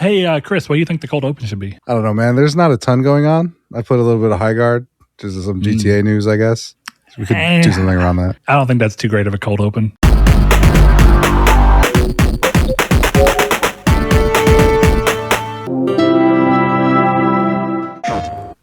Hey, Chris, what do you think the cold open should be? I don't know, man. There's not a ton going on. I put a little bit of Highguard, just some GTA news, I guess. So we could do something around that. I don't think that's too great of a cold open.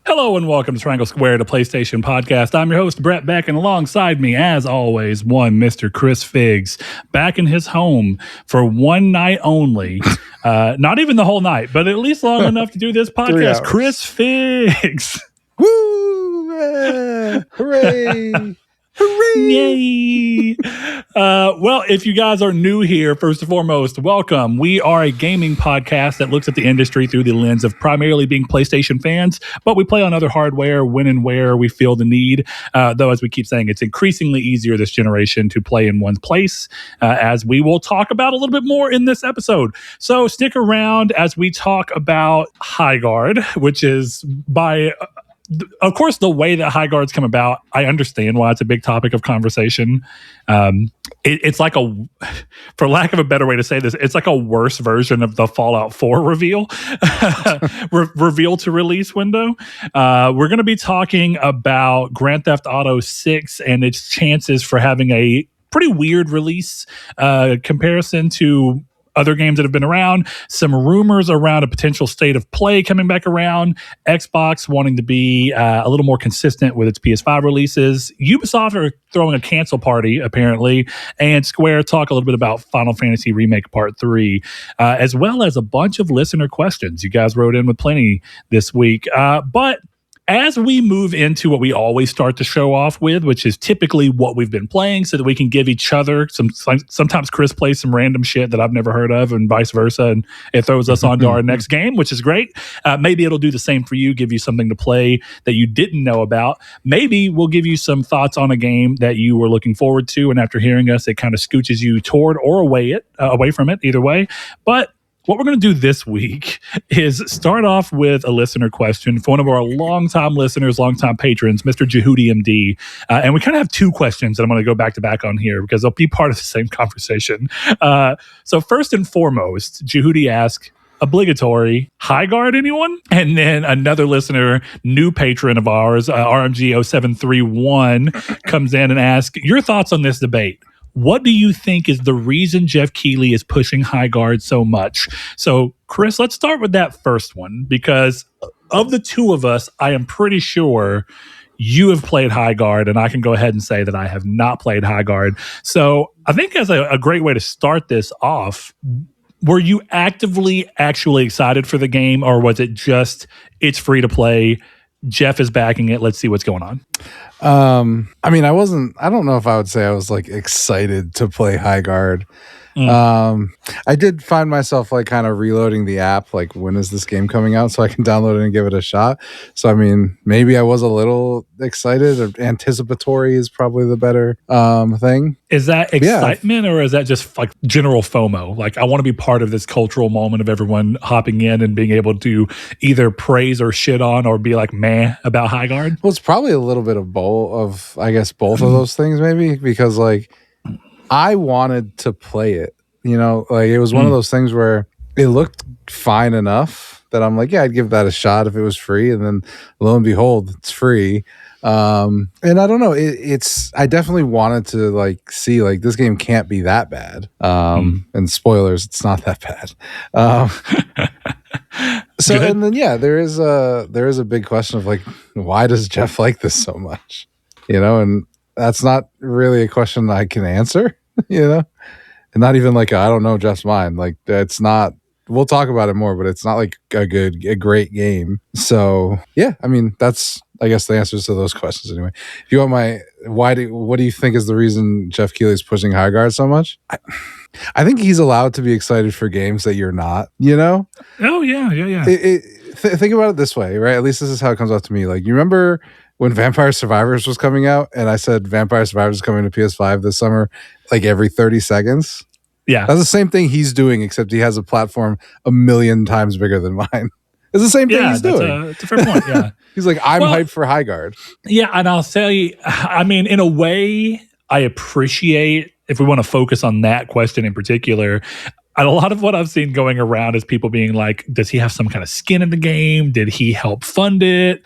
Hello and welcome to Triangle Square, the PlayStation podcast. I'm your host, Brett Beck, and alongside me, as always, one Mr. Chris Figs, back in his home for one night only. Not even the whole night, but at least long enough to do this podcast. Chris Figs. Woo! Hooray! Hooray! Yay! Well, if you guys are new here, first and foremost, welcome. We are a gaming podcast that looks at the industry through the lens of primarily being PlayStation fans, but we play on other hardware when and where we feel the need. Though, as we keep saying, it's increasingly easier this generation to play in one place, as we will talk about a little bit more in this episode. So stick around as we talk about Highguard, which is by... Of course, the way that Highguard's come about, I understand why it's a big topic of conversation. It's like for lack of a better way to say this, it's like a worse version of the Fallout 4 reveal, reveal to release window. We're going to be talking about Grand Theft Auto 6 and its chances for having a pretty weird release comparison to other games that have been around, some rumors around a potential state of play coming back around, Xbox wanting to be a little more consistent with its PS5 releases, Ubisoft are throwing a cancel party, apparently, and Square talk a little bit about Final Fantasy Remake Part 3, as well as a bunch of listener questions. You guys wrote in with plenty this week. But as we move into what we always start the show off with, which is typically what we've been playing so that we can give each other sometimes Chris plays some random shit that I've never heard of and vice versa. And it throws us on to our next game, which is great. Maybe it'll do the same for you, give you something to play that you didn't know about. Maybe we'll give you some thoughts on a game that you were looking forward to. And after hearing us, it kind of scooches you toward or away from it, either way. But what we're going to do this week is start off with a listener question for one of our longtime listeners, longtime patrons, Mr. Jehudi MD. And we kind of have two questions that I'm going to go back to back on here because they'll be part of the same conversation. So first and foremost, Jehudi asks, obligatory, Highguard anyone? And then another listener, new patron of ours, RMG0731, comes in and asks, your thoughts on this debate? What do you think is the reason Jeff Keighley is pushing Highguard so much? So, Chris, let's start with that first one, because of the two of us, I am pretty sure you have played Highguard, and I can go ahead and say that I have not played Highguard. So, I think as a great way to start this off, were you actually excited for the game, or was it just, it's free to play, Jeff is backing it, let's see what's going on? I mean, I don't know if I would say I was like excited to play Highguard. I did find myself like kind of reloading the app, like when is this game coming out so I can download it and give it a shot. So, I mean, maybe I was a little excited, or anticipatory is probably the better thing. Is that excitement or is that just like general FOMO? Like, I want to be part of this cultural moment of everyone hopping in and being able to either praise or shit on or be like meh about Highguard? Well, it's probably a little bit of both of those things, maybe, because like I wanted to play it, like it was one of those things where it looked fine enough that I'm like, yeah, I'd give that a shot if it was free. And then lo and behold, it's free. And I don't know, I definitely wanted to like see like this game can't be that bad. And spoilers, it's not that bad. So good. And then there is a big question of like, why does Jeff like this so much? And that's not really a question I can answer, and not even like I don't know Jeff's mind. Like it's not. We'll talk about it more, but it's not like a great game. So yeah, I mean that's I guess the answers to those questions anyway. If you want what do you think is the reason Jeff Keighley is pushing Highguard so much? I think he's allowed to be excited for games that you're not. Oh yeah. Think about it this way, right? At least this is how it comes out to me. Like you remember when Vampire Survivors was coming out, and I said Vampire Survivors is coming to PS5 this summer, like every 30 seconds. Yeah. That's the same thing he's doing, except he has a platform 1,000,000 times bigger than mine. It's the same thing he's doing. It's a fair point, yeah. He's like, I'm hyped for Highguard. Yeah, and I'll say, I mean, in a way, I appreciate, if we want to focus on that question in particular, And a lot of what I've seen going around is people being like, does he have some kind of skin in the game? Did he help fund it?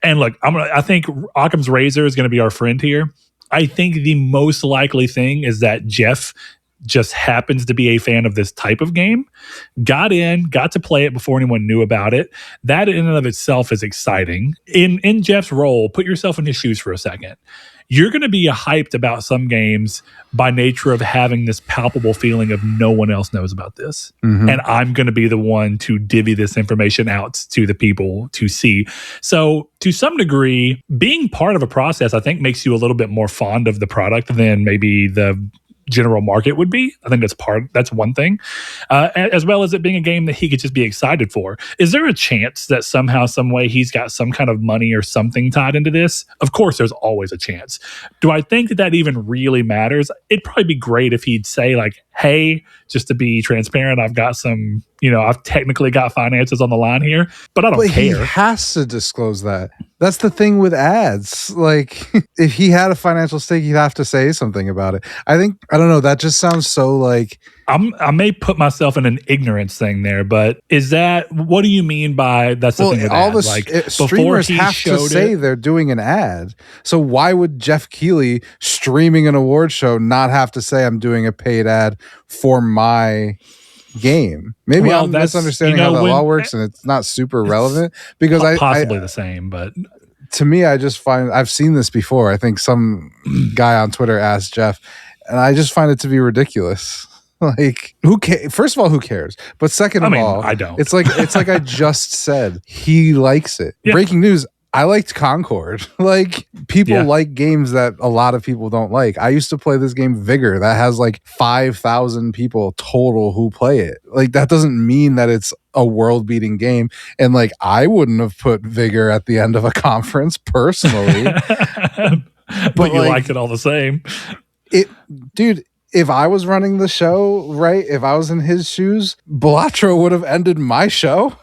And look, I think Occam's razor is going to be our friend here. I think the most likely thing is that Jeff just happens to be a fan of this type of game, got to play it before anyone knew about it. That in and of itself is exciting. In Jeff's role, put yourself in his shoes for a second. You're going to be hyped about some games by nature of having this palpable feeling of no one else knows about this. Mm-hmm. And I'm going to be the one to divvy this information out to the people to see. So to some degree, being part of a process, I think, makes you a little bit more fond of the product than maybe the general market would be. I think that's one thing, as well as it being a game that he could just be excited for. Is there a chance that somehow, some way, he's got some kind of money or something tied into this? Of course, there's always a chance. Do I think that even really matters? It'd probably be great if he'd say like, hey, just to be transparent, I've got some, I've technically got finances on the line here, but I don't care. He has to disclose that. That's the thing with ads. Like, if he had a financial stake, he'd have to say something about it. I don't know. That just sounds so like... I may put myself in an ignorance thing there, but what do you mean by that's the thing with all ads? Streamers have to say they're doing an ad. So why would Jeff Keighley streaming an award show not have to say I'm doing a paid ad for my game? Maybe I'm misunderstanding how the law works and it's not super relevant, because possibly the same, but to me, I just find I've seen this before. I think some guy on Twitter asked Jeff, and I just find it to be ridiculous. Like, first of all, who cares? But second of all, I don't. It's like I just said, he likes it. Yeah. Breaking news. I liked Concord. Like, people like games that a lot of people don't like. I used to play this game Vigor that has like 5,000 people total who play it. Like, that doesn't mean that it's a world-beating game. And like, I wouldn't have put Vigor at the end of a conference personally. but you liked it all the same. Dude, if I was running the show, right? If I was in his shoes, Balatro would have ended my show.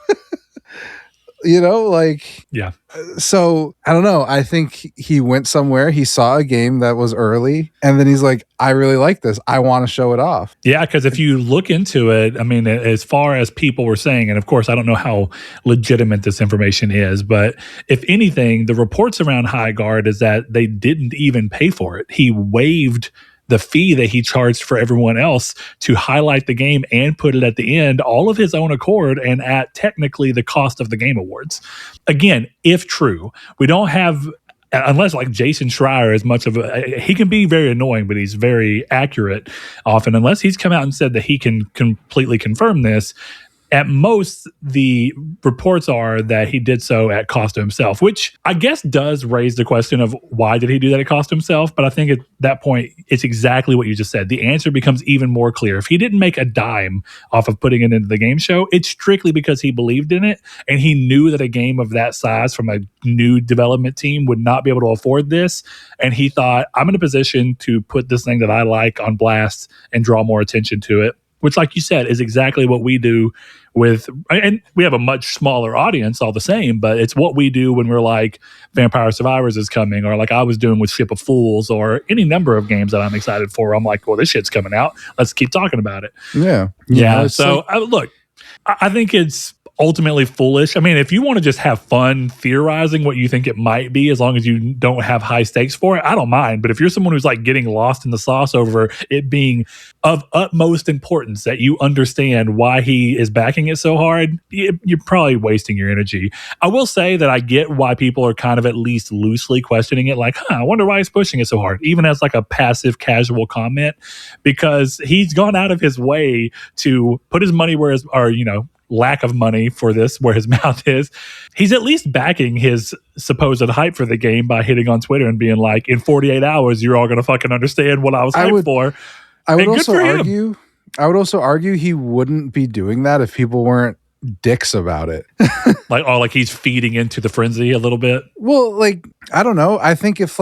Yeah. So I don't know. I think he went somewhere. He saw a game that was early, and then he's like, I really like this. I want to show it off. Yeah, because if you look into it, I mean, as far as people were saying, and of course, I don't know how legitimate this information is, but if anything, the reports around Highguard is that they didn't even pay for it. He waived the fee that he charged for everyone else to highlight the game and put it at the end, all of his own accord, and at technically the cost of the Game Awards. Again, if true, we don't have, unless like Jason Schreier is much of he can be very annoying, but he's very accurate often, unless he's come out and said that he can completely confirm this. At most, the reports are that he did so at cost to himself, which I guess does raise the question of why did he do that at cost to himself? But I think at that point, it's exactly what you just said. The answer becomes even more clear. If he didn't make a dime off of putting it into the game show, it's strictly because he believed in it, and he knew that a game of that size from a new development team would not be able to afford this. And he thought, I'm in a position to put this thing that I like on blast and draw more attention to it, which, like you said, is exactly what we do and we have a much smaller audience all the same, but it's what we do when we're like Vampire Survivors is coming, or like I was doing with Ship of Fools, or any number of games that I'm excited for. I'm like, well, this shit's coming out. Let's keep talking about it. Yeah. So look, I think it's ultimately foolish. I mean, if you want to just have fun theorizing what you think it might be, as long as you don't have high stakes for it, I don't mind. But if you're someone who's like getting lost in the sauce over it being of utmost importance that you understand why he is backing it so hard, you're probably wasting your energy. I will say that I get why people are kind of at least loosely questioning it, like, I wonder why he's pushing it so hard, even as like a passive casual comment, because he's gone out of his way to put his money where lack of money for this where his mouth is. He's at least backing his supposed hype for the game by hitting on Twitter and being like, in 48 hours, you're all going to fucking understand what I was hyped for. I would also argue he wouldn't be doing that if people weren't dicks about it. like he's feeding into the frenzy a little bit. Well, like, I don't know. I think if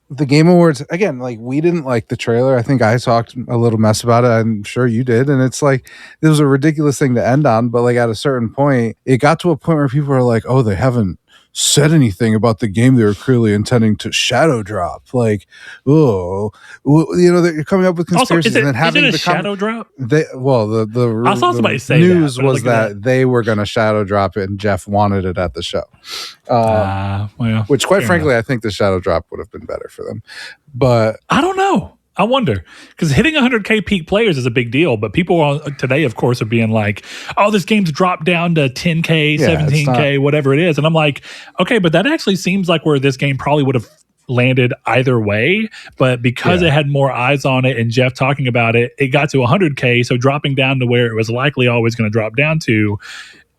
the Game Awards, again, like, we didn't like the trailer. I think I talked a little mess about it. I'm sure you did. And it's like, this was a ridiculous thing to end on. But like, at a certain point, it got to a point where people are like, oh, they haven't said anything about the game they were clearly intending to shadow drop. Like, they're coming up with conspiracies Also, and then having is it the a shadow drop? I saw somebody say news that, but was that they were going to shadow drop it, and Jeff wanted it at the show. Which, quite frankly, I think the shadow drop would have been better for them. But I don't know. I wonder, because hitting 100K peak players is a big deal, but people today, of course, are being like, oh, this game's dropped down to 10K, 17K, whatever it is. And I'm like, okay, but that actually seems like where this game probably would have landed either way. But because it had more eyes on it and Jeff talking about it, it got to 100K. So dropping down to where it was likely always going to drop down to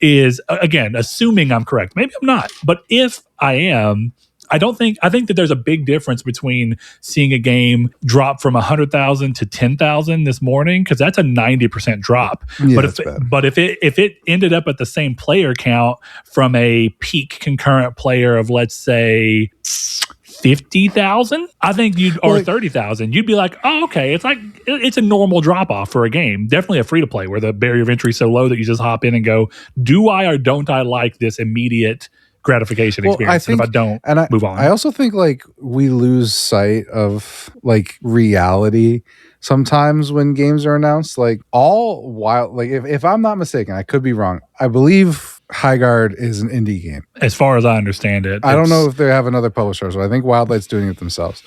is, again, assuming I'm correct. Maybe I'm not. But if I am, I think that there's a big difference between seeing a game drop from 100,000 to 10,000 this morning, because that's a 90% drop. Yeah, but if it ended up at the same player count from a peak concurrent player of, let's say, 50,000, I think or 30,000, you'd be like, oh, okay, it's a normal drop off for a game. Definitely a free to play where the barrier of entry is so low that you just hop in and go, do I or don't I like this immediate gratification experience? And if I don't, move on. I also think like we lose sight of like reality sometimes when games are announced. Like if I'm not mistaken, I could be wrong, I believe Highguard is an indie game. As far as I understand it. I don't know if they have another publisher, so I think Wildlight's doing it themselves.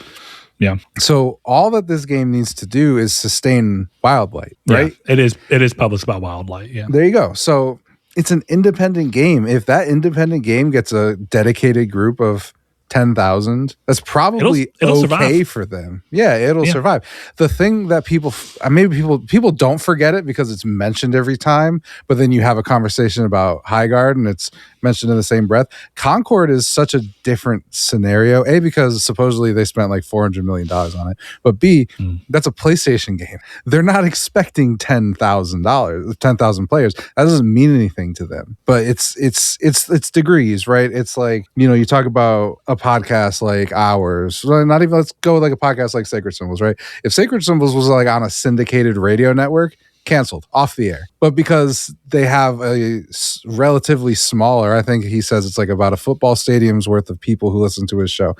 Yeah. So all that this game needs to do is sustain Wildlight, right? Yeah, it is published by Wildlight. Yeah. There you go. So it's an independent game. If that independent game gets a dedicated group of 10,000, that's probably it'll okay survive. for them. Yeah, it'll survive. The thing that people don't forget it because it's mentioned every time, but then you have a conversation about Highguard and it's mentioned in the same breath. Concord is such a different scenario. A, because supposedly they spent like $400 million on it, but B, that's a PlayStation game. They're not expecting $10,000 players. That doesn't mean anything to them. But it's degrees, right? It's like, you talk about a podcast like ours, not even, let's go with like a podcast like Sacred Symbols, right? If Sacred Symbols was like on a syndicated radio network, canceled, off the air. But because they have a relatively smaller, I think he says it's like about a football stadium's worth of people who listen to his show,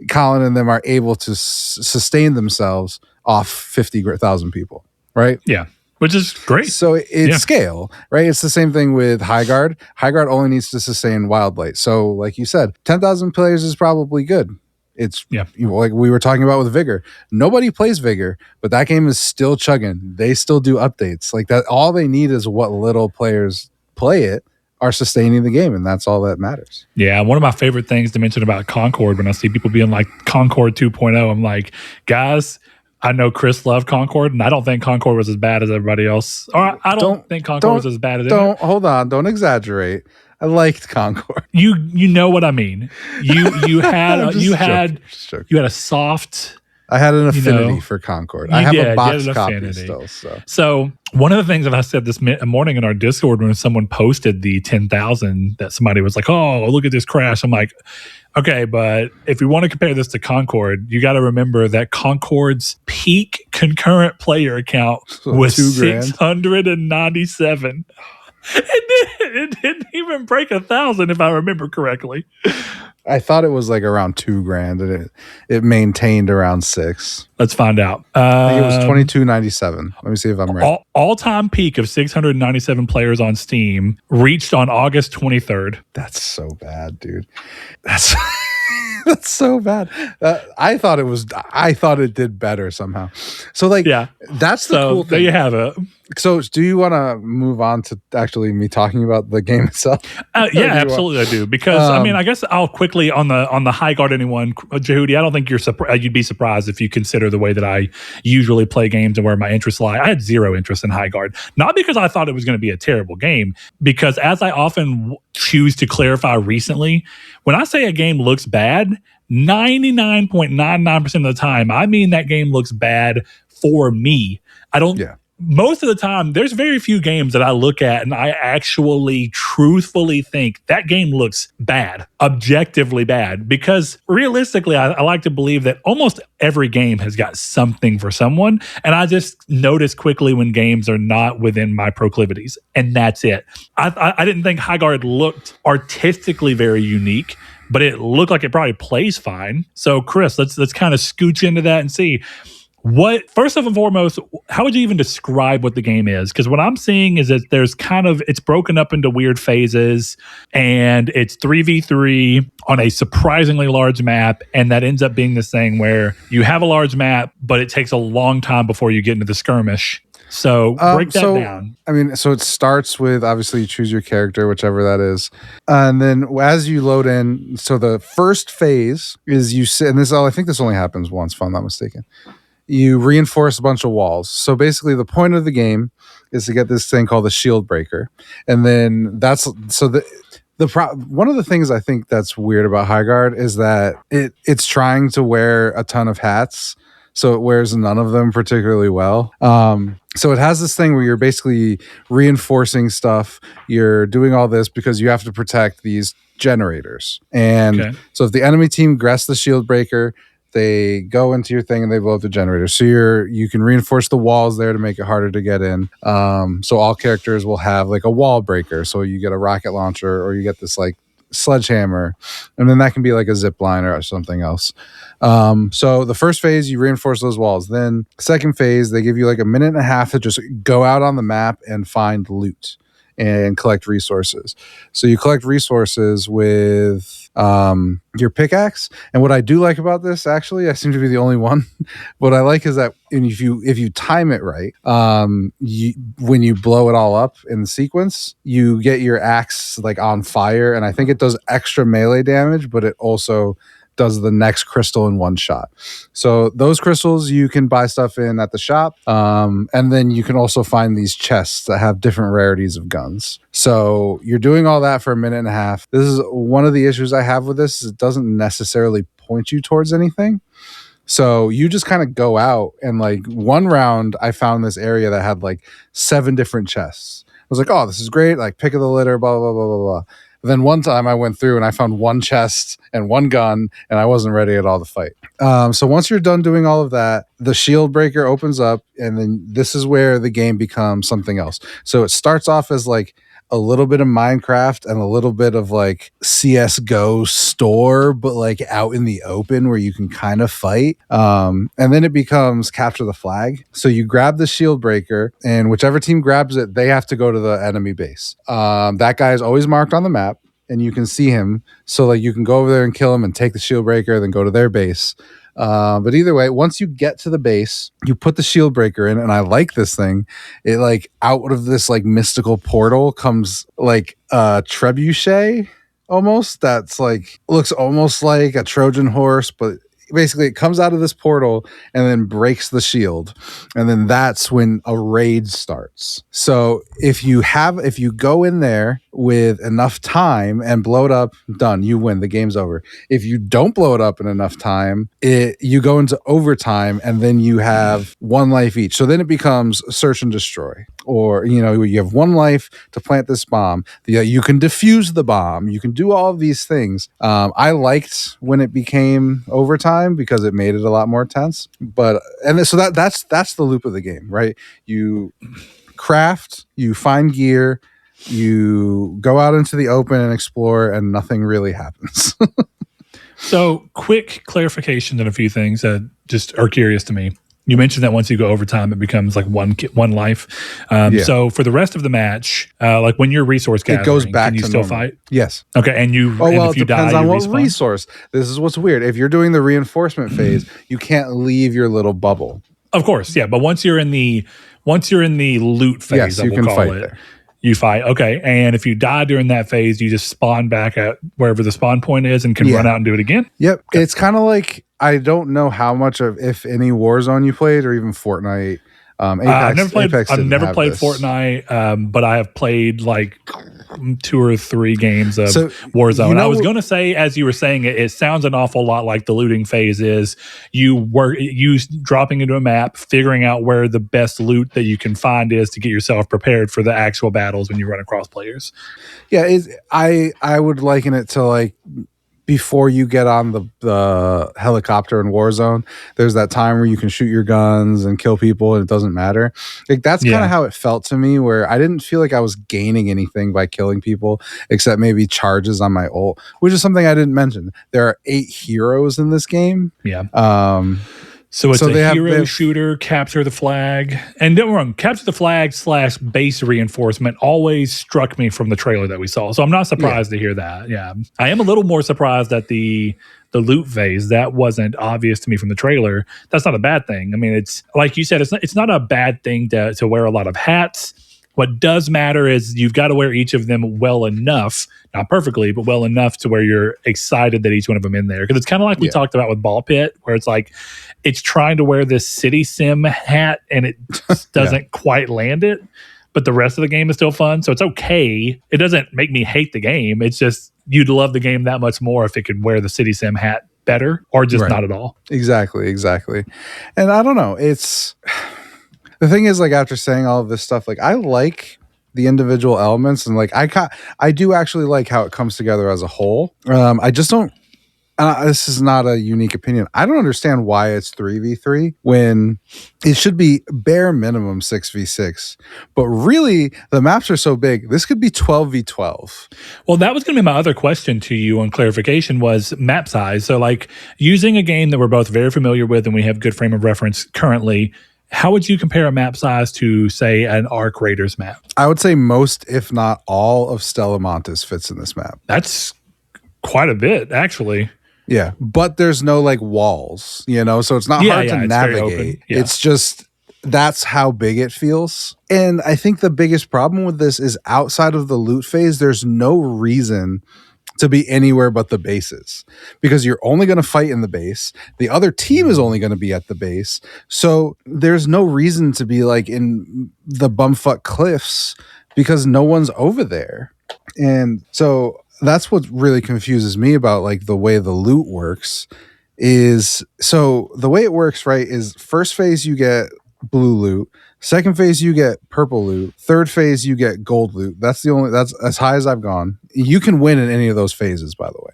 Colin and them are able to sustain themselves off 50,000 people, right? Yeah. Which is great. So it's scale, right? It's the same thing with Highguard. Highguard only needs to sustain Wildlight. So like you said, 10,000 players is probably good. It's like we were talking about with Vigor. Nobody plays Vigor, but that game is still chugging. They still do updates. Like that, all they need is what little players play it are sustaining the game, and that's all that matters. Yeah, one of my favorite things to mention about Concord, when I see people being like Concord 2.0, I'm like, guys, I know Chris loved Concord, and I don't think Concord was as bad as everybody else. Or I don't think Concord was as bad as anyone. Hold on, don't exaggerate. I liked Concord. You know what I mean. You had a soft. I had an affinity for Concord. I have a box copy still. So one of the things that I said this morning in our Discord when someone posted the 10,000, that somebody was like, "Oh, look at this crash." I'm like, okay, but if we want to compare this to Concord, you got to remember that Concord's peak concurrent player count was 697. It didn't even break 1,000, if I remember correctly. I thought it was like around $2,000, and it maintained around $6,000. Let's find out. I think it was $2,297. Let me see if I'm right. All-time peak of 697 players on Steam reached on August 23rd. That's so bad, dude. That's so bad. I thought it did better somehow. So like, that's the cool thing. There you have it. So do you want to move on to actually me talking about the game itself? Yeah, absolutely I do. Because I mean, I guess I'll quickly on the Highguard anyone, Jehudi, I don't think you'd be surprised if you consider the way that I usually play games and where my interests lie. I had zero interest in Highguard. Not because I thought it was going to be a terrible game, because as I often choose to clarify recently, when I say a game looks bad, 99.99% of the time, I mean that game looks bad for me. I don't most of the time, there's very few games that I look at and I actually truthfully think that game looks bad, objectively bad, because realistically, I like to believe that almost every game has got something for someone. And I just notice quickly when games are not within my proclivities. And that's it. I didn't think Highguard looked artistically very unique, but it looked like it probably plays fine. So, Chris, let's kind of scooch into that and see. What, first and foremost, how would you even describe what the game is? Because what I'm seeing is that there's it's broken up into weird phases, and it's 3v3 on a surprisingly large map, and that ends up being this thing where you have a large map, but it takes a long time before you get into the skirmish. So break that down. I mean, so it starts with, obviously you choose your character, whichever that is. And then as you load in, so the first phase is you sit, and I think this only happens once, if I'm not mistaken. You reinforce a bunch of walls. So basically the point of the game is to get this thing called the shield breaker. And then one of the things I think that's weird about Highguard is that it's trying to wear a ton of hats. So it wears none of them particularly well. So it has this thing where you're basically reinforcing stuff. You're doing all this because you have to protect these generators. And so if the enemy team grasps the shield breaker, they go into your thing and they blow up the generator. So you can reinforce the walls there to make it harder to get in. So all characters will have like a wall breaker. So you get a rocket launcher, or you get this like sledgehammer, and then that can be like a zip line or something else. So the first phase, you reinforce those walls. Then second phase, they give you like a minute and a half to just go out on the map and find loot and collect resources. So you collect resources with your pickaxe. And what I do like about this, actually, I seem to be the only one. What I like is that if you time it right, when you blow it all up in the sequence, you get your axe like on fire, and I think it does extra melee damage, but it also does the next crystal in one shot. So those crystals you can buy stuff in at the shop, and then you can also find these chests that have different rarities of guns. So you're doing all that for a minute and a half. This is one of the issues I have with this, is it doesn't necessarily point you towards anything. So you just kind of go out, and like one round I found this area that had like 7 different chests. I was like, oh, this is great, like pick of the litter, blah blah blah blah blah. Then one time I went through and I found one chest and one gun, and I wasn't ready at all to fight. So once you're done doing all of that, the shield breaker opens up, and then this is where the game becomes something else. So it starts off as like a little bit of Minecraft and a little bit of like CSGO store, but like out in the open where you can kind of fight. And then it becomes capture the flag. So you grab the shield breaker, and whichever team grabs it, they have to go to the enemy base. That guy is always marked on the map, and you can see him. So like you can go over there and kill him and take the shield breaker, then go to their base. But either way, once you get to the base, you put the shield breaker in, and I like this thing. It like out of this like mystical portal comes like a trebuchet almost. That's like looks almost like a Trojan horse, but basically it comes out of this portal and then breaks the shield, and then that's when a raid starts. So if you go in there with enough time and blow it up, done, you win, the game's over. If you don't blow it up in enough time, you go into overtime, and then you have 1 life each. So then it becomes search and destroy, or you have 1 life to plant this bomb. You can defuse the bomb, you can do all of these things. I liked when it became overtime because it made it a lot more tense. So that's the loop of the game, right? You craft, you find gear, you go out into the open and explore, and nothing really happens. So quick clarification on a few things that just are curious to me. You mentioned that once you go overtime, it becomes like one life. So for the rest of the match, like when you're resource gathering, it goes back can you to still normal. fight? Yes. Okay, and if you die, depends on you what respawn? resource. This is what's weird. If you're doing the reinforcement phase, you can't leave your little bubble. Of course, yeah. But once you're in the loot phase, yes, you can fight there. You fight, okay. And if you die during that phase, you just spawn back at wherever the spawn point is and can run out and do it again? Yep. Okay. It's kind of like, I don't know how much of, if any, Warzone you played, or even Fortnite. I've never played Fortnite, but I have played like 2 or 3 games of Warzone. I was going to say, as you were saying it, it sounds an awful lot like the looting phase is you dropping into a map, figuring out where the best loot that you can find is to get yourself prepared for the actual battles when you run across players. Yeah, I would liken it to like before you get on the helicopter in Warzone, there's that time where you can shoot your guns and kill people and it doesn't matter. Like that's kind of how it felt to me, where I didn't feel like I was gaining anything by killing people except maybe charges on my ult, which is something I didn't mention. There are 8 heroes in this game. Yeah. So it's a hero shooter, capture the flag. And don't get me wrong, capture the flag / base reinforcement always struck me from the trailer that we saw. So I'm not surprised to hear that. Yeah. I am a little more surprised that the loot phase, that wasn't obvious to me from the trailer. That's not a bad thing. I mean, it's like you said, it's not a bad thing to wear a lot of hats. What does matter is you've got to wear each of them well enough, not perfectly, but well enough to where you're excited that each one of them in there. Because it's kind of like we talked about with Ball Pit, where it's like it's trying to wear this city sim hat and it doesn't quite land it, but the rest of the game is still fun. So it's okay. It doesn't make me hate the game. It's just you'd love the game that much more if it could wear the city sim hat better or just not at all. Exactly. And I don't know. It's... The thing is, like, after saying all of this stuff, like, I like the individual elements, and like, I do actually like how it comes together as a whole. I just don't. This is not a unique opinion. I don't understand why it's 3v3 when it should be bare minimum 6v6. But really, the maps are so big. This could be 12v12. Well, that was going to be my other question to you on clarification was map size. So, like, using a game that we're both very familiar with and we have good frame of reference currently, how would you compare a map size to, say, an Arc Raiders map? I would say most, if not all, of Stella Montes fits in this map. That's quite a bit, actually. Yeah, but there's no, like, walls, you know? So it's not hard to navigate. It's just, that's how big it feels. And I think the biggest problem with this is outside of the loot phase, there's no reason to be anywhere but the bases, because you're only going to fight in the base. The other team is only going to be at the base. So there's no reason to be like in the bumfuck cliffs because no one's over there. And so that's what really confuses me about like the way the loot works is, so the way it works, right, is first phase you get blue loot. Second phase, you get purple loot. Third phase, you get gold loot. That's as high as I've gone. You can win in any of those phases, by the way.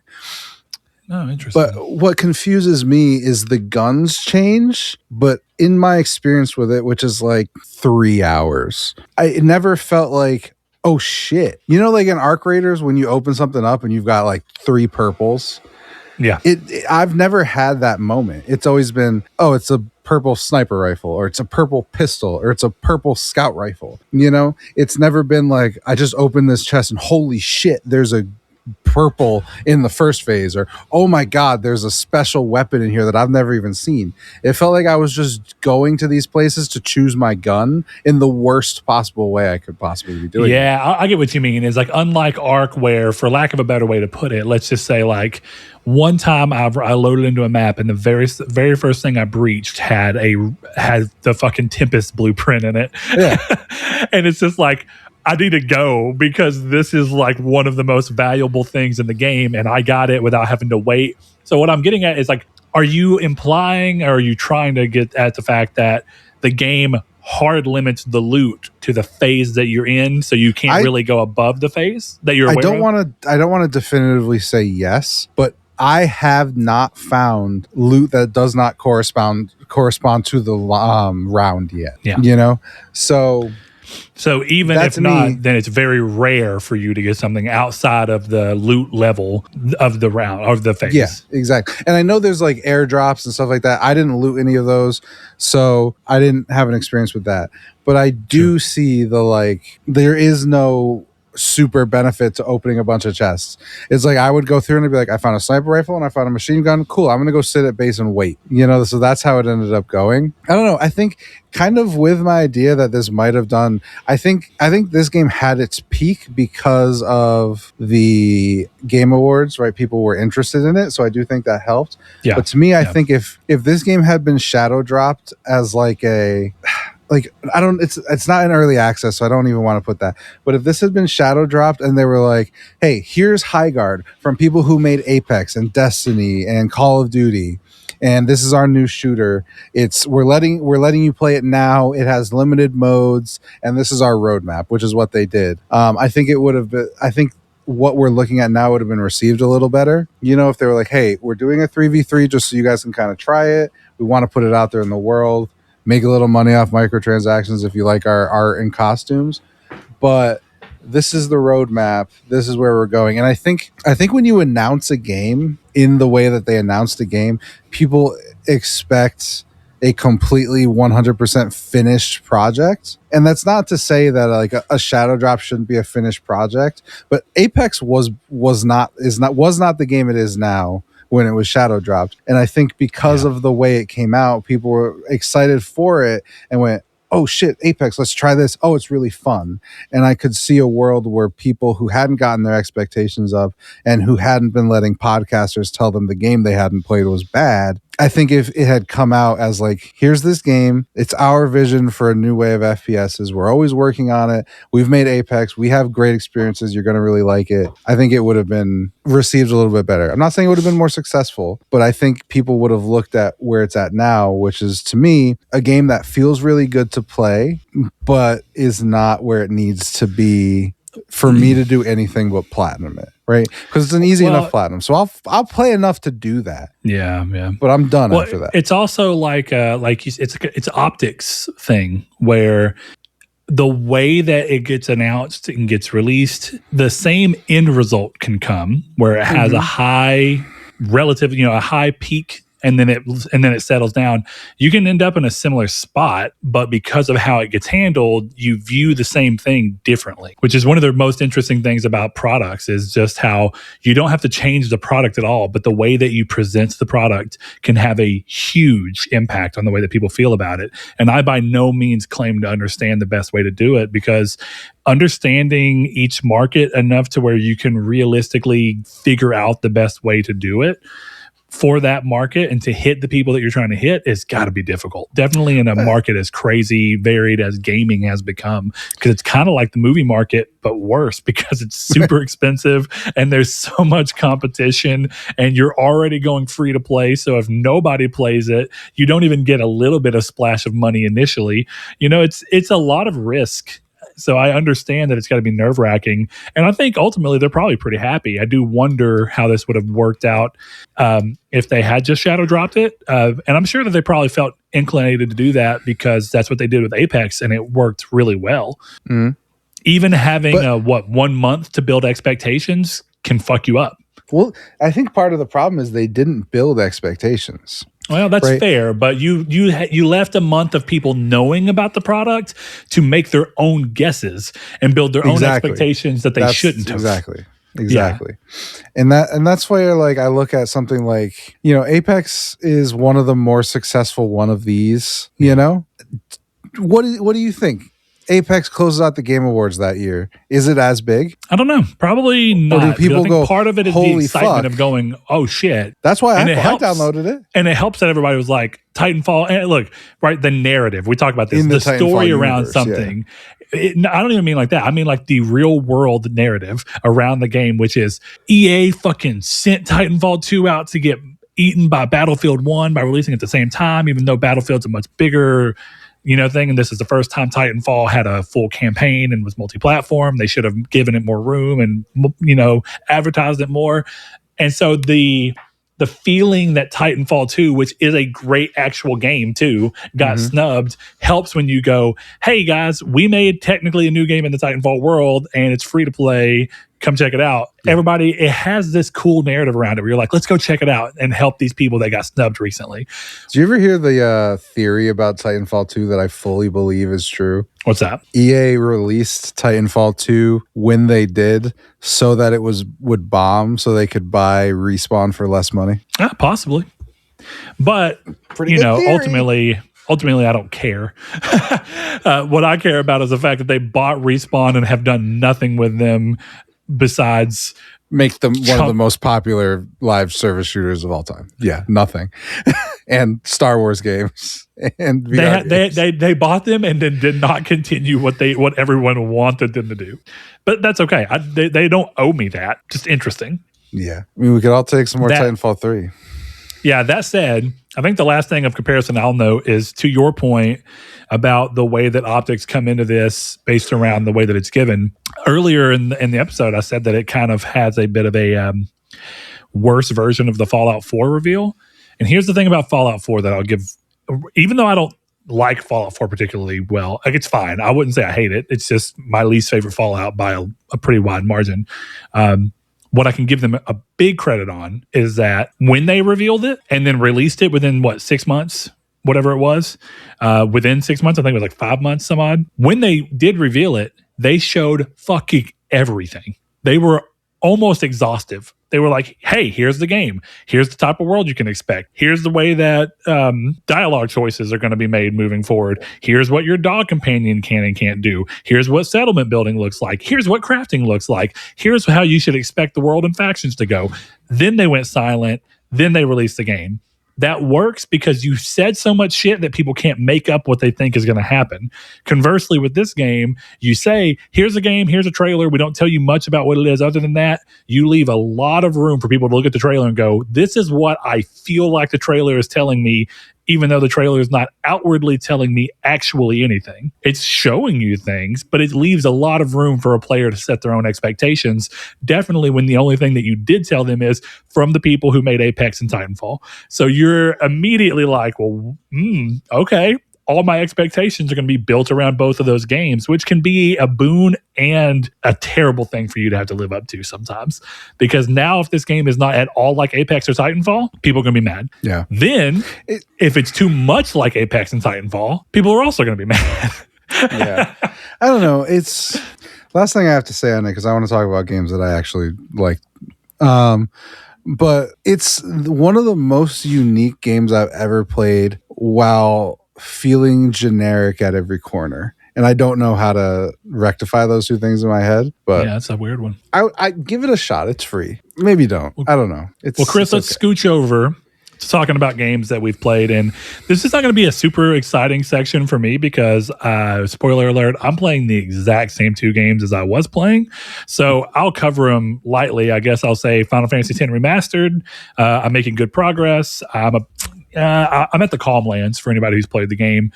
Oh, interesting. But what confuses me is the guns change, but in my experience with it, which is like 3 hours, it never felt like, oh shit. You know, like in Arc Raiders, when you open something up and you've got like 3 purples. Yeah. I've never had that moment. It's always been, oh, it's a purple sniper rifle, or it's a purple pistol, or it's a purple scout rifle. You know, it's never been like, I just opened this chest and holy shit, there's a purple in the first phase, or oh my god, there's a special weapon in here that I've never even seen. It felt like I was just going to these places to choose my gun in the worst possible way I could possibly be doing. Yeah, I get what you mean. Is like, unlike Arc, where, for lack of a better way to put it, let's just say like one time I loaded into a map and the very first thing I breached had the fucking Tempest blueprint in it. Yeah. And it's just like, I need to go because this is like one of the most valuable things in the game and I got it without having to wait. So what I'm getting at is like, are you implying, or are you trying to get at the fact that the game hard limits the loot to the phase that you're in, so you can't really go above the phase that you're aware of? I don't want to definitively say yes, but I have not found loot that does not correspond to the round yet. Yeah. You know? So even if not, then it's very rare for you to get something outside of the loot level of the round, of the phase. Yeah, exactly. And I know there's like airdrops and stuff like that. I didn't loot any of those, so I didn't have an experience with that. But I do see there is no super benefit to opening a bunch of chests. It's like I would go through and I'd be like, I found a sniper rifle and I found a machine gun. Cool, I'm gonna go sit at base and wait. You know, so that's how it ended up going. I don't know. I think kind of with my idea that this might have done, I think this game had its peak because of the Game Awards, right? People were interested in it, so I do think that helped. Yeah. But to me, I think if this game had been shadow dropped as like like I don't it's not in early access, so I don't even want to put that. But if this had been shadow dropped and they were like, hey, here's Highguard from people who made Apex and Destiny and Call of Duty, and this is our new shooter. We're letting you play it now. It has limited modes, and this is our roadmap, which is what they did. I think it would have been. I think what we're looking at now would have been received a little better. You know, if they were like, hey, we're doing a 3v3 just so you guys can kind of try it. We want to put it out there in the world, make a little money off microtransactions if you like our art and costumes. But this is the roadmap. This is where we're going. And I think when you announce a game in the way that they announced a game, people expect a completely 100% finished project. And that's not to say that like a shadow drop shouldn't be a finished project, but Apex was not the game it is now when it was shadow dropped. And I think because of the way it came out, people were excited for it and went, oh shit, Apex, let's try this. Oh, it's really fun. And I could see a world where people who hadn't gotten their expectations up and who hadn't been letting podcasters tell them the game they hadn't played was bad. I think if it had come out as like, here's this game, it's our vision for a new way of FPSs. We're always working on it. We've made Apex. We have great experiences. You're going to really like it. I think it would have been received a little bit better. I'm not saying it would have been more successful, but I think people would have looked at where it's at now, which is to me a game that feels really good to play, but is not where it needs to be for me to do anything but platinum it, right? Because it's an easy enough platinum, so I'll play enough to do that. Yeah. But I'm done after that. It's also like it's optics thing where the way that it gets announced and gets released, the same end result can come where it has a high relative, a high peak. And then it settles down. You can end up in a similar spot, but because of how it gets handled, you view the same thing differently, which is one of the most interesting things about products is just how you don't have to change the product at all, but the way that you present the product can have a huge impact on the way that people feel about it. And I by no means claim to understand the best way to do it, because understanding each market enough to where you can realistically figure out the best way to do it for that market and to hit the people that you're trying to hit is got to be difficult. Definitely in a market as crazy, varied as gaming has become, because it's kind of like the movie market, but worse because it's super expensive and there's so much competition and you're already going free to play. So if nobody plays it, you don't even get a little bit of splash of money initially. It's a lot of risk. So I understand that it's got to be nerve-wracking. And I think ultimately they're probably pretty happy. I do wonder how this would have worked out if they had just shadow dropped it. And I'm sure that they probably felt inclinated to do that because that's what they did with Apex and it worked really well. Mm-hmm. Even having 1 month to build expectations can fuck you up. Well, I think part of the problem is they didn't build expectations. Well, that's fair, but you left a month of people knowing about the product to make their own guesses and build their own expectations that they shouldn't have. Exactly. Yeah. And that's where like I look at something like, Apex is one of the more successful one of these, What do you think? Apex closes out the Game Awards that year. Is it as big? I don't know. Probably not. Or do people go, part of it is the excitement of going, oh shit. That's why I downloaded it. And it helps that everybody was like, Titanfall. And look, right, the narrative. We talk about this. The story around universe, something. Yeah. I don't even mean like that. I mean like the real world narrative around the game, which is EA fucking sent Titanfall 2 out to get eaten by Battlefield 1 by releasing it at the same time, even though Battlefield's a much bigger thing. And this is the first time Titanfall had a full campaign and was multi-platform. They should have given it more room and, advertised it more. And so the feeling that Titanfall 2, which is a great actual game too, got snubbed, helps when you go, hey guys, we made technically a new game in the Titanfall world and it's free to play. Come check it out. Yeah. Everybody, it has this cool narrative around it where you're like, let's go check it out and help these people that got snubbed recently. Do you ever hear the theory about Titanfall 2 that I fully believe is true? What's that? EA released Titanfall 2 when they did so that it would bomb so they could buy Respawn for less money? Possibly. But, ultimately, I don't care. What I care about is the fact that they bought Respawn and have done nothing with them besides make them one of the most popular live service shooters of all time. Yeah, nothing. And Star Wars games and VR games. They bought them and then did not continue what everyone wanted them to do. But that's okay. They don't owe me that. Just interesting. Yeah. I mean, we could all take some more Titanfall 3. Yeah, that said, I think the last thing of comparison I'll note is to your point about the way that optics come into this based around the way that it's given. Earlier in the episode, I said that it kind of has a bit of a worse version of the Fallout 4 reveal. And here's the thing about Fallout 4 that I'll give, even though I don't like Fallout 4 particularly well, like it's fine. I wouldn't say I hate it. It's just my least favorite Fallout by a pretty wide margin. What I can give them a big credit on is that when they revealed it and then released it within 6 months, whatever it was, within 6 months, I think it was like 5 months, some odd. When they did reveal it, they showed fucking everything. They were almost exhaustive. They were like, hey, here's the game. Here's the type of world you can expect. Here's the way that dialogue choices are going to be made moving forward. Here's what your dog companion can and can't do. Here's what settlement building looks like. Here's what crafting looks like. Here's how you should expect the world and factions to go. Then they went silent. Then they released the game. That works because you said so much shit that people can't make up what they think is going to happen. Conversely, with this game, you say, here's a game, here's a trailer. We don't tell you much about what it is other than that. You leave a lot of room for people to look at the trailer and go, this is what I feel like the trailer is telling me, even though the trailer is not outwardly telling me actually anything. It's showing you things, but it leaves a lot of room for a player to set their own expectations. Definitely when the only thing that you did tell them is from the people who made Apex and Titanfall. So you're immediately like, well, okay. All my expectations are going to be built around both of those games, which can be a boon and a terrible thing for you to have to live up to sometimes. Because now if this game is not at all like Apex or Titanfall, people are going to be mad. Yeah. Then if it's too much like Apex and Titanfall, people are also going to be mad. Yeah. I don't know. It's last thing I have to say on it, because I want to talk about games that I actually like. But it's one of the most unique games I've ever played while feeling generic at every corner. And I don't know how to rectify those two things in my head, but yeah, that's a weird one. I give it a shot. It's free. Maybe don't. I don't know. Chris, let's scooch over to talking about games that we've played. And this is not going to be a super exciting section for me because, spoiler alert, I'm playing the exact same two games as I was playing. So I'll cover them lightly. I guess I'll say Final Fantasy X Remastered. I'm making good progress. I'm at the Calm Lands for anybody who's played the game.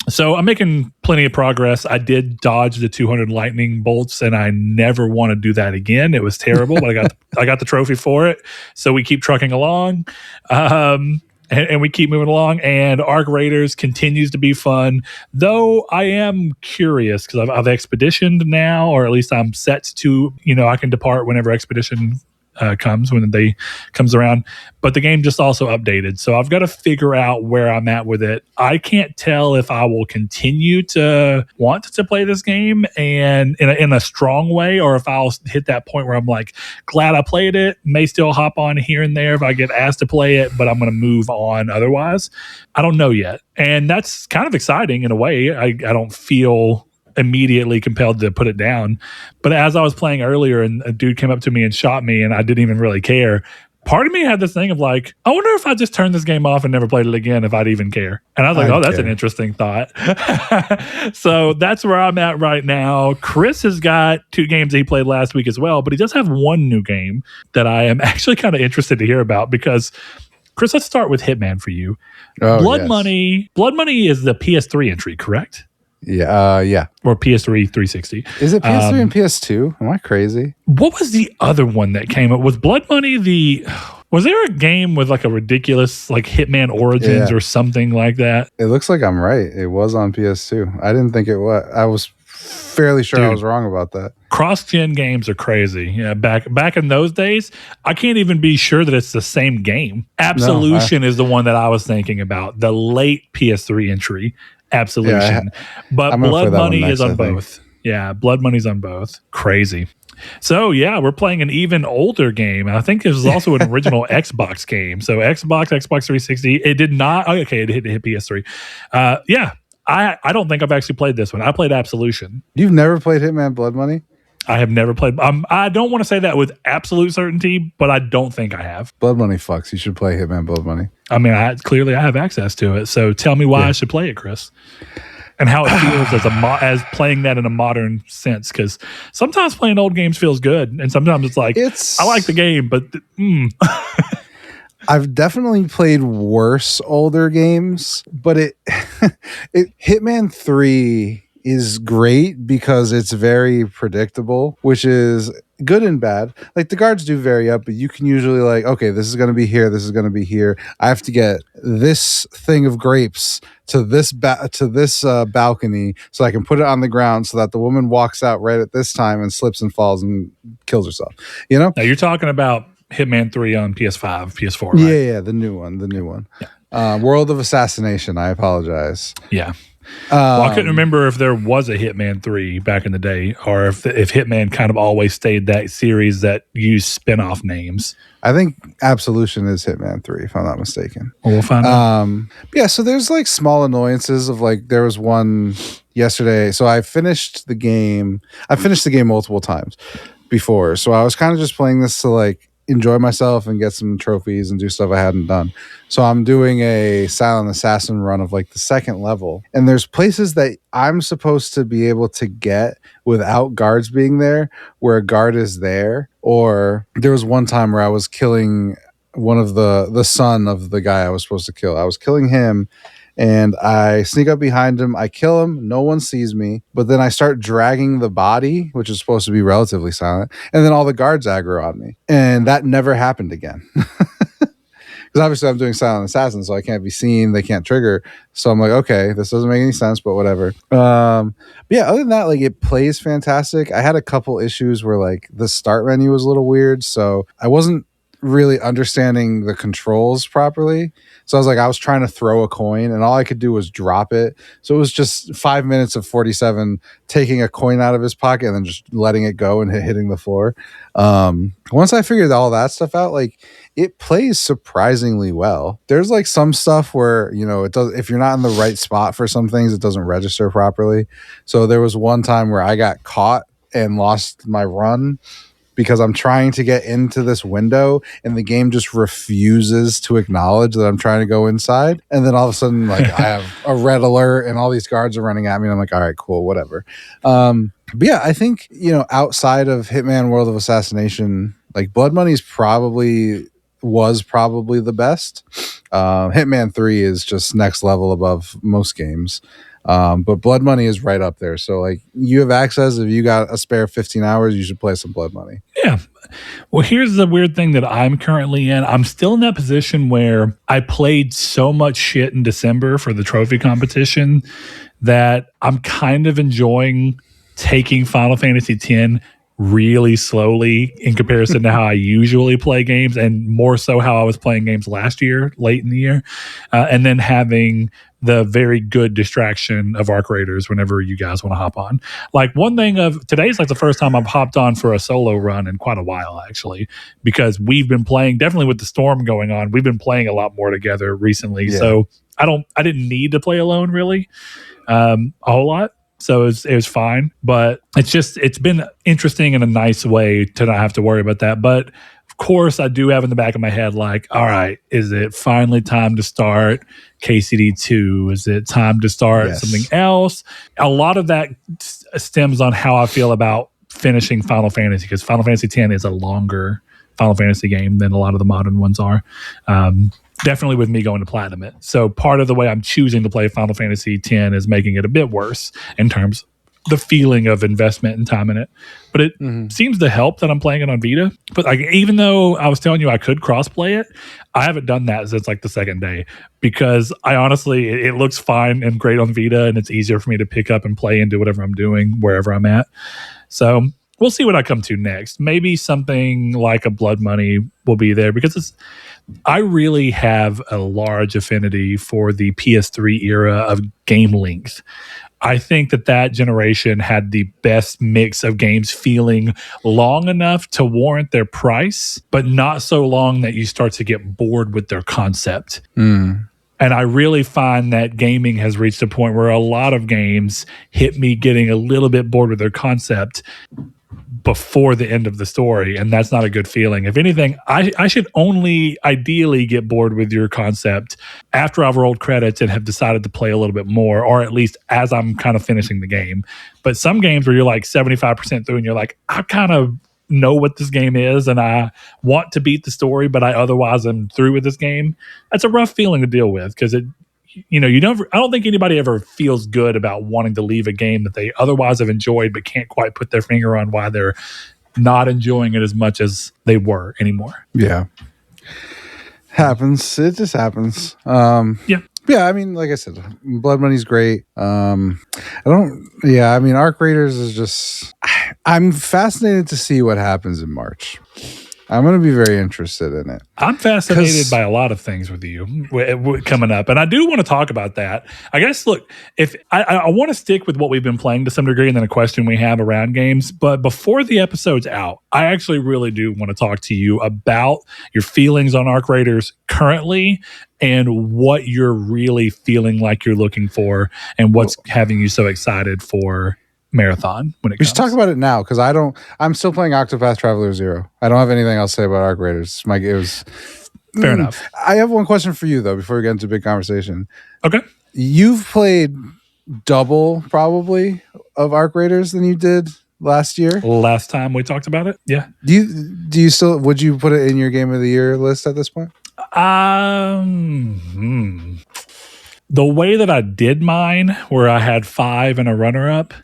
So I'm making plenty of progress. I did dodge the 200 lightning bolts, and I never want to do that again. It was terrible, but I got the trophy for it. So we keep trucking along, and we keep moving along. And Arc Raiders continues to be fun, though I am curious because I've expeditioned now, or at least I'm set to. I can depart whenever expedition comes when the day comes around, but the game just also updated, so I've got to figure out where I'm at with it. I can't tell if I will continue to want to play this game and in a strong way, or if I'll hit that point where I'm like, glad I played it, may still hop on here and there if I get asked to play it, but I'm going to move on otherwise. I don't know yet, and that's kind of exciting in a way. I don't feel immediately compelled to put it down. But as I was playing earlier and a dude came up to me and shot me and I didn't even really care, part of me had this thing of like, I wonder if I just turned this game off and never played it again, if I'd even care. And I was like, that's an interesting thought. So that's where I'm at right now. Chris has got two games that he played last week as well, but he does have one new game that I am actually kind of interested to hear about because, Chris, let's start with Hitman for you. Blood Money is the PS3 entry, correct? Yeah. Or PS3 360. Is it PS3 and PS2? Am I crazy? What was the other one that came up? Was Blood Money was there a game with like a ridiculous like Hitman Origins or something like that? It looks like I'm right. It was on PS2. I didn't think it was. I was fairly sure I was wrong about that. Cross-gen games are crazy. Yeah, back in those days, I can't even be sure that it's the same game. Absolution is the one that I was thinking about. The late PS3 entry. Absolution. But Blood Money is on both. Yeah, Blood Money's on both. Crazy. So yeah, we're playing an even older game. I think this was also an original Xbox game. So Xbox 360. It did not. Okay, it hit PS3. Yeah, I don't think I've actually played this one. I played Absolution. You've never played Hitman Blood Money? I have never played. I don't want to say that with absolute certainty, but I don't think I have. Blood Money fucks. You should play Hitman Blood Money. I mean, clearly I have access to it. So tell me why I should play it, Chris, and how it feels as playing that in a modern sense. Because sometimes playing old games feels good, and sometimes it's like I like the game, but I've definitely played worse older games, but Hitman 3 is great because it's very predictable, which is good and bad. Like the guards do vary up, but you can usually like, okay, this is going to be here, this is going to be here. I have to get this thing of grapes to this balcony so I can put it on the ground so that the woman walks out right at this time and slips and falls and kills herself. You know? Now you're talking about Hitman 3 on PS5, PS4, right? Yeah, the new one. Yeah. World of Assassination. I apologize. Yeah. Well, I couldn't remember if there was a Hitman 3 back in the day, or if Hitman kind of always stayed that series that used spin-off names. I think Absolution is Hitman 3, if I'm not mistaken. Well, we'll find out. Yeah, so there's like small annoyances of like, there was one yesterday. So I finished the game multiple times before. So I was kind of just playing this to like enjoy myself and get some trophies and do stuff I hadn't done. So I'm doing a Silent Assassin run of like the second level. And there's places that I'm supposed to be able to get without guards being there, where a guard is there. Or there was one time where I was killing one of the son of the guy I was supposed to kill. I was killing him. And I sneak up behind him. I kill him. No one sees me. But then I start dragging the body, which is supposed to be relatively silent. And then all the guards aggro on me. And that never happened again. Because obviously I'm doing Silent Assassin, so I can't be seen. They can't trigger. So I'm like, okay, this doesn't make any sense, but whatever. But yeah, other than that, like it plays fantastic. I had a couple issues where like the start menu was a little weird. So I wasn't really understanding the controls properly. So I was trying to throw a coin and all I could do was drop it. So it was just 5 minutes of 47 taking a coin out of his pocket and then just letting it go and hitting the floor. Once I figured all that stuff out, like it plays surprisingly well. There's like some stuff where, you know, it does, if you're not in the right spot for some things, it doesn't register properly. So there was one time where I got caught and lost my run because I'm trying to get into this window and the game just refuses to acknowledge that I'm trying to go inside. And then all of a sudden, like I have a red alert and all these guards are running at me. And I'm like, all right, cool, whatever. But yeah, I think, you know, outside of Hitman World of Assassination, like Blood Money was probably the best. Hitman 3 is just next level above most games. But Blood Money is right up there. So like you have access. If you got a spare 15 hours, you should play some Blood Money. Yeah. Well, here's the weird thing that I'm currently in. I'm still in that position where I played so much shit in December for the trophy competition that I'm kind of enjoying taking Final Fantasy X really slowly in comparison to how I usually play games, and more so how I was playing games last year, late in the year, and then having the very good distraction of Arc Raiders whenever you guys want to hop on. Like one thing of today's like the first time I've hopped on for a solo run in quite a while, actually, because we've been playing, definitely with the storm going on, we've been playing a lot more together recently. Yeah. So I didn't need to play alone really a whole lot. So it was fine, but it's been interesting in a nice way to not have to worry about that. But of course, I do have in the back of my head, like, all right, is it finally time to start KCD 2? Is it time to start something else? A lot of that stems on how I feel about finishing Final Fantasy, because Final Fantasy X is a longer Final Fantasy game than a lot of the modern ones are. Definitely with me going to platinum it. So part of the way I'm choosing to play Final Fantasy X is making it a bit worse in terms of the feeling of investment and time in it. But it seems to help that I'm playing it on Vita. But like, even though I was telling you I could cross-play it, I haven't done that since like the second day, because I honestly, it looks fine and great on Vita, and it's easier for me to pick up and play and do whatever I'm doing wherever I'm at. So we'll see what I come to next. Maybe something like a Blood Money will be there, because I really have a large affinity for the PS3 era of game length. I think that generation had the best mix of games feeling long enough to warrant their price, but not so long that you start to get bored with their concept. And I really find that gaming has reached a point where a lot of games hit me getting a little bit bored with their concept before the end of the story, and that's not a good feeling. If anything, I should only ideally get bored with your concept after I've rolled credits and have decided to play a little bit more, or at least as I'm kind of finishing the game. But some games where you're like 75% through and you're like, I kind of know what this game is and I want to beat the story, but I otherwise am through with this game. That's a rough feeling to deal with, because I don't think anybody ever feels good about wanting to leave a game that they otherwise have enjoyed but can't quite put their finger on why they're not enjoying it as much as they were anymore. Yeah. Happens. It just happens. Yeah, I mean, like I said, Blood Money's great. I mean, Arc Raiders is just... I'm fascinated to see what happens in March. I'm going to be very interested in it. I'm fascinated by a lot of things with you coming up, and I do want to talk about that. I guess, look, if I want to stick with what we've been playing to some degree and then a question we have around games, but before the episode's out, I actually really do want to talk to you about your feelings on Arc Raiders currently and what you're really feeling like you're looking for and what's having you so excited for Marathon when it comes. We should talk about it now, because I'm still playing Octopath Traveler 0. I don't have anything else to say about Arc Raiders. Fair enough. I have one question for you, though, before we get into a big conversation. Okay. You've played double, probably, of Arc Raiders than you did last year. Last time we talked about it, yeah. Do you still, would you put it in your Game of the Year list at this point? The way that I did mine, where I had 5 and a runner-up,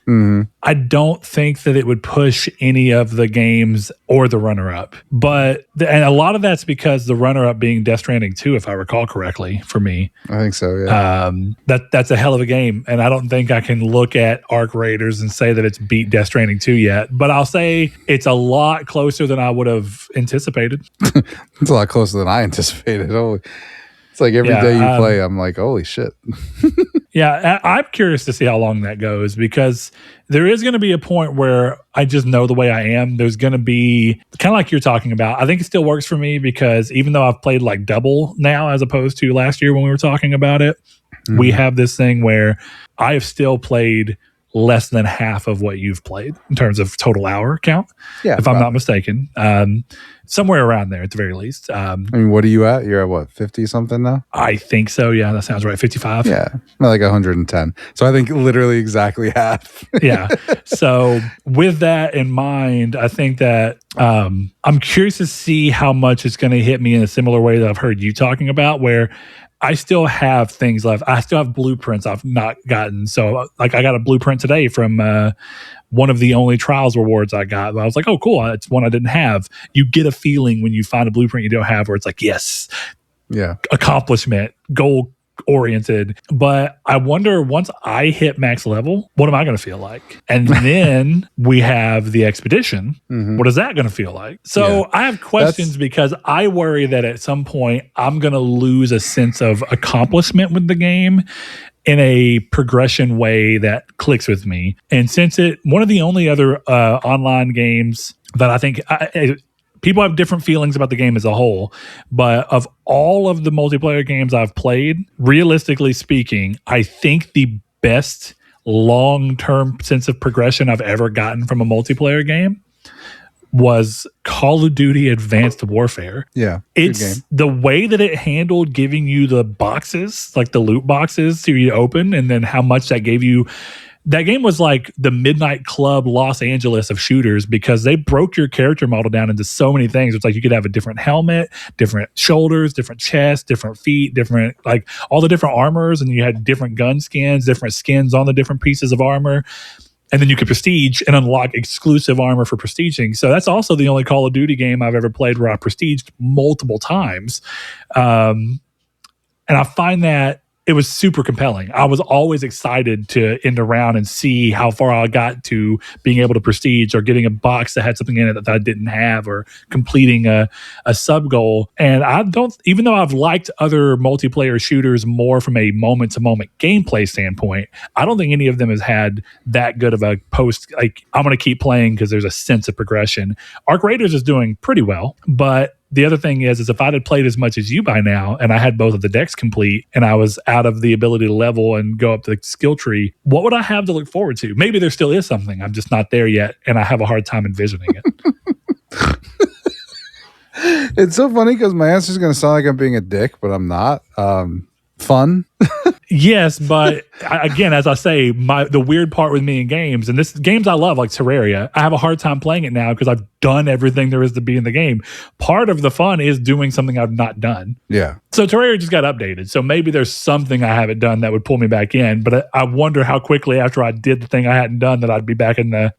I don't think that it would push any of the games or the runner-up. But and a lot of that's because the runner-up being Death Stranding 2, if I recall correctly, for me. I think so, yeah. That's a hell of a game, and I don't think I can look at Arc Raiders and say that it's beat Death Stranding 2 yet. But I'll say it's a lot closer than I would have anticipated. It's a lot closer than I anticipated. Holy. It's like every day you play, I'm like, holy shit. Yeah, I'm curious to see how long that goes, because there is going to be a point where I just know the way I am. There's going to be kind of like you're talking about. I think it still works for me, because even though I've played like double now as opposed to last year when we were talking about it, we have this thing where I have still played less than half of what you've played in terms of total hour count, if I'm not mistaken. Somewhere around there at the very least. I mean, what are you at? You're at what, 50 something now? I think so. Yeah, that sounds right. 55. Yeah, like 110. So I think literally exactly half. Yeah. So with that in mind, I think that I'm curious to see how much it's going to hit me in a similar way that I've heard you talking about, where I still have things left. I still have blueprints I've not gotten. So like I got a blueprint today from one of the only trials rewards I got. I was like, oh, cool. It's one I didn't have. You get a feeling when you find a blueprint you don't have where it's like, yes, accomplishment, goal oriented. But I wonder, once I hit max level, what am I going to feel like? And then we have the expedition. What is that going to feel like? So I have questions, because I worry that at some point I'm going to lose a sense of accomplishment with the game in a progression way that clicks with me. And since one of the only other online games that I think people have different feelings about the game as a whole, but of all of the multiplayer games I've played, realistically speaking, I think the best long-term sense of progression I've ever gotten from a multiplayer game was Call of Duty Advanced Warfare. Yeah. It's the way that it handled giving you the boxes, like the loot boxes to you open, and then how much that gave you. That game was like the Midnight Club Los Angeles of shooters, because they broke your character model down into so many things. It's like you could have a different helmet, different shoulders, different chest, different feet, different, like all the different armors, and you had different gun skins, different skins on the different pieces of armor. And then you could prestige and unlock exclusive armor for prestiging. So that's also the only Call of Duty game I've ever played where I prestiged multiple times. And I find that it was super compelling. I was always excited to end a round and see how far I got to being able to prestige, or getting a box that had something in it that I didn't have, or completing a sub goal. And I don't, even though I've liked other multiplayer shooters more from a moment to moment gameplay standpoint, I don't think any of them has had that good of a post, like, I'm going to keep playing because there's a sense of progression. Arc Raiders is doing pretty well, but the other thing is if I had played as much as you by now and I had both of the decks complete and I was out of the ability to level and go up the skill tree, what would I have to look forward to? Maybe there still is something. I'm just not there yet and I have a hard time envisioning it. It's so funny because my answer is going to sound like I'm being a dick, but I'm not. Fun. Yes, but again, as I say, the weird part with me in games, and this games I love like Terraria, I have a hard time playing it now because I've done everything there is to be in the game. Part of the fun is doing something I've not done. Yeah. So Terraria just got updated. So maybe there's something I haven't done that would pull me back in. But I wonder how quickly after I did the thing I hadn't done that I'd be back in the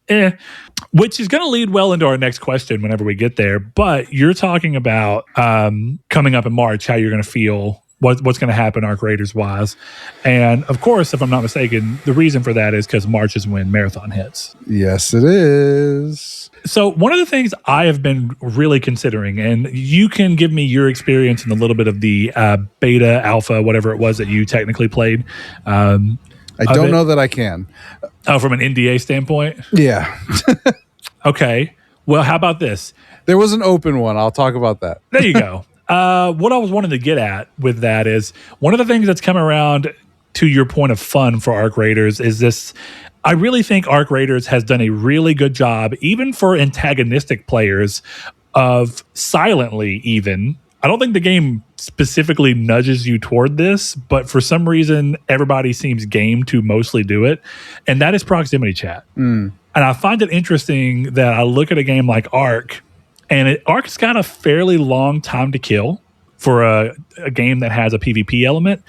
which is going to lead well into our next question whenever we get there. But you're talking about coming up in March, how you're going to feel. What's going to happen Arc Raiders wise. And of course, if I'm not mistaken, the reason for that is because March is when Marathon hits. Yes, it is. So one of the things I have been really considering, and you can give me your experience and a little bit of the beta, alpha, whatever it was that you technically played. I don't know that I can. Oh, from an NDA standpoint? Yeah. Okay. Well, how about this? There was an open one. I'll talk about that. There you go. What I was wanting to get at with that is one of the things that's come around to your point of fun for Arc Raiders is this. I really think Arc Raiders has done a really good job, even for antagonistic players, of silently even. I don't think the game specifically nudges you toward this, but for some reason, everybody seems game to mostly do it. And that is proximity chat. And I find it interesting that I look at a game like Arc, and Arc's got a fairly long time to kill for a game that has a PvP element.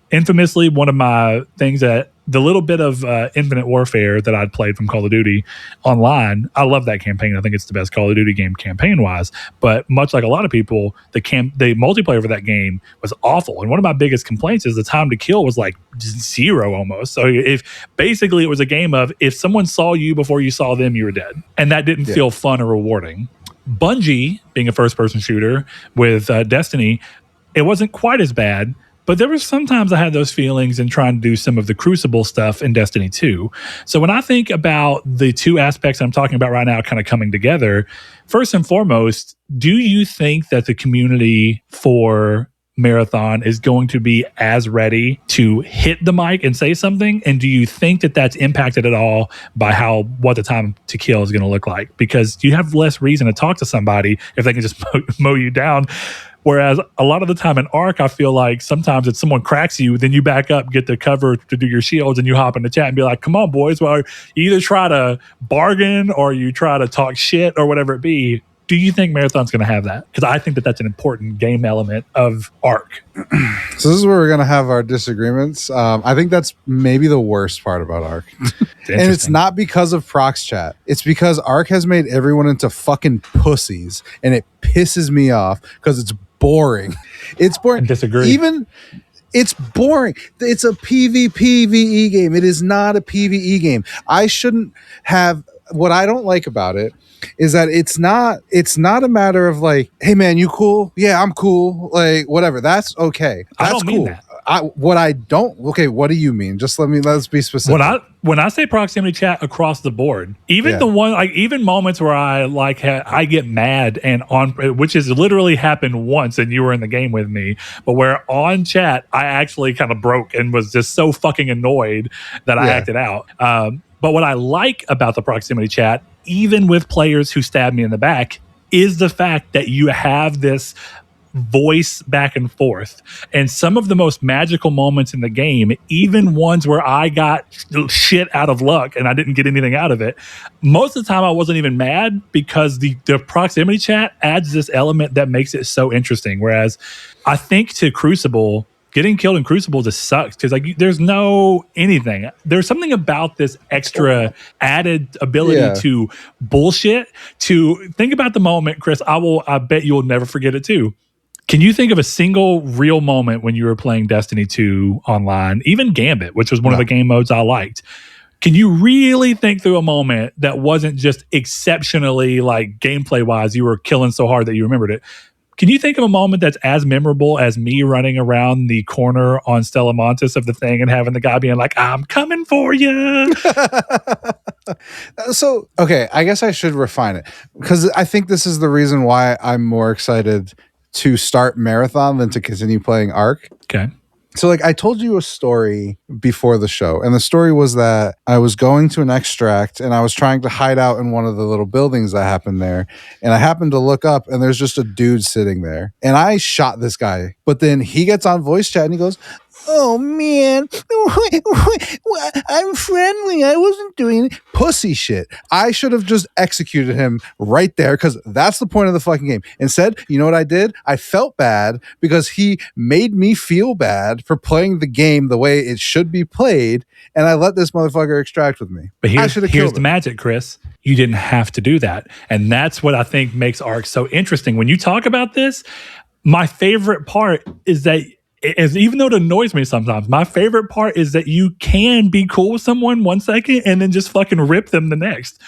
Infamously, one of my things that the little bit of Infinite Warfare that I'd played from Call of Duty online, I love that campaign. I think it's the best Call of Duty game campaign-wise. But much like a lot of people, the multiplayer for that game was awful. And one of my biggest complaints is the time to kill was like 0 almost. So if basically it was a game of if someone saw you before you saw them, you were dead. And that didn't feel fun or rewarding. Bungie, being a first-person shooter with Destiny, it wasn't quite as bad, but there were sometimes I had those feelings in trying to do some of the Crucible stuff in Destiny 2. So when I think about the two aspects I'm talking about right now kind of coming together, first and foremost, do you think that the community for Marathon is going to be as ready to hit the mic and say something? And do you think that that's impacted at all by what the time to kill is going to look like? Because you have less reason to talk to somebody if they can just mow you down. Whereas a lot of the time in Arc, I feel like sometimes if someone cracks you, then you back up, get the cover to do your shields, and you hop in the chat and be like, come on, boys. Well, you either try to bargain or you try to talk shit or whatever it be. Do you think Marathon's going to have that? Because I think that that's an important game element of Arc. So this is where we're going to have our disagreements. I think that's maybe the worst part about Arc. And it's not because of Prox Chat. It's because Arc has made everyone into fucking pussies. And it pisses me off because it's boring. It's boring. I disagree. It's boring. It's a PvPvE game. It is not a PvE game. I shouldn't have... What I don't like about it is that it's not a matter of like, hey man, you cool? Yeah, I'm cool. Like whatever. That's okay. That's I don't cool. mean that. What do you mean? Let's be specific. When I say proximity chat across the board, even the one, like even moments where I get mad and which has literally happened once and you were in the game with me, but where on chat, I actually kind of broke and was just so fucking annoyed that I acted out. But what I like about the proximity chat, even with players who stab me in the back, is the fact that you have this voice back and forth. And some of the most magical moments in the game, even ones where I got shit out of luck and I didn't get anything out of it, most of the time I wasn't even mad because the proximity chat adds this element that makes it so interesting. Whereas I think to Crucible, getting killed in Crucible just sucks because like there's no anything. There's something about this extra added ability to bullshit. To think about the moment, Chris. I bet you will never forget it too. Can you think of a single real moment when you were playing Destiny 2 online, even Gambit, which was one of the game modes I liked? Can you really think through a moment that wasn't just exceptionally like gameplay wise, you were killing so hard that you remembered it? Can you think of a moment that's as memorable as me running around the corner on Stella Montis of the thing and having the guy being like, I'm coming for you? So, okay, I guess I should refine it, because I think this is the reason why I'm more excited to start Marathon than to continue playing Ark. Okay. So, like, I told you a story before the show, and the story was that I was going to an extract and I was trying to hide out in one of the little buildings that happened there. And I happened to look up and there's just a dude sitting there. And I shot this guy. But then he gets on voice chat and he goes, "Oh man, I'm friendly. I wasn't doing pussy shit." I should have just executed him right there, because that's the point of the fucking game. Instead, you know what I did? I felt bad because he made me feel bad for playing the game the way it should be played, and I let this motherfucker extract with me. But here's the magic, Chris. You didn't have to do that. And that's what I think makes Ark so interesting. When you talk about this, my favorite part is that, even though it annoys me sometimes, my favorite part is that you can be cool with someone 1 second and then just fucking rip them the next.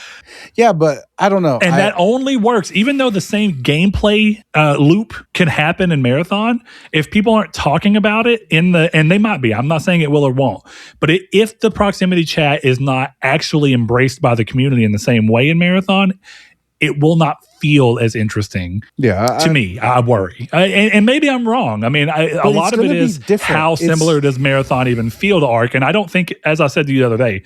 Yeah, but I don't know. And that only works, even though the same gameplay loop can happen in Marathon. If people aren't talking about it and they might be, I'm not saying it will or won't, but if the proximity chat is not actually embraced by the community in the same way in Marathon, it will not feel as interesting to me. I worry. And maybe I'm wrong. I mean, a lot of it is how similar does Marathon even feel to Ark? And I don't think, as I said to you the other day,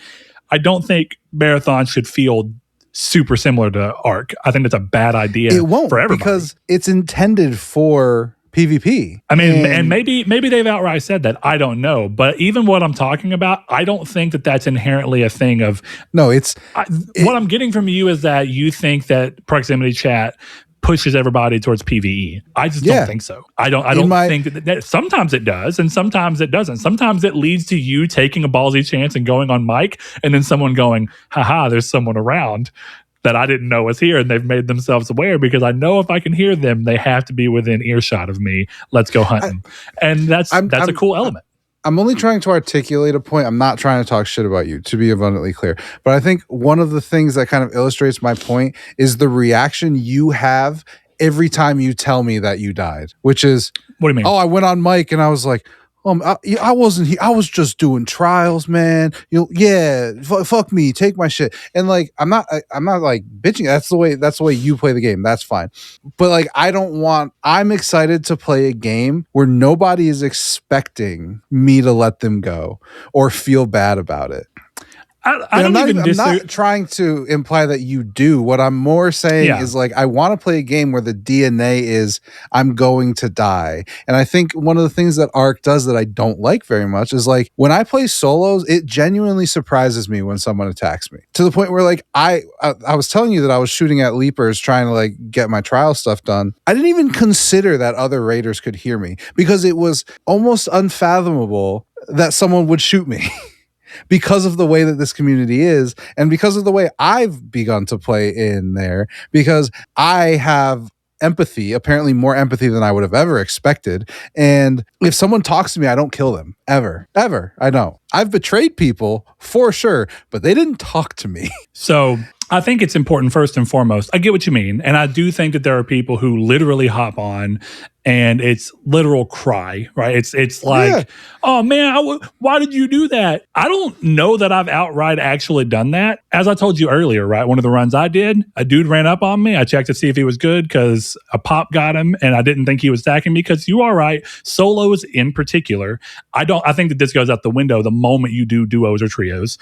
I don't think Marathon should feel super similar to Ark. I think it's a bad idea. It won't, for everybody, because it's intended for PvP. I mean, and maybe they've outright said that. I don't know. But even what I'm talking about, I don't think that that's inherently a thing of... No, what I'm getting from you is that you think that proximity chat pushes everybody towards PvE. I just don't think so. I don't think that sometimes it does and sometimes it doesn't. Sometimes it leads to you taking a ballsy chance and going on mic, and then someone going, haha, there's someone around that I didn't know was here, and they've made themselves aware, because I know if I can hear them, they have to be within earshot of me. Let's go hunting. And that's a cool element. I'm only trying to articulate a point. I'm not trying to talk shit about you, to be abundantly clear. But I think one of the things that kind of illustrates my point is the reaction you have every time you tell me that you died, which is, what do you mean? Oh, I went on mic and I was like, I wasn't here. I was just doing trials, man. Fuck me, take my shit. And like, I'm not like bitching. That's the way you play the game. That's fine. But like, I'm excited to play a game where nobody is expecting me to let them go or feel bad about it. I'm not trying to imply that you do. What I'm more saying is, like, I want to play a game where the DNA is I'm going to die. And I think one of the things that Ark does that I don't like very much is, like, when I play solos, it genuinely surprises me when someone attacks me, to the point where, like, I was telling you that I was shooting at leapers trying to, like, get my trial stuff done. I didn't even consider that other raiders could hear me, because it was almost unfathomable that someone would shoot me. Because of the way that this community is, and because of the way I've begun to play in there, because I have empathy, apparently more empathy than I would have ever expected. And if someone talks to me, I don't kill them. Ever. I know. I've betrayed people for sure, but they didn't talk to me. So I think it's important, first and foremost. I get what you mean. And I do think that there are people who literally hop on and it's literal cry, right? It's like, oh man, why did you do that? I don't know that I've outright actually done that. As I told you earlier, right? One of the runs I did, a dude ran up on me. I checked to see if he was good because a pop got him, and I didn't think he was attacking me, because you are right. Solos in particular, I think that this goes out the window the moment you do duos or trios.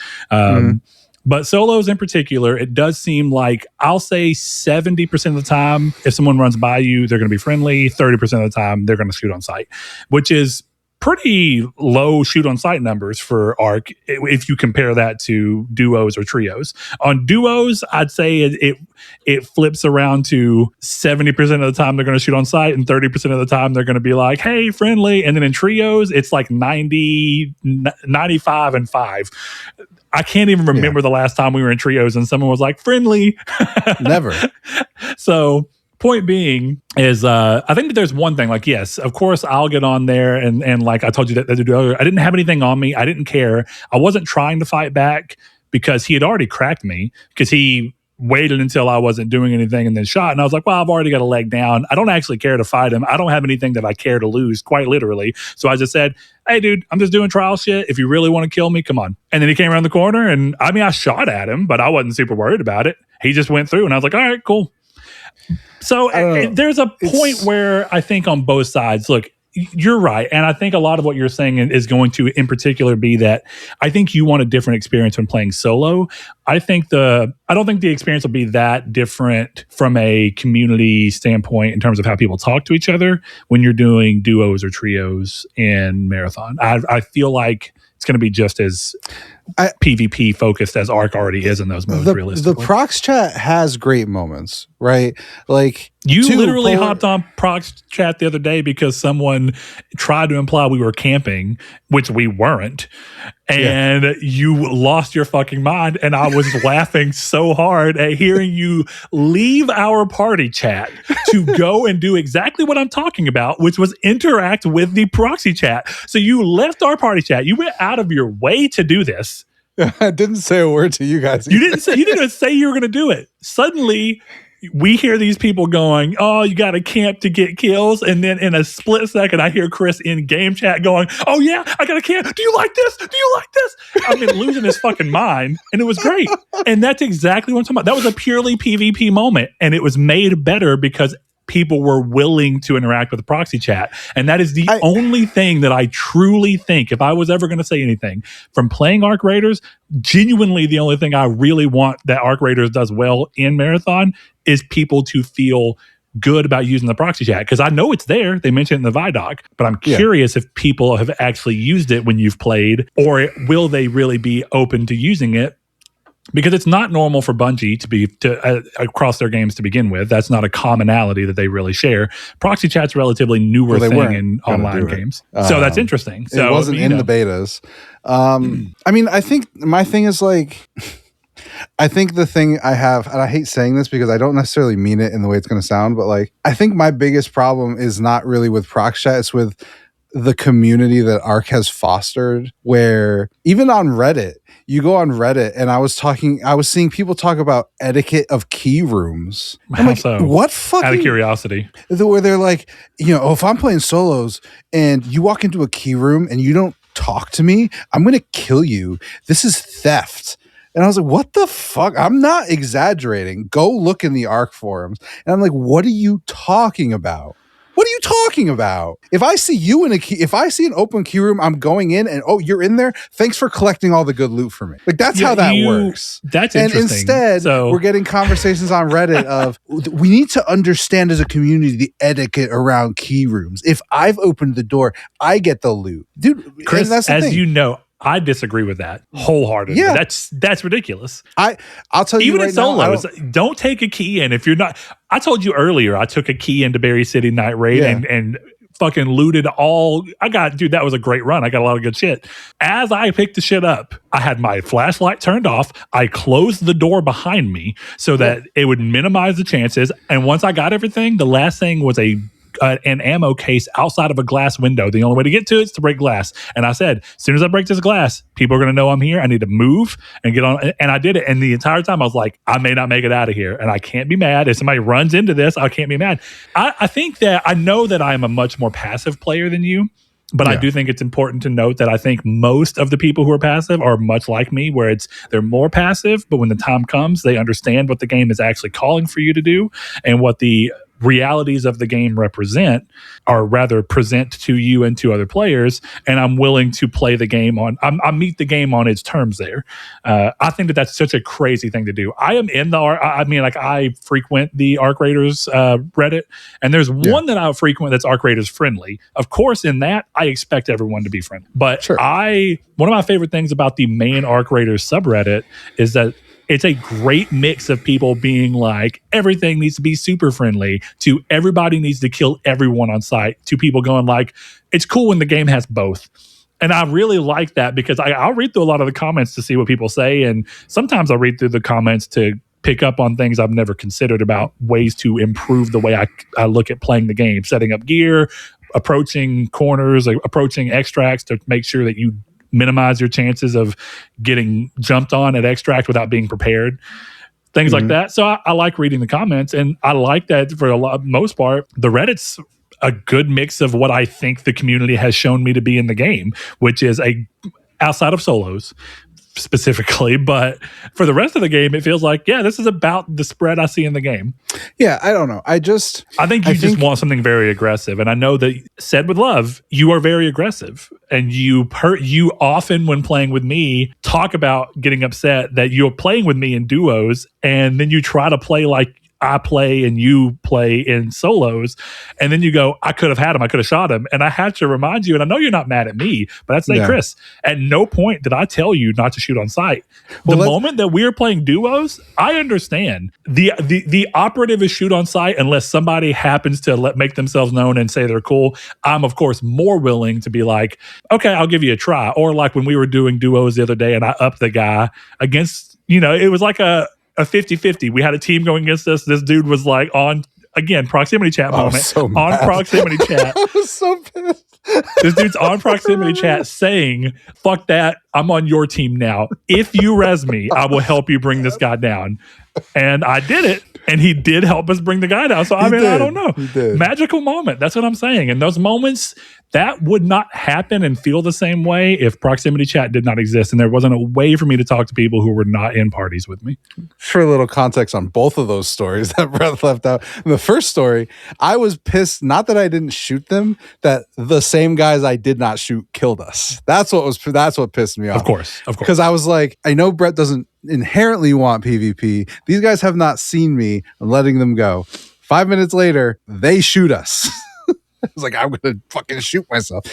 But solos in particular, it does seem like, I'll say 70% of the time, if someone runs by you, they're going to be friendly. 30% of the time, they're going to shoot on sight, which is pretty low shoot on sight numbers for Ark if you compare that to duos or trios. On duos, I'd say it flips around to 70% of the time they're going to shoot on sight, and 30% of the time they're going to be like, hey, friendly. And then in trios, it's like 90, 95 and 5. I can't even remember the last time we were in trios and someone was like, friendly. Never. So point being is, I think that there's one thing, like, yes, of course I'll get on there and like I told you that I didn't have anything on me. I didn't care. I wasn't trying to fight back because he had already cracked me, because he waited until I wasn't doing anything and then shot. And I was like, well, I've already got a leg down. I don't actually care to fight him. I don't have anything that I care to lose, quite literally. So I just said, hey, dude, I'm just doing trial shit. If you really want to kill me, come on. And then he came around the corner, and I mean, I shot at him, but I wasn't super worried about it. He just went through, and I was like, all right, cool. So there's a point where I think on both sides, look, you're right. And I think a lot of what you're saying is going to, in particular, be that I think you want a different experience when playing solo. I don't think the experience will be that different from a community standpoint in terms of how people talk to each other when you're doing duos or trios in Marathon. I feel like it's going to be just as PvP focused as Arc already is in those modes, realistically. The Prox chat has great moments, right? Like, you literally hopped on Prox chat the other day because someone tried to imply we were camping, which we weren't. And you lost your fucking mind. And I was laughing so hard at hearing you leave our party chat to go and do exactly what I'm talking about, which was interact with the proxy chat. So you left our party chat. You went out of your way to do this. I didn't say a word to you guys. You didn't say you were going to do it. Suddenly, we hear these people going, oh, you got to camp to get kills. And then in a split second, I hear Chris in game chat going, oh, yeah, I got to camp. Do you like this? Do you like this? I've been losing his fucking mind. And it was great. And that's exactly what I'm talking about. That was a purely PvP moment. And it was made better because people were willing to interact with the proxy chat. And that is the only thing that I truly think, if I was ever going to say anything from playing Arc Raiders, genuinely the only thing I really want that Arc Raiders does well in Marathon is people to feel good about using the proxy chat. Because I know it's there. They mentioned it in the Vidoc, but I'm curious if people have actually used it when you've played, or will they really be open to using it? Because it's not normal for Bungie to across their games to begin with. That's not a commonality that they really share. Proxy chat's a relatively newer thing in online games. So that's interesting. So it wasn't in the betas. I mean, I think my thing is like, I think the thing I have, and I hate saying this because I don't necessarily mean it in the way it's going to sound, but like, I think my biggest problem is not really with proxy chat. It's with the community that Arc has fostered, where even on Reddit, you go on Reddit, and I was seeing people talk about etiquette of key rooms. I'm like, so, what fucking... Out of curiosity. Where they're like, if I'm playing solos and you walk into a key room and you don't talk to me, I'm going to kill you. This is theft. And I was like, what the fuck? I'm not exaggerating. Go look in the Arc forums. And I'm like, what are you talking about? What are you talking about? If I see you if I see an open key room, I'm going in and, oh, you're in there. Thanks for collecting all the good loot for me. Like, that's how that works. That's interesting. And instead, we're getting conversations on Reddit of, we need to understand as a community the etiquette around key rooms. If I've opened the door, I get the loot. Dude, Chris, that's the as thing. you know, I disagree with that wholeheartedly. Yeah. That's ridiculous. I'll tell you even right in solos, now, don't take a key in if you're not. I told you earlier, I took a key into Berry City Night Raid and fucking looted all. That was a great run. I got a lot of good shit. As I picked the shit up, I had my flashlight turned off. I closed the door behind me so that it would minimize the chances. And once I got everything, the last thing was an ammo case outside of a glass window. The only way to get to it is to break glass. And I said, as soon as I break this glass, people are going to know I'm here. I need to move and get on. And I did it. And the entire time I was like, I may not make it out of here. And I can't be mad. If somebody runs into this, I can't be mad. I think that I know that I am a much more passive player than you. But I do think it's important to note that I think most of the people who are passive are much like me, where they're more passive, but when the time comes, they understand what the game is actually calling for you to do and what the realities of the game represent, or rather present to you and to other players. And I'm willing to play the game I meet the game on its terms there. I think that's such a crazy thing to do. I am in I frequent the Arc Raiders Reddit, and there's one that I frequent that's Arc Raiders friendly. Of course, in that, I expect everyone to be friendly. But one of my favorite things about the main Arc Raiders subreddit is that it's a great mix of people being like, everything needs to be super friendly, to everybody needs to kill everyone on site, to people going like, it's cool when the game has both. And I really like that because I'll read through a lot of the comments to see what people say. And sometimes I'll read through the comments to pick up on things I've never considered about ways to improve the way I look at playing the game, setting up gear, approaching corners, like approaching extracts to make sure that you minimize your chances of getting jumped on at extract without being prepared. things like that. So I like reading the comments, and I like that for most part, the Reddit's a good mix of what I think the community has shown me to be in the game, which is outside of solos specifically, but for the rest of the game, it feels like, this is about the spread I see in the game. Yeah, I don't know. I think you just want something very aggressive, and I know that, said with love, you are very aggressive, and you often, when playing with me, talk about getting upset that you're playing with me in duos, and then you try to play like I play and you play in solos, and then you go, I could have had him, I could have shot him. And I have to remind you, and I know you're not mad at me, but I'd say, Chris, at no point did I tell you not to shoot on sight. The moment that we're playing duos, I understand. The operative is shoot on sight unless somebody happens to make themselves known and say they're cool. I'm, of course, more willing to be like, okay, I'll give you a try. Or like when we were doing duos the other day and I upped the guy against, it was like a 50-50. We had a team going against us. This dude was like on, again, proximity chat moment. On proximity chat. I was so pissed. This dude's on proximity chat saying, fuck that, I'm on your team now. If you res me, I will help you bring this guy down. And I did it. And he did help us bring the guy down. So, I don't know. Magical moment. That's what I'm saying. And those moments, that would not happen and feel the same way if proximity chat did not exist and there wasn't a way for me to talk to people who were not in parties with me. For a little context on both of those stories that Brett left out. In the first story, I was pissed, not that I didn't shoot them, that the same guys I did not shoot killed us. That's what pissed me off. Of course. Because I was like, I know Brett doesn't inherently want PvP. These guys have not seen me. I'm letting them go. 5 minutes later, they shoot us. I was like, I'm gonna fucking shoot myself.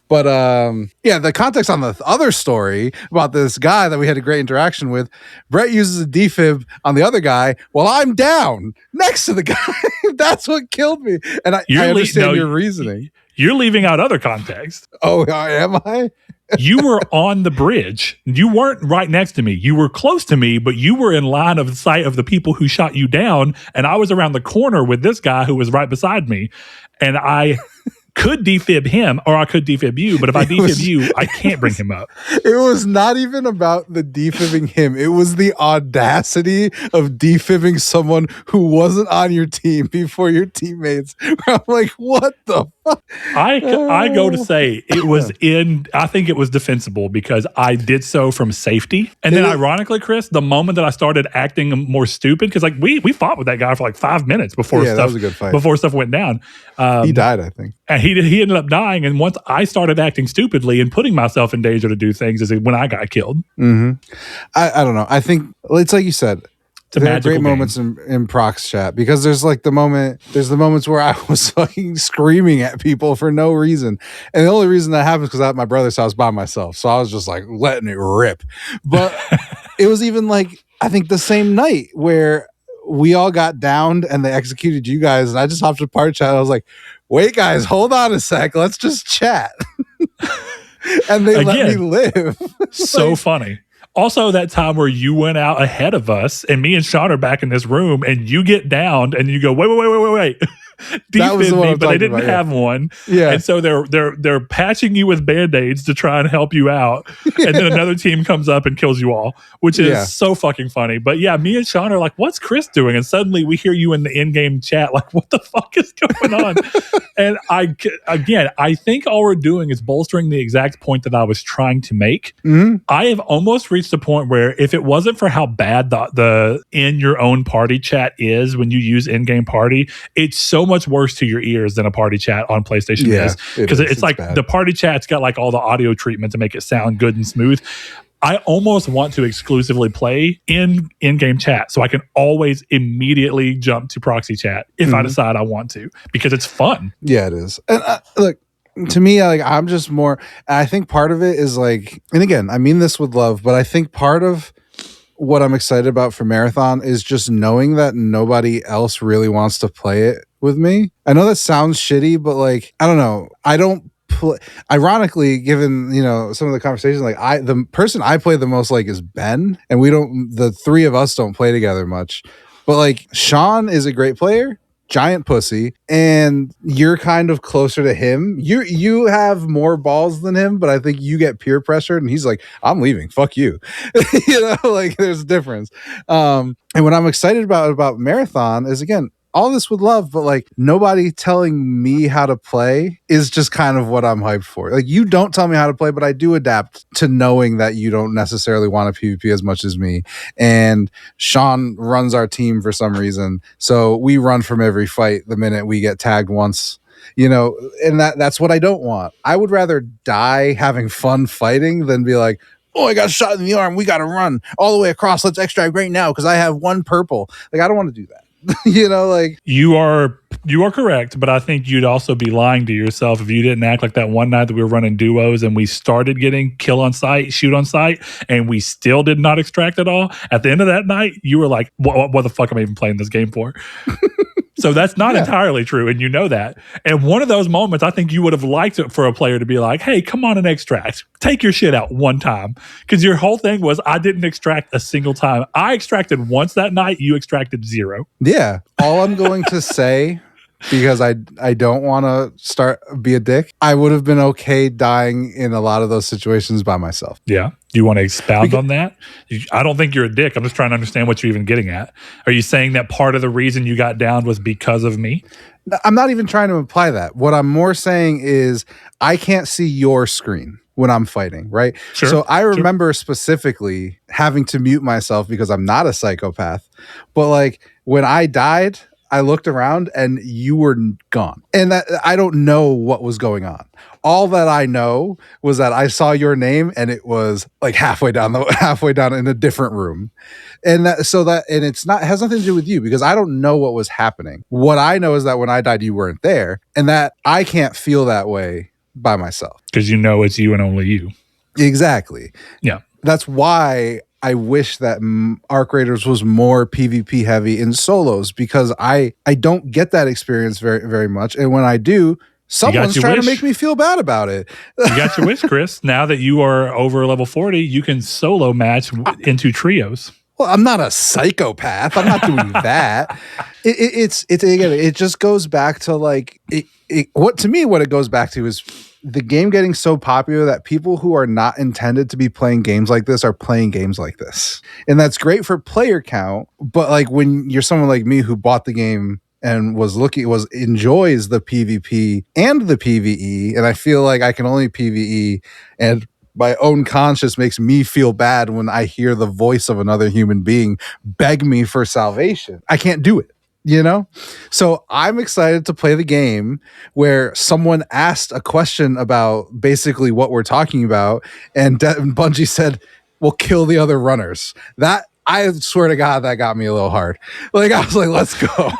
But the context on the other story about this guy that we had a great interaction with, Brett uses a defib on the other guy while I'm down next to the guy. That's what killed me. And I understand your reasoning. You're leaving out other context. Oh, am I? You were on the bridge. You weren't right next to me. You were close to me, but you were in line of sight of the people who shot you down. And I was around the corner with this guy who was right beside me. And I could defib him or I could defib you. But if I defib you, I can't bring him up. It was not even about the defibbing him. It was the audacity of defibbing someone who wasn't on your team before your teammates. I'm like, what the fuck? I go to say I think it was defensible because I did so from safety. And then ironically, Chris, the moment that I started acting more stupid, because like we fought with that guy for like 5 minutes before that was a good fight. Before stuff went down. He died, I think. And he ended up dying. And once I started acting stupidly and putting myself in danger to do things is when I got killed. Mm-hmm. I don't know. I think it's like you said, there are great moments in Prox chat because there's the moments where I was fucking screaming at people for no reason. And the only reason that happens because I'm at my brother's house by myself. So I was just like letting it rip. But it was even I think the same night where we all got downed and they executed you guys. And I just hopped to party chat. I was like, wait, guys, hold on a sec. Let's just chat. And they let me live. So funny. Also, that time where you went out ahead of us and me and Sean are back in this room and you get downed and you go, wait. Defib me, but they didn't have one. Yeah. And so they're patching you with Band-Aids to try and help you out. And then another team comes up and kills you all, which is so fucking funny. But yeah, me and Sean are like, what's Chris doing? And suddenly we hear you in the in-game chat like, what the fuck is going on? And I think all we're doing is bolstering the exact point that I was trying to make. Mm-hmm. I have almost reached a point where if it wasn't for how bad the in your own party chat is when you use in-game party, it's so much worse to your ears than a party chat on PlayStation is. Because it's like bad. The party chat's got like all the audio treatment to make it sound good and smooth. I almost want to exclusively play in-game chat so I can always immediately jump to proxy chat if I decide I want to, because it's fun. Yeah, it is. And look, to me, I'm just more, I think part of it is and again, I mean this with love, but I think part of what I'm excited about for Marathon is just knowing that nobody else really wants to play it with me. I know that sounds shitty, but I don't know. I don't play. Ironically, given some of the conversations, the person I play the most is Ben, and the three of us don't play together much. But Sean is a great player. giant pussy, and you're kind of closer to him. You have more balls than him, but I think you get peer pressured, and he's like, I'm leaving, fuck you. Like there's a difference. And what I'm excited about Marathon is, again, all this with love, but like nobody telling me how to play is just kind of what I'm hyped for. Like, you don't tell me how to play, but I do adapt to knowing that you don't necessarily want to PvP as much as me. And Sean runs our team for some reason, so we run from every fight the minute we get tagged once. And that's what I don't want. I would rather die having fun fighting than be like, oh, I got shot in the arm, we got to run all the way across, let's extract right now because I have one purple. Like, I don't want to do that. Like, you are correct, but I think you'd also be lying to yourself if you didn't act like that one night that we were running duos and we started getting kill on sight, shoot on sight, and we still did not extract at all. At the end of that night, you were like, what the fuck am I even playing this game for? So that's not entirely true, and you know that. And one of those moments, I think you would have liked it for a player to be like, hey, come on and extract. Take your shit out one time. Because your whole thing was, I didn't extract a single time. I extracted once that night, you extracted 0. Yeah. All I'm going to say, because I don't want to be a dick, I would have been okay dying in a lot of those situations by myself. Yeah. Do you want to expound on that? I don't think you're a dick. I'm just trying to understand what you're even getting at. Are you saying that part of the reason you got downed was because of me? I'm not even trying to imply that. What I'm more saying is I can't see your screen when I'm fighting, right? Sure, so I remember specifically having to mute myself because I'm not a psychopath. But like when I died, I looked around and you were gone. And that I don't know what was going on. All that I know was that I saw your name and it was like halfway down in a different room. And it's not, it has nothing to do with you because I don't know what was happening. What I know is that when I died, you weren't there, and that I can't feel that way by myself. Because you know it's you and only you. Exactly. Yeah. That's why I wish that Arc Raiders was more PvP heavy in solos, because I don't get that experience very, very much. And when I do, someone's trying to make me feel bad about it. You got your wish, Chris. Now that you are over level 40, you can solo match into trios. Well, I'm not a psychopath. I'm not doing that. It just goes back to like what it goes back to is the game getting so popular that people who are not intended to be playing games like this are playing games like this. And that's great for player count, but like when you're someone like me who bought the game and enjoys the PvP and the PvE, and I feel like I can only PvE, and my own conscience makes me feel bad when I hear the voice of another human being beg me for salvation. I can't do it. So I'm excited to play the game where someone asked a question about basically what we're talking about, and Bungie said, "We'll kill the other runners." That, I swear to God, that got me a little hard. Like, I was like, let's go.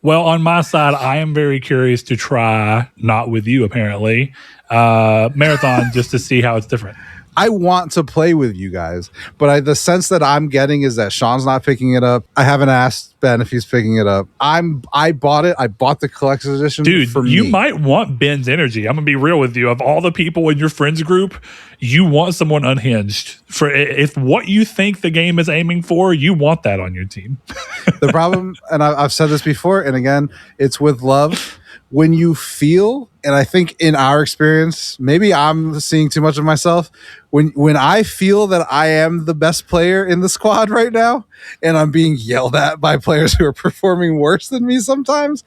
Well, on my side, I am very curious to try, not with you apparently, Marathon, just to see how it's different. I want to play with you guys, but the sense that I'm getting is that Sean's not picking it up. I haven't asked Ben if he's picking it up. I bought it. I bought the collector's edition. Dude, for you me. might want Ben's energy. I'm gonna be real with you. Of all the people in your friends group, you want someone unhinged. For if what you think the game is aiming for, you want that on your team. The problem, and I've said this before, and again, it's with love. When you feel, and I think in our experience, maybe I'm seeing too much of myself. When I feel that I am the best player in the squad right now, and I'm being yelled at by players who are performing worse than me sometimes,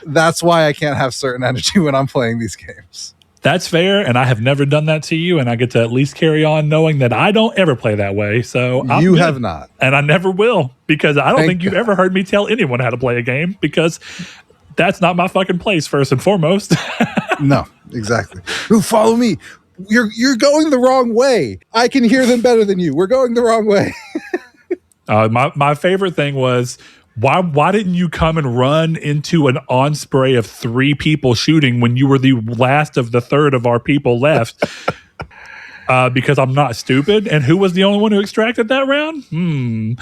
that's why I can't have certain energy when I'm playing these games. That's fair, and I have never done that to you, and I get to at least carry on knowing that I don't ever play that way. So you have not, and I never will, because I don't think you've ever heard me tell anyone how to play a game, because that's not my fucking place, first and foremost. No, exactly. Follow me. You're going the wrong way. I can hear them better than you. We're going the wrong way. My favorite thing was, why didn't you come and run into an on spray of 3 people shooting when you were the last of the third of our people left? Because I'm not stupid. And who was the only one who extracted that round? And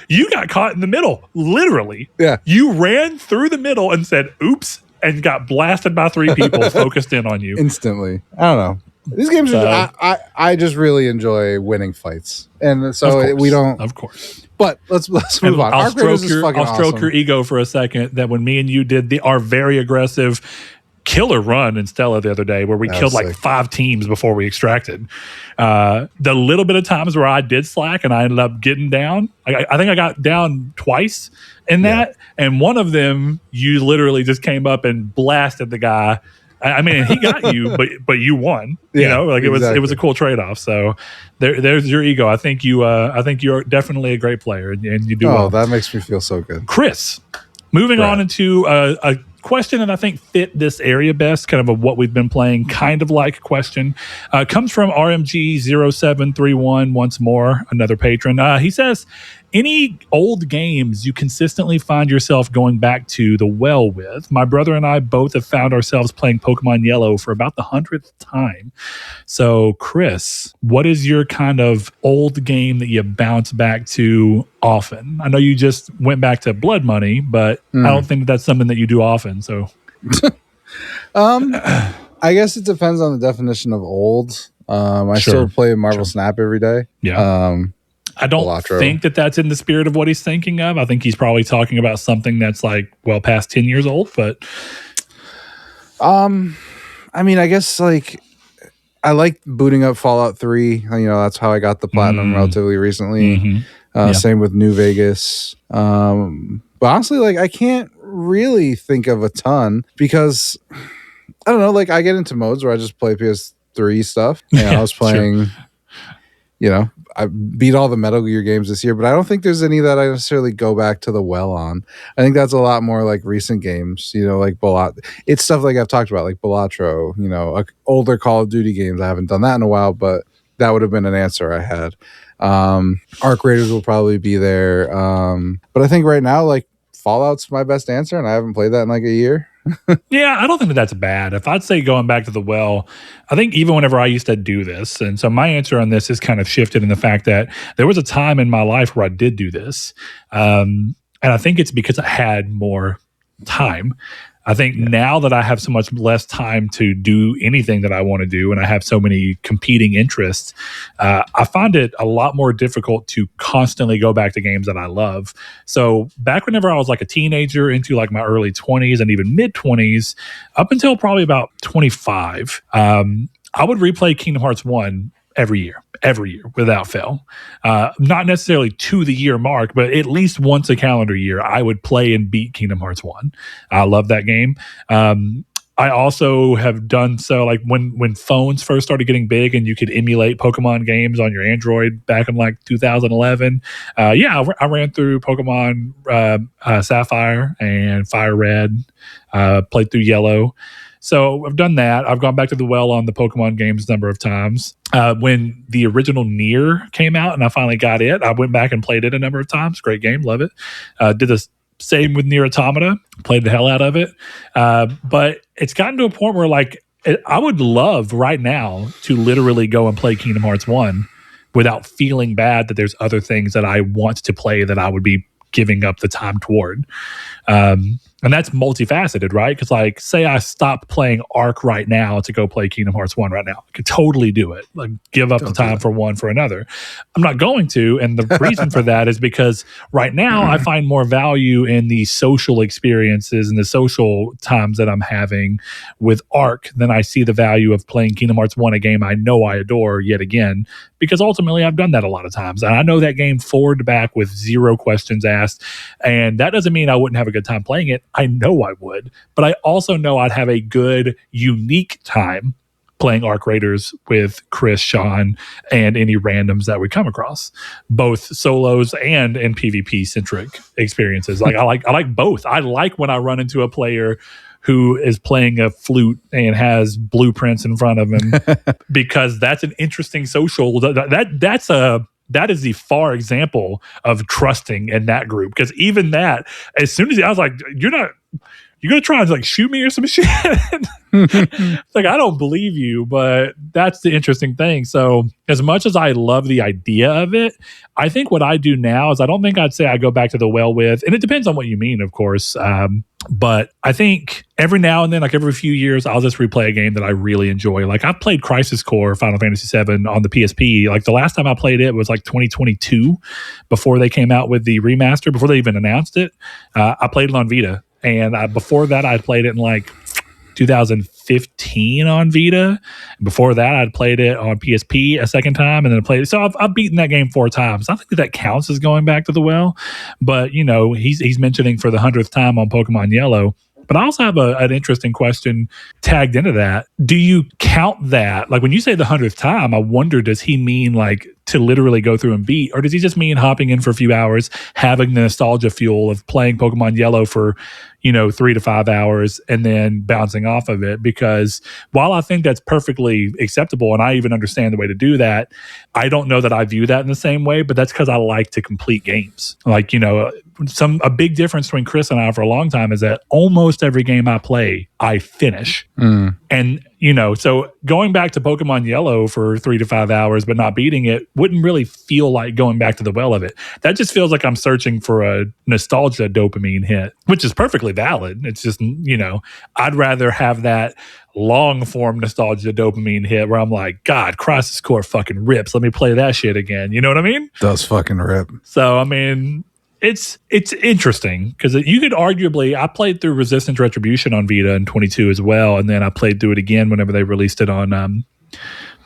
you got caught in the middle, literally. Yeah. You ran through the middle and said, oops, and got blasted by 3 people focused in on you. Instantly. I don't know. These games are. I just really enjoy winning fights, and so we don't. Of course. But let's move on. I'll stroke awesome. your ego for a second. That when me and you did our very aggressive killer run in Stella the other day, where we killed like 5 teams before we extracted. The little bit of times where I did slack and I ended up getting down. I think I got down twice in that, and one of them you literally just came up and blasted the guy. I mean, he got you, but you won. You know, like it was a cool trade off. So there's your ego. I think you're definitely a great player, and you do. Oh, that makes me feel so good, Chris. Moving on into a question that I think fit this area best, kind of what we've been playing, kind of like question, comes from RMG0731. Once more, another patron. He says, any old games you consistently find yourself going back to the well with? My brother and I both have found ourselves playing Pokemon Yellow for about the 100th time. So, Chris, what is your kind of old game that you bounce back to often? I know you just went back to Blood Money, but I don't think that's something that you do often. So, I guess it depends on the definition of old. I still play Marvel Snap every day. Yeah. I don't think that that's in the spirit of what he's thinking of. I think he's probably talking about something that's like well past 10 years old, but I mean, I guess like I like booting up Fallout 3. You know, that's how I got the platinum relatively recently. Same with New Vegas. But honestly, like I can't really think of a ton because I don't know, like I get into modes where I just play PS3 stuff. And I was playing, you know, I beat all the Metal Gear games this year, but I don't think there's any that I necessarily go back to the well on. I think that's a lot more like recent games, you know, like it's stuff like I've talked about, like Balatro, you know, older Call of Duty games. I haven't done that in a while, but that would have been an answer I had. Arc Raiders will probably be there. But I think right now, like Fallout's my best answer, and I haven't played that in like a year. Yeah, I don't think that's bad. If I'd say going back to the well, I think even whenever I used to do this, and so my answer on this is kind of shifted in the fact that there was a time in my life where I did do this. And I think it's because I had more time. I think now that I have so much less time to do anything that I want to do, and I have so many competing interests, I find it a lot more difficult to constantly go back to games that I love. So back whenever I was like a teenager into like my early 20s and even mid 20s, up until probably about 25, I would replay Kingdom Hearts 1 every year without fail. Not necessarily to the year mark, but at least once a calendar year, I would play and beat Kingdom Hearts 1. I love that game. I also have done so like when phones first started getting big and you could emulate Pokemon games on your Android back in like 2011. I ran through Pokemon Sapphire and Fire Red, played through Yellow. So I've done that. I've gone back to the well on the Pokemon games a number of times. When the original Nier came out and I finally got it, I went back and played it a number of times. Great game. Love it. Did the same with Nier Automata. Played the hell out of it. But it's gotten to a point where like I would love right now to literally go and play Kingdom Hearts 1 without feeling bad that there's other things that I want to play that I would be giving up the time toward. And that's multifaceted, right? Because like, say I stop playing Arc right now to go play Kingdom Hearts 1 right now. I could totally do it. Like give up the time for one for another. I'm not going to. And the reason for that is because right now I find more value in the social experiences and the social times that I'm having with Arc than I see the value of playing Kingdom Hearts 1, a game I know I adore yet again, because ultimately I've done that a lot of times. And I know that game forward to back with zero questions asked. And that doesn't mean I wouldn't have a good time playing it. I know I would, but I also know I'd have a good, unique time playing Arc Raiders with Chris, Sean, and any randoms that we come across, both solos and in PvP centric experiences. Like I like both. I like when I run into a player who is playing a flute and has blueprints in front of him because that's an interesting social. That is the far example of trusting in that group. Because even that, as soon as I was like, you're going to try and like shoot me or some shit. It's like, I don't believe you, but that's the interesting thing. So as much as I love the idea of it, I think what I do now is I don't think I'd say I go back to the well with, and it depends on what you mean, of course. But I think every now and then, like every few years, I'll just replay a game that I really enjoy. Like I played Crisis Core Final Fantasy VII on the PSP. Like the last time I played it was like 2022 before they came out with the remaster, before they even announced it. I played it on Vita. And before that, I played it in like 2015 on Vita. Before that, I'd played it on PSP a second time, and then played it. So I've beaten that game 4 times. I think that counts as going back to the well. But you know, he's mentioning for the 100th time on Pokemon Yellow. But I also have an interesting question tagged into that. Do you count that? Like when you say the 100th time, I wonder, does he mean like to literally go through and beat? Or does he just mean hopping in for a few hours, having the nostalgia fuel of playing Pokemon Yellow for, 3 to 5 hours and then bouncing off of it? Because while I think that's perfectly acceptable and I even understand the way to do that, I don't know that I view that in the same way, but that's because I like to complete games. Like, a big difference between Chris and I for a long time is that almost every game I play, I finish. And, so going back to Pokemon Yellow for 3 to 5 hours, but not beating it wouldn't really feel like going back to the well of it. That just feels like I'm searching for a nostalgia dopamine hit, which is perfectly valid. It's just, I'd rather have that long form nostalgia dopamine hit where I'm like, God, Crisis Core fucking rips. Let me play that shit again. You know what I mean? Does fucking rip. So, I mean, it's interesting because you could arguably, I played through Resistance Retribution on Vita in 22 as well, and then I played through it again whenever they released it on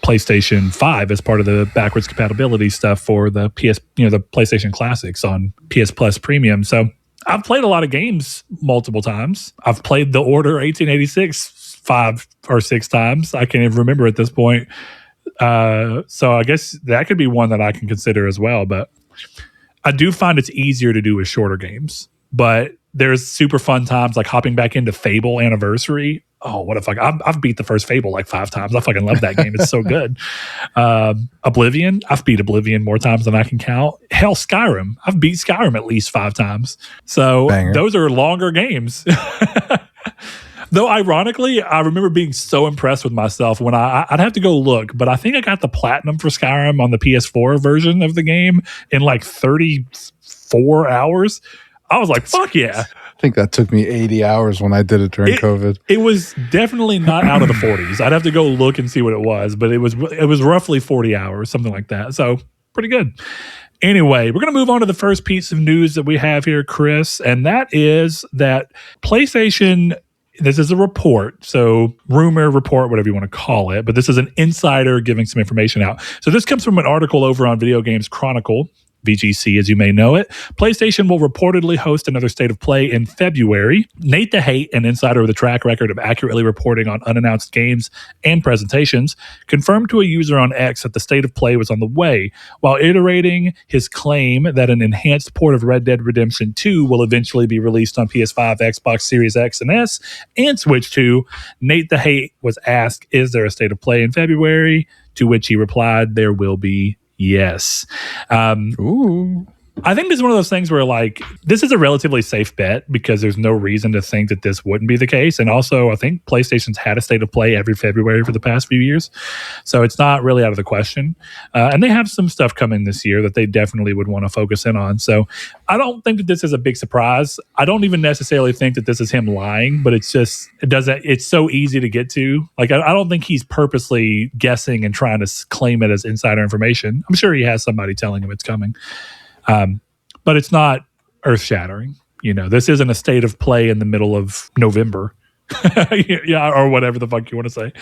PlayStation 5 as part of the backwards compatibility stuff for the PS, the PlayStation Classics on PS Plus Premium. So I've played a lot of games multiple times. I've played The Order 1886 5 or 6 times. I can't even remember at this point. So I guess that could be one that I can consider as well, but I do find it's easier to do with shorter games, but there's super fun times like hopping back into Fable Anniversary. Oh, what if I've beat the first Fable like 5 times. I fucking love that game. It's so good. Oblivion. I've beat Oblivion more times than I can count. Hell, Skyrim. I've beat Skyrim at least 5 times. So Those are longer games. Though ironically, I remember being so impressed with myself when I'd have to go look, but I think I got the platinum for Skyrim on the PS4 version of the game in like 34 hours. I was like, fuck yeah. I think that took me 80 hours when I did it during COVID. It was definitely not out of the 40s. I'd have to go look and see what it was, but it was roughly 40 hours, something like that. So pretty good. Anyway, we're going to move on to the first piece of news that we have here, Chris, and that is that PlayStation... This is a report, so rumor, report, whatever you want to call it, but this is an insider giving some information out. So this comes from an article over on Video Games Chronicle, VGC, as you may know it. PlayStation will reportedly host another State of Play in February. Nate DeHate, an insider with a track record of accurately reporting on unannounced games and presentations, confirmed to a user on X that the State of Play was on the way, while iterating his claim that an enhanced port of Red Dead Redemption 2 will eventually be released on PS5, Xbox Series X and S, and Switch 2. Nate DeHate was asked, is there a State of Play in February? To which he replied, there will be. Yes. Ooh. I think this is one of those things where like this is a relatively safe bet because there's no reason to think that this wouldn't be the case. And also I think PlayStation's had a State of Play every February for the past few years. So it's not really out of the question. And they have some stuff coming this year that they definitely would want to focus in on. So I don't think that this is a big surprise. I don't even necessarily think that this is him lying, but it's so easy to get to. Like I don't think he's purposely guessing and trying to claim it as insider information. I'm sure he has somebody telling him it's coming. But it's not earth-shattering. This isn't a State of Play in the middle of November. Yeah, or whatever the fuck you want to say.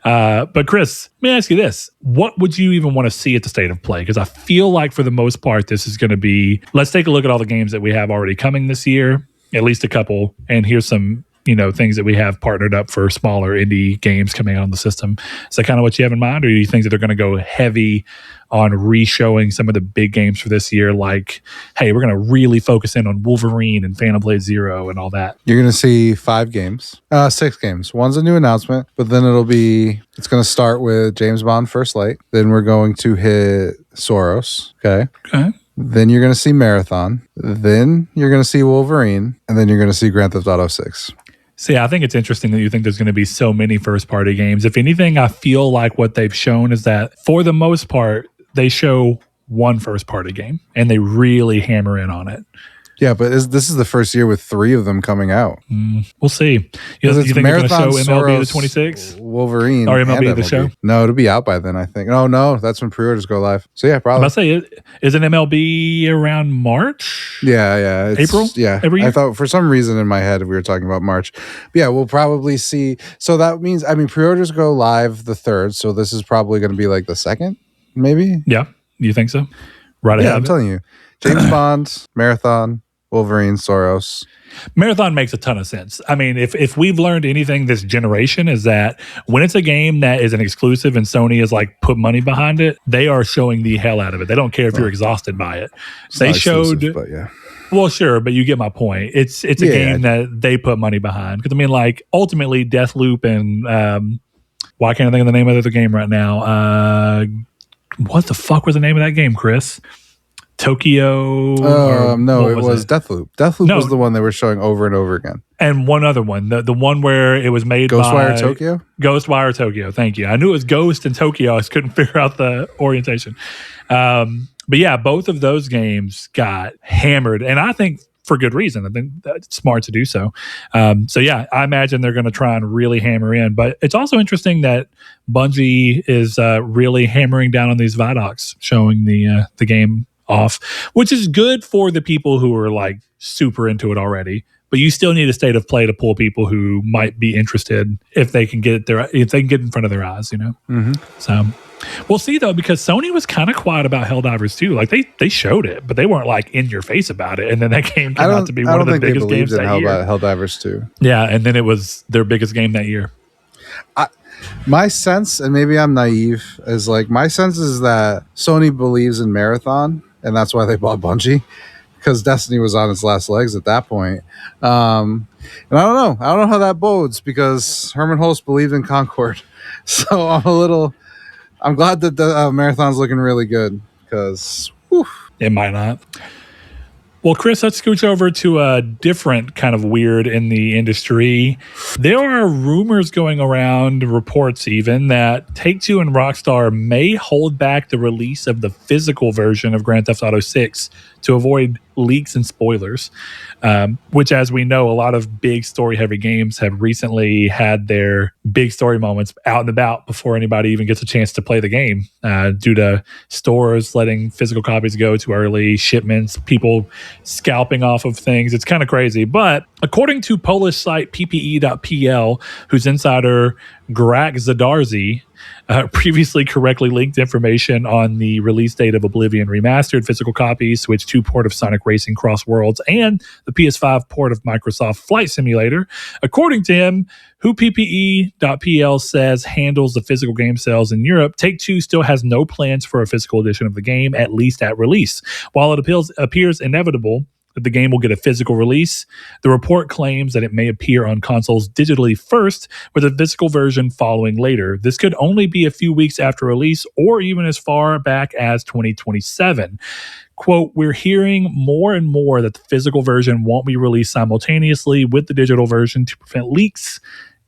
But Chris, let me ask you this. What would you even want to see at the State of Play? Because I feel like for the most part, this is going to be, let's take a look at all the games that we have already coming this year, at least a couple, and here's some things that we have partnered up for smaller indie games coming out on the system. Is that kind of what you have in mind? Or do you think that they're going to go heavy on re-showing some of the big games for this year? Like, hey, we're going to really focus in on Wolverine and Phantom Blade Zero and all that. You're going to see 5 games, 6 games. One's a new announcement, but then it's going to start with James Bond First Light. Then we're going to hit Soros. Okay. Then you're going to see Marathon. Then you're going to see Wolverine. And then you're going to see Grand Theft Auto 6. See, I think it's interesting that you think there's going to be so many first-party games. If anything, I feel like what they've shown is that, for the most part, they show one first-party game, and they really hammer in on it. Yeah, but this is the first year with 3 of them coming out. We'll see. You think they're going to show MLB the 26th? Wolverine, or MLB the show? No, it'll be out by then, I think. Oh no, that's when pre-orders go live. So yeah, probably. I say, isn't MLB around March? Yeah, April. Yeah, every year. I thought for some reason in my head we were talking about March. But yeah, we'll probably see. So that means, pre-orders go live the 3rd. So this is probably going to be like the 2nd, maybe. Yeah, you think so? Right. Yeah, I'm telling you, James Bond, Marathon, Wolverine, Soros. Marathon makes a ton of sense. I mean, if we've learned anything this generation, is that when it's a game that is an exclusive and Sony is like put money behind it, they are showing the hell out of it. They don't care if you're exhausted by it. They showed, but yeah. Well, sure, but you get my point. It's a game that they put money behind. Because like ultimately, Deathloop and why can't I think of the name of the game right now? What the fuck was the name of that game, Chris? Tokyo. No, it was Deathloop. Deathloop was the one they were showing over and over again. And one other one, the one where it was made Ghostwire Tokyo? Ghostwire Tokyo, thank you. I knew it was Ghost and Tokyo. I just couldn't figure out the orientation. But yeah, both of those games got hammered. And I think for good reason. I think that's smart to do so. So yeah, I imagine they're going to try and really hammer in. But it's also interesting that Bungie is really hammering down on these Vidocs, showing the game off, which is good for the people who are like super into it already. But you still need a state of play to pull people who might be interested if they can get in front of their eyes, Mm-hmm. So we'll see though, because Sony was kind of quiet about Helldivers 2. Like they showed it, but they weren't like in your face about it. And then that game came out to be one of the biggest games that year. Helldivers 2. Yeah, and then it was their biggest game that year. My sense, and maybe I'm naive, is like my sense is that Sony believes in Marathon, and that's why they bought Bungie, because Destiny was on its last legs at that point. And I don't know how that bodes, because Herman Hulst believed in Concord. So I'm glad that the Marathon's looking really good, because it might not. Well, Chris, let's scooch over to a different kind of weird in the industry. There are rumors going around, reports even, that Take-Two and Rockstar may hold back the release of the physical version of Grand Theft Auto 6 to avoid leaks and spoilers, which, as we know, a lot of big story-heavy games have recently had their big story moments out and about before anybody even gets a chance to play the game, due to stores letting physical copies go too early, shipments, people scalping off of things. It's kind of crazy. But according to Polish site ppe.pl, whose insider Grak Zadarzi previously correctly linked information on the release date of Oblivion Remastered physical copies, Switch 2 port of Sonic Racing Cross Worlds, and the PS5 port of Microsoft Flight Simulator. According to him, who PPE.pl says handles the physical game sales in Europe, Take-Two still has no plans for a physical edition of the game, at least at release. While it appears inevitable that the game will get a physical release, the report claims that it may appear on consoles digitally first, with a physical version following later. This could only be a few weeks after release, or even as far back as 2027. Quote, we're hearing more and more that the physical version won't be released simultaneously with the digital version to prevent leaks,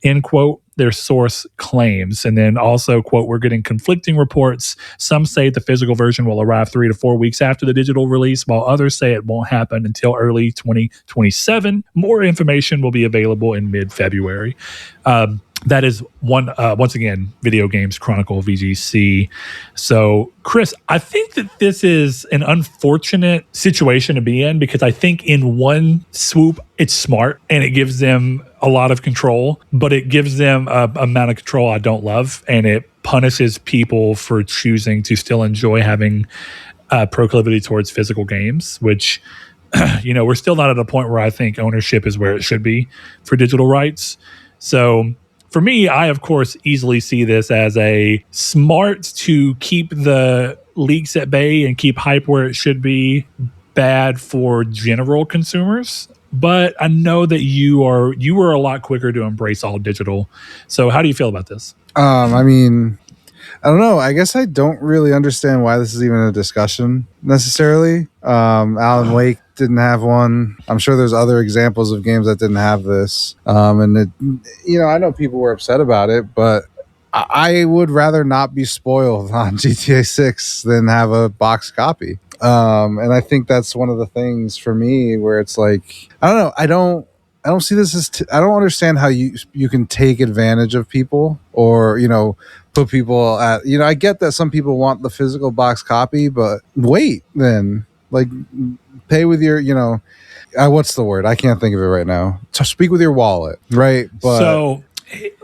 end quote, their source claims. And then also, quote, we're getting conflicting reports. Some say the physical version will arrive 3 to 4 weeks after the digital release, while others say it won't happen until early 2027. More information will be available in mid-February. That is once again, Video Games Chronicle, VGC. So, Chris, I think that this is an unfortunate situation to be in, because I think in one swoop, it's smart and it gives them a lot of control, but it gives them a amount of control I don't love, and it punishes people for choosing to still enjoy having proclivity towards physical games, which, we're still not at a point where I think ownership is where it should be for digital rights. So, for me, I, of course, easily see this as a smart to keep the leaks at bay and keep hype where it should be, bad for general consumers. But I know that you were a lot quicker to embrace all digital. So how do you feel about this? I mean, I don't know. I guess I don't really understand why this is even a discussion necessarily. Alan Wake didn't have one. I'm sure there's other examples of games that didn't have this. And it, I know people were upset about it, but I would rather not be spoiled on GTA 6 than have a box copy. And I think that's one of the things for me where it's like, I don't know, I don't see this as I don't understand how you can take advantage of people, or put people at, I get that some people want the physical box copy, but wait, then, like, pay with your, what's the word? I can't think of it right now. So speak with your wallet, right? But so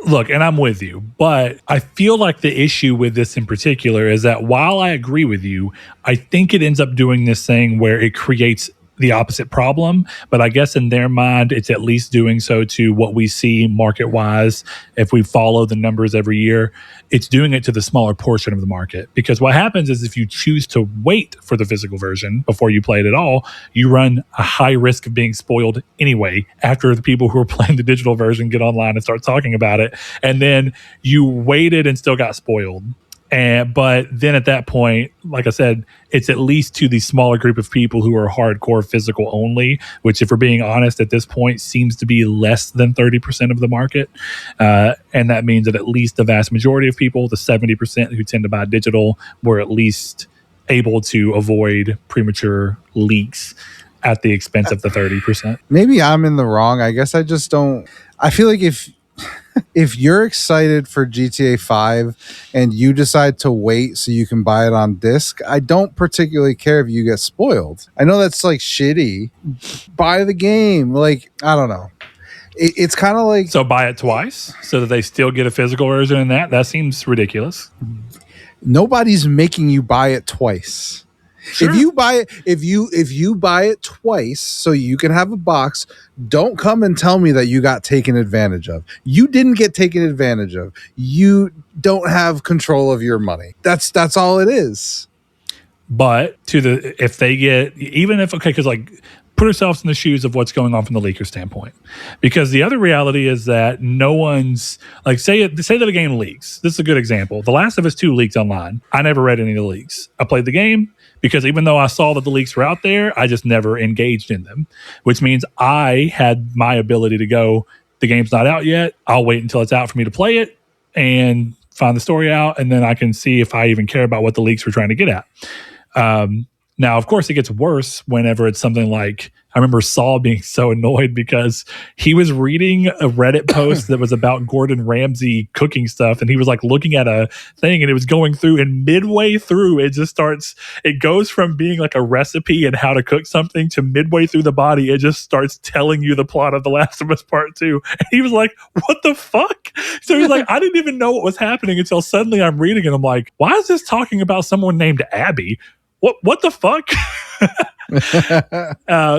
look, and I'm with you, but I feel like the issue with this in particular is that while I agree with you, I think it ends up doing this thing where it creates the opposite problem. But I guess in their mind, it's at least doing so to what we see market wise. If we follow the numbers every year, it's doing it to the smaller portion of the market. Because what happens is if you choose to wait for the physical version before you play it at all, you run a high risk of being spoiled anyway after the people who are playing the digital version get online and start talking about it. And then you waited and still got spoiled. But then at that point, like I said, it's at least to the smaller group of people who are hardcore physical only, which, if we're being honest, at this point seems to be less than 30% of the market. And that means that at least the vast majority of people, the 70% who tend to buy digital, were at least able to avoid premature leaks at the expense of the 30%. Maybe I'm in the wrong. I guess I just don't. I feel like if you're excited for GTA 5 and you decide to wait so you can buy it on disc, I don't particularly care if you get spoiled. I know that's like shitty. Buy the game. Like, I don't know. It's kind of like... So buy it twice so that they still get a physical version in that? That seems ridiculous. Nobody's making you buy it twice. Sure. If you buy it twice so you can have a box, don't come and tell me that you got taken advantage of. You didn't get taken advantage of. You don't have control of your money. That's all it is. But if they get, even if, okay, because like, put ourselves in the shoes of what's going on from the leaker standpoint. Because the other reality is that no one's, like, say that a game leaks. This is a good example. The Last of Us 2 leaked online. I never read any of the leaks. I played the game because even though I saw that the leaks were out there, I just never engaged in them, which means I had my ability to go, the game's not out yet. I'll wait until it's out for me to play it and find the story out, and then I can see if I even care about what the leaks were trying to get at. Now, of course, it gets worse whenever it's something like, I remember Saul being so annoyed because he was reading a Reddit post that was about Gordon Ramsay cooking stuff, and he was like looking at a thing, and it was going through, and midway through, it goes from being like a recipe and how to cook something to midway through the body, it just starts telling you the plot of The Last of Us Part 2. And he was like, what the fuck? So he's like, I didn't even know what was happening until suddenly I'm reading it. I'm like, why is this talking about someone named Abby? What the fuck?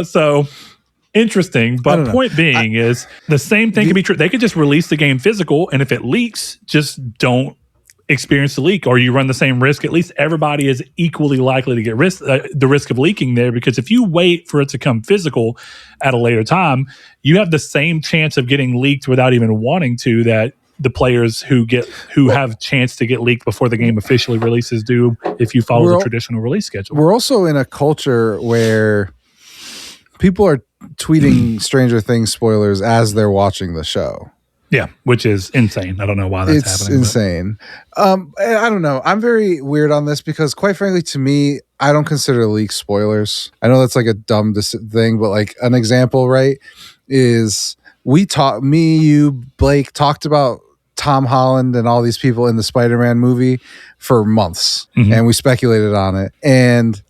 So interesting. But point being is the same thing can be true. They could just release the game physical, and if it leaks, just don't experience the leak, or you run the same risk. At least everybody is equally likely to get the risk of leaking there, because if you wait for it to come physical at a later time, you have the same chance of getting leaked without even wanting to that the players who have chance to get leaked before the game officially releases do if you follow the traditional release schedule. We're also in a culture where people are tweeting Stranger Things spoilers as they're watching the show. Yeah, which is insane. I don't know why that's happening. It's insane. I don't know. I'm very weird on this because, quite frankly, to me, I don't consider leaks spoilers. I know that's like a dumb thing, but like an example, right, is you, Blake, talked about Tom Holland and all these people in the Spider-Man movie for months, and we speculated on it. And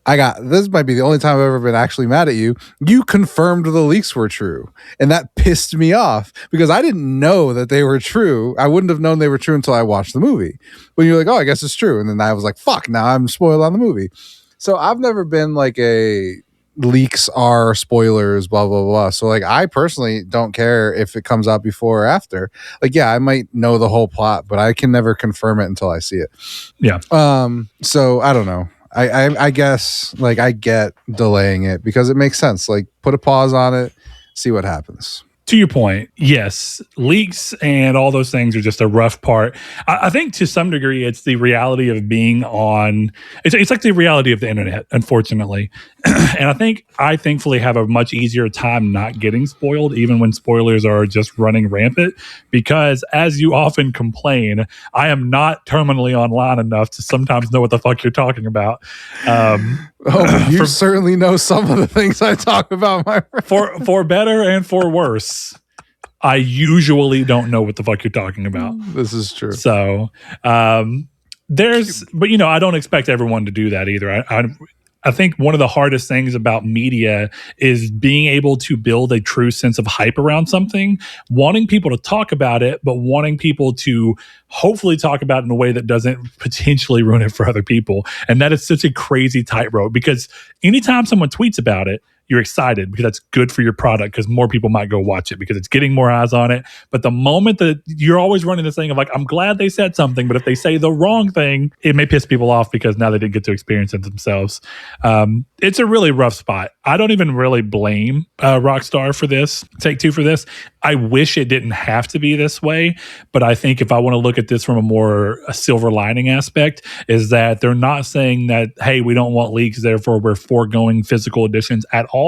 this might be the only time I've ever been actually mad at you. You confirmed the leaks were true, and that pissed me off because I didn't know that they were true. I wouldn't have known they were true until I watched the movie. When you're like, oh, I guess it's true, and then I was like, fuck, now I'm spoiled on the movie. So I've never been like a leaks are spoilers, blah blah blah. So like, I personally don't care if it comes out before or after. Like, yeah, I might know the whole plot, but I can never confirm it until I see it. Yeah. So I don't know. I guess, like, I get delaying it because it makes sense. Like, put a pause on it, see what happens. To your point, yes, leaks and all those things are just a rough part. I think to some degree it's the reality of being on, it's like the reality of the internet, unfortunately. And I think I thankfully have a much easier time not getting spoiled, even when spoilers are just running rampant, because as you often complain, I am not terminally online enough to sometimes know what the fuck you're talking about. Oh, you certainly know some of the things I talk about, my friend. For better and for worse, I usually don't know what the fuck you're talking about. This is true. So but I don't expect everyone to do that either. I think one of the hardest things about media is being able to build a true sense of hype around something, wanting people to talk about it, but wanting people to hopefully talk about it in a way that doesn't potentially ruin it for other people. And that is such a crazy tightrope, because anytime someone tweets about it, you're excited because that's good for your product, because more people might go watch it because it's getting more eyes on it. But the moment that you're always running this thing of like, I'm glad they said something, but if they say the wrong thing, it may piss people off because now they didn't get to experience it themselves. It's a really rough spot. I don't even really blame Rockstar for this, Take-Two for this. I wish it didn't have to be this way, but I think if I want to look at this from a silver lining aspect, is that they're not saying that, hey, we don't want leaks, therefore we're foregoing physical editions at all.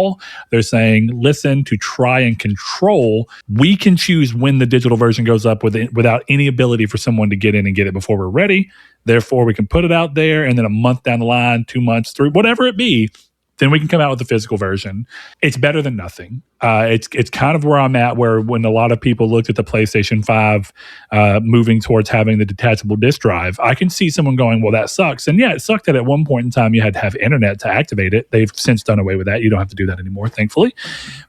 They're saying, listen, to try and control, we can choose when the digital version goes up without any ability for someone to get in and get it before we're ready. Therefore, we can put it out there, and then a month down the line, 2 months, 3, whatever it be, then we can come out with the physical version. It's better than nothing. It's kind of where I'm at, where when a lot of people looked at the PlayStation 5 moving towards having the detachable disk drive, I can see someone going, well, that sucks. And yeah, it sucked that at one point in time you had to have internet to activate it. They've since done away with that. You don't have to do that anymore, thankfully.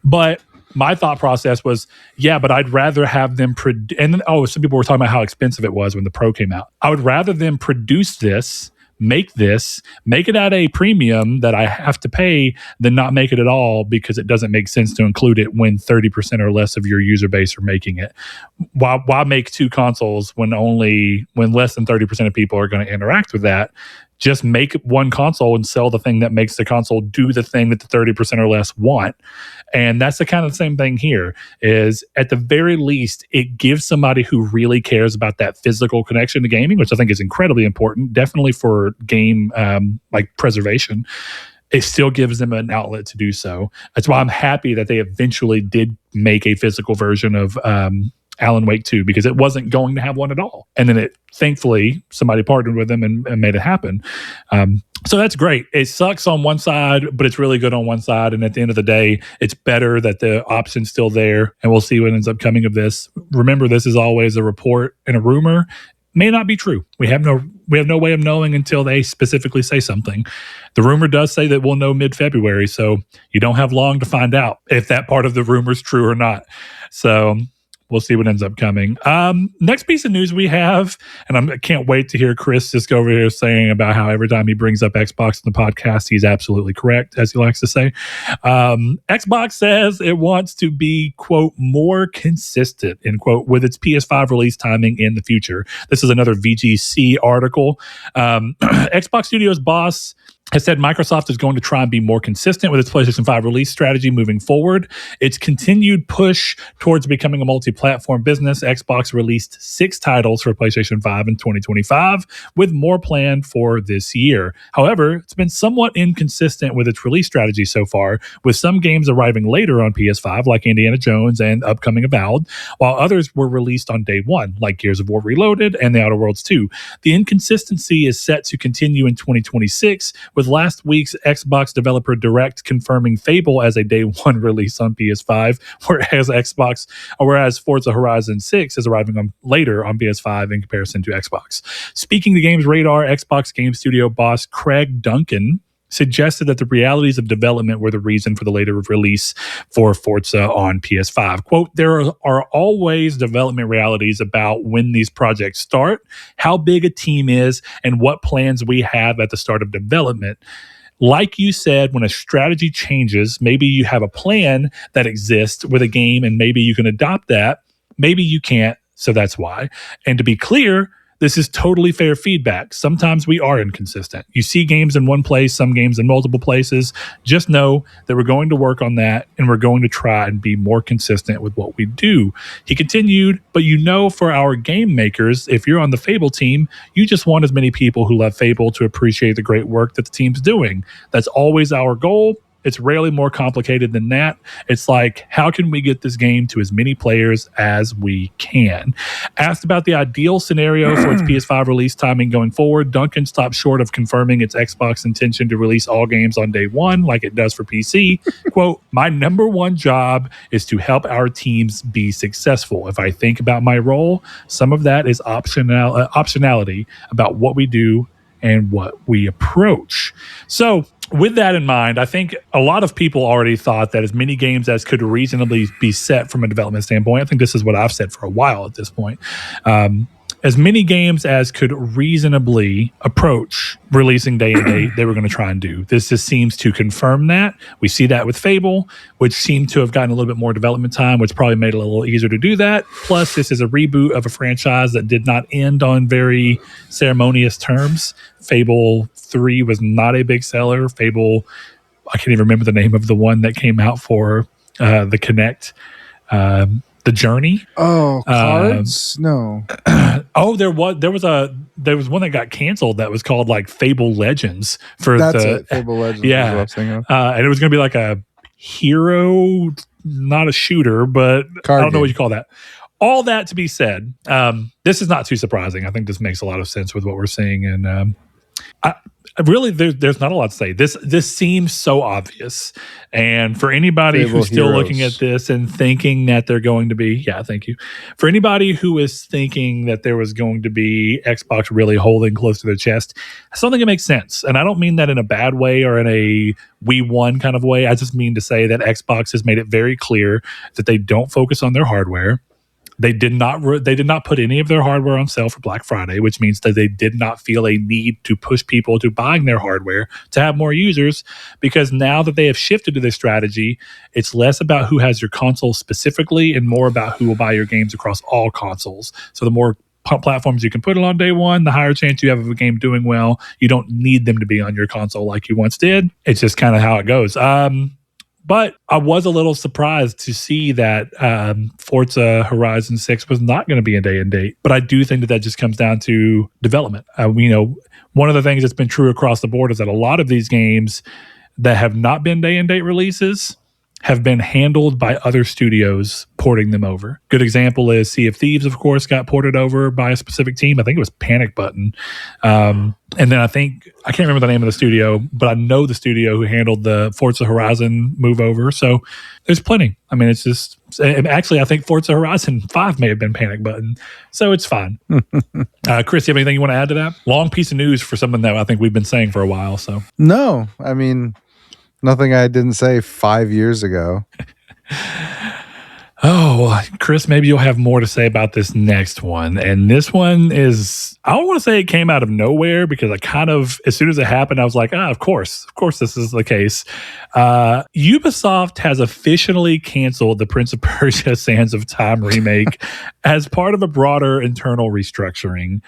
But my thought process was, yeah, but I'd rather have them and then, some people were talking about how expensive it was when the Pro came out. I would rather them produce this, make it at a premium that I have to pay, than not make it at all, because it doesn't make sense to include it when 30% or less of your user base are making it. Why make 2 consoles when less than 30% of people are going to interact with that? Just make 1 console and sell the thing that makes the console do the thing that the 30% or less want. And that's the kind of same thing here, is at the very least, it gives somebody who really cares about that physical connection to gaming, which I think is incredibly important, definitely for game preservation. It still gives them an outlet to do so. That's why I'm happy that they eventually did make a physical version of Alan Wake 2, because it wasn't going to have one at all. And then thankfully, somebody partnered with them and made it happen. So that's great. It sucks on one side, but it's really good on one side. And at the end of the day, it's better that the option's still there. And we'll see what ends up coming of this. Remember, this is always a report and a rumor. May not be true. We have no way of knowing until they specifically say something. The rumor does say that we'll know mid-February, so you don't have long to find out if that part of the rumor is true or not. So we'll see what ends up coming. Next piece of news we have, and I can't wait to hear Chris just go over here saying about how every time he brings up Xbox in the podcast, he's absolutely correct, as he likes to say. Xbox says it wants to be, quote, more consistent, end quote, with its PS5 release timing in the future. This is another VGC article. Xbox Studios boss has said Microsoft is going to try and be more consistent with its PlayStation 5 release strategy moving forward. Its continued push towards becoming a multi-platform business, Xbox released 6 titles for PlayStation 5 in 2025, with more planned for this year. However, it's been somewhat inconsistent with its release strategy so far, with some games arriving later on PS5, like Indiana Jones and upcoming Avowed, while others were released on day one, like Gears of War Reloaded and The Outer Worlds 2. The inconsistency is set to continue in 2026, with last week's Xbox Developer Direct confirming Fable as a day one release on PS5, whereas Forza Horizon 6 is arriving later on PS5 in comparison to Xbox. Speaking to Games Radar, Xbox Game Studio boss Craig Duncan suggested that the realities of development were the reason for the later release for Forza on PS5. Quote, there are always development realities about when these projects start, how big a team is, and what plans we have at the start of development. Like you said, when a strategy changes, maybe you have a plan that exists with a game and maybe you can adopt that. Maybe you can't, so that's why. And to be clear, this is totally fair feedback. Sometimes we are inconsistent. You see games in one place, some games in multiple places. Just know that we're going to work on that, and we're going to try and be more consistent with what we do. He continued, but for our game makers, if you're on the Fable team, you just want as many people who love Fable to appreciate the great work that the team's doing. That's always our goal. It's rarely more complicated than that. It's like, how can we get this game to as many players as we can? Asked about the ideal scenario for its PS5 release timing going forward, Duncan stopped short of confirming its Xbox intention to release all games on day one like it does for PC. Quote, my number one job is to help our teams be successful. If I think about my role, some of that is optionality about what we do and what we approach. So with that in mind, I think a lot of people already thought that as many games as could reasonably be set from a development standpoint, I think this is what I've said for a while at this point, as many games as could reasonably approach releasing day and date, they were going to try and do. This just seems to confirm that. We see that with Fable, which seemed to have gotten a little bit more development time, which probably made it a little easier to do that. Plus, this is a reboot of a franchise that did not end on very ceremonious terms. Fable 3 was not a big seller. Fable, I can't even remember the name of the one that came out for the Kinect. The Journey. Oh, cards? No. Oh, there was one that got canceled that was called like Fable Legends for That's it. Fable Legends. Yeah, is what I was thinking of. And it was going to be like a hero, not a shooter, but I don't know what you call that. All that to be said, this is not too surprising. I think this makes a lot of sense with what we're seeing, and really, there's not a lot to say. This seems so obvious, and for anybody who's still looking at this and thinking that they're going to be, thank you. For anybody who is thinking that there was going to be Xbox really holding close to their chest, I still think it makes sense, and I don't mean that in a bad way or in a we won kind of way. I just mean to say that Xbox has made it very clear that they don't focus on their hardware. They did not put any of their hardware on sale for Black Friday, which means that they did not feel a need to push people to buying their hardware to have more users, because now that they have shifted to this strategy, it's less about who has your console specifically and more about who will buy your games across all consoles. So the more platforms you can put it on day one, the higher chance you have of a game doing well. You don't need them to be on your console like you once did. It's just kind of how it goes. But I was a little surprised to see that Forza Horizon 6 was not going to be a day and date. But I do think that just comes down to development. One of the things that's been true across the board is that a lot of these games that have not been day and date releases have been handled by other studios porting them over. Good example is Sea of Thieves, of course, got ported over by a specific team. I think it was Panic Button. And then I can't remember the name of the studio, but I know the studio who handled the Forza Horizon move over. So there's plenty. I mean, it's just, actually, I think Forza Horizon 5 may have been Panic Button. So it's fine. Chris, you have anything you want to add to that? Long piece of news for something that I think we've been saying for a while. So no, I mean, nothing I didn't say 5 years ago. Oh, Chris, maybe you'll have more to say about this next one. And this one is, I don't want to say it came out of nowhere, because I kind of, as soon as it happened, I was like, of course this is the case. Ubisoft has officially canceled the Prince of Persia Sands of Time remake as part of a broader internal restructuring.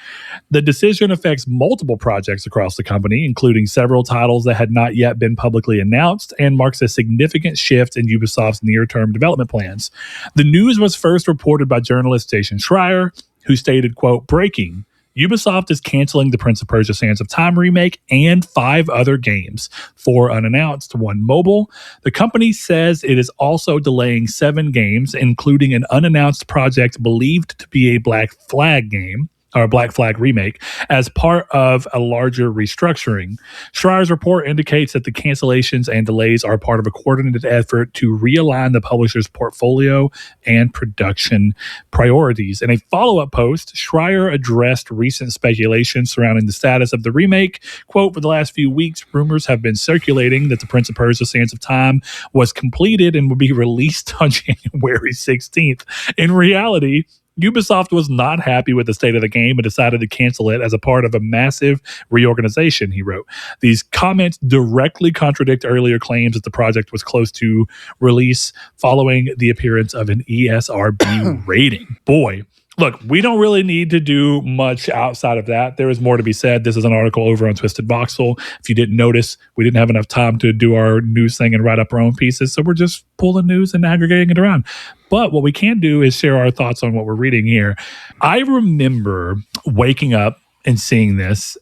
The decision affects multiple projects across the company, including several titles that had not yet been publicly announced, and marks a significant shift in Ubisoft's near-term development plans. The news was first reported by journalist Jason Schreier, who stated, quote, breaking, Ubisoft is canceling the Prince of Persia Sands of Time remake and 5 other games, 4 unannounced, 1 mobile. The company says it is also delaying 7 games, including an unannounced project believed to be a Black Flag game, or Black Flag remake, as part of a larger restructuring. Schreier's report indicates that the cancellations and delays are part of a coordinated effort to realign the publisher's portfolio and production priorities. In a follow-up post, Schreier addressed recent speculation surrounding the status of the remake. Quote, for the last few weeks, rumors have been circulating that the Prince of Persia Sands of Time was completed and will be released on January 16th. In reality, Ubisoft was not happy with the state of the game and decided to cancel it as a part of a massive reorganization, he wrote. These comments directly contradict earlier claims that the project was close to release following the appearance of an ESRB rating. Boy, look, we don't really need to do much outside of that. There is more to be said. This is an article over on Twisted Voxel. If you didn't notice, we didn't have enough time to do our news thing and write up our own pieces, so we're just pulling news and aggregating it around. But what we can do is share our thoughts on what we're reading here. I remember waking up and seeing this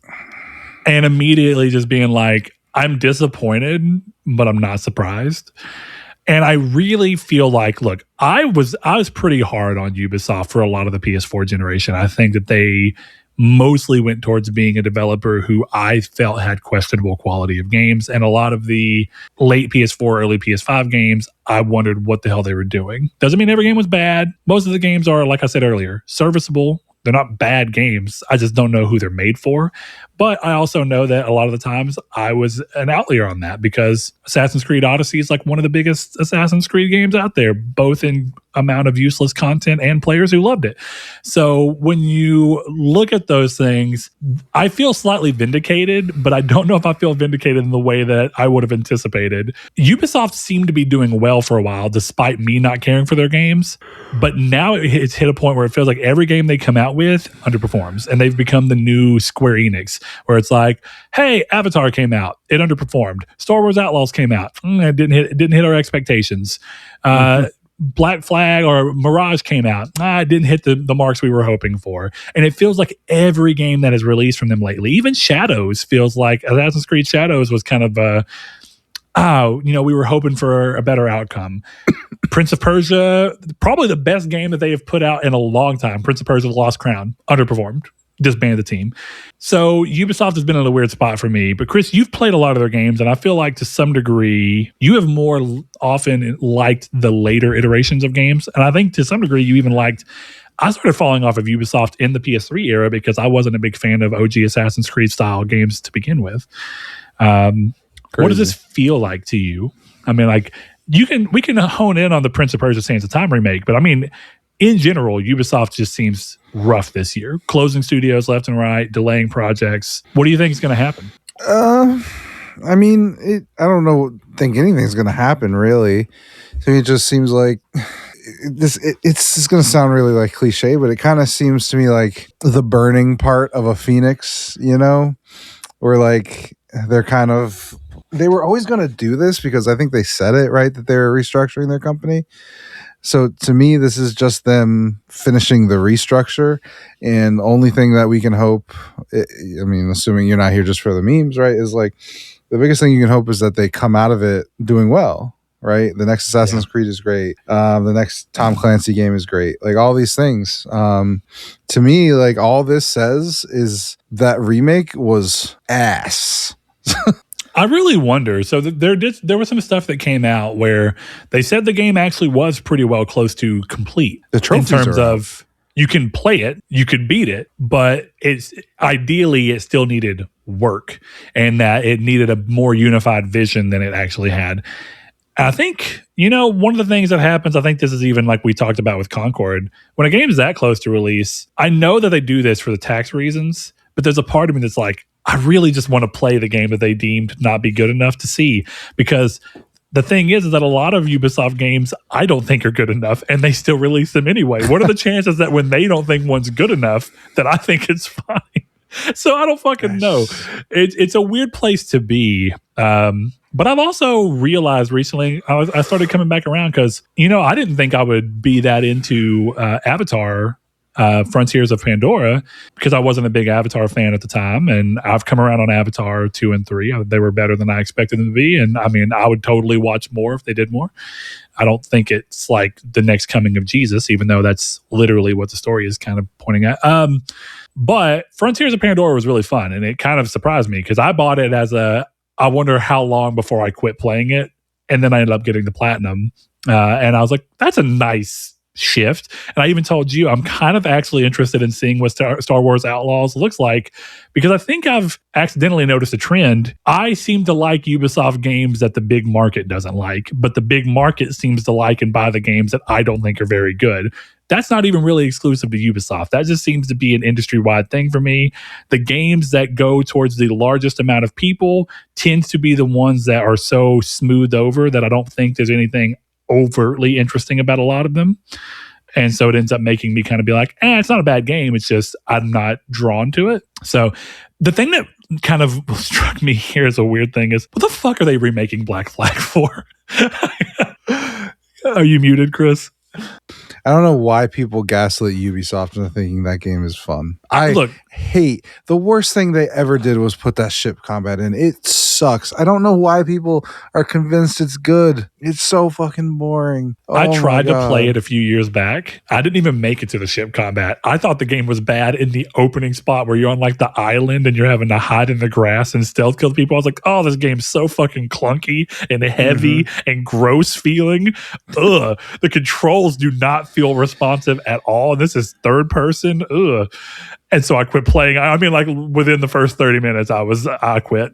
and immediately just being like, I'm disappointed, but I'm not surprised. And I really feel like, look, I was pretty hard on Ubisoft for a lot of the PS4 generation. I think that they mostly went towards being a developer who I felt had questionable quality of games. And a lot of the late PS4, early PS5 games, I wondered what the hell they were doing. Doesn't mean every game was bad. Most of the games are, like I said earlier, serviceable. They're not bad games. I just don't know who they're made for. But I also know that a lot of the times I was an outlier on that because Assassin's Creed Odyssey is like one of the biggest Assassin's Creed games out there, both in amount of useless content and players who loved it. So when you look at those things, I feel slightly vindicated, but I don't know if I feel vindicated in the way that I would have anticipated. Ubisoft seemed to be doing well for a while, despite me not caring for their games. But now it's hit a point where it feels like every game they come out with underperforms, and they've become the new Square Enix, where it's like, hey, Avatar came out, it underperformed. Star Wars Outlaws came out, it didn't hit our expectations. Black Flag or Mirage came out, it didn't hit the marks we were hoping for. And it feels like every game that has released from them lately, even Shadows, feels like Assassin's Creed Shadows was kind of we were hoping for a better outcome. Prince of Persia, probably the best game that they have put out in a long time. Prince of Persia: The Lost Crown underperformed, disbanded the team. So Ubisoft has been in a weird spot for me. But Chris, you've played a lot of their games, and I feel like to some degree you have more often liked the later iterations of games. And I think to some degree you even liked. I started falling off of Ubisoft in the PS3 era because I wasn't a big fan of OG Assassin's Creed style games to begin with. What does this feel like to you? I mean, like we can hone in on the Prince of Persia: Sands of Time remake, but I mean, in general, Ubisoft just seems rough this year. Closing studios left and right, delaying projects. What do you think is going to happen? I mean, I don't think anything's going to happen, really. To me, it just seems like it's going to sound really like cliche, but it kind of seems to me like the burning part of a phoenix, where like they were always going to do this because I think they said it, right, that they were restructuring their company. So to me, this is just them finishing the restructure. And the only thing that we can hope, assuming you're not here just for the memes, right, is like the biggest thing you can hope is that they come out of it doing well, right? The next Assassin's Creed is great. The next Tom Clancy game is great. Like all these things. To me, like all this says is that Remake was ass. I really wonder. So there was some stuff that came out where they said the game actually was pretty well close to complete. The trophies in terms of you can play it, you could beat it, but it's ideally it still needed work and that it needed a more unified vision than it actually had. I think, one of the things that happens, I think this is even like we talked about with Concord, when a game is that close to release, I know that they do this for the tax reasons, but there's a part of me that's like, I really just want to play the game that they deemed not be good enough to see, because the thing is that a lot of Ubisoft games I don't think are good enough and they still release them anyway. What are the chances that when they don't think one's good enough that I think it's fine? So I don't fucking know. It's a weird place to be. But I've also realized recently, I started coming back around because, I didn't think I would be that into Avatar Frontiers of Pandora because I wasn't a big Avatar fan at the time, and I've come around on Avatar 2 and 3. They were better than I expected them to be, and I mean, I would totally watch more if they did more. I don't think it's like the next coming of Jesus, even though that's literally what the story is kind of pointing at. But Frontiers of Pandora was really fun, and it kind of surprised me because I bought it as I wonder how long before I quit playing it, and then I ended up getting the platinum, and I was like, that's a nice shift. And I even told you I'm kind of actually interested in seeing what Star Wars Outlaws looks like, because I think I've accidentally noticed a trend. I seem to like Ubisoft games that the big market doesn't like, but the big market seems to like and buy the games that I don't think are very good. That's not even really exclusive to Ubisoft. That just seems to be an industry-wide thing for me. The games that go towards the largest amount of people tends to be the ones that are so smoothed over that I don't think there's anything overtly interesting about a lot of them. And so it ends up making me kind of be like, it's not a bad game. It's just I'm not drawn to it. So the thing that kind of struck me here as a weird thing is, what the fuck are they remaking Black Flag for? Are you muted, Chris? I don't know why people gaslit Ubisoft into thinking that game is fun. I hate the worst thing they ever did was put that ship combat in. It sucks. I don't know why people are convinced it's good. It's so fucking boring. I tried to play it a few years back. I didn't even make it to the ship combat. I thought the game was bad in the opening spot where you're on like the island and you're having to hide in the grass and stealth kill people. I was like, oh, this game's so fucking clunky and heavy and gross feeling. Ugh. The controls do not feel responsive at all. And this is third person. Ugh. And so I quit playing. I mean, like within the first 30 minutes, I quit.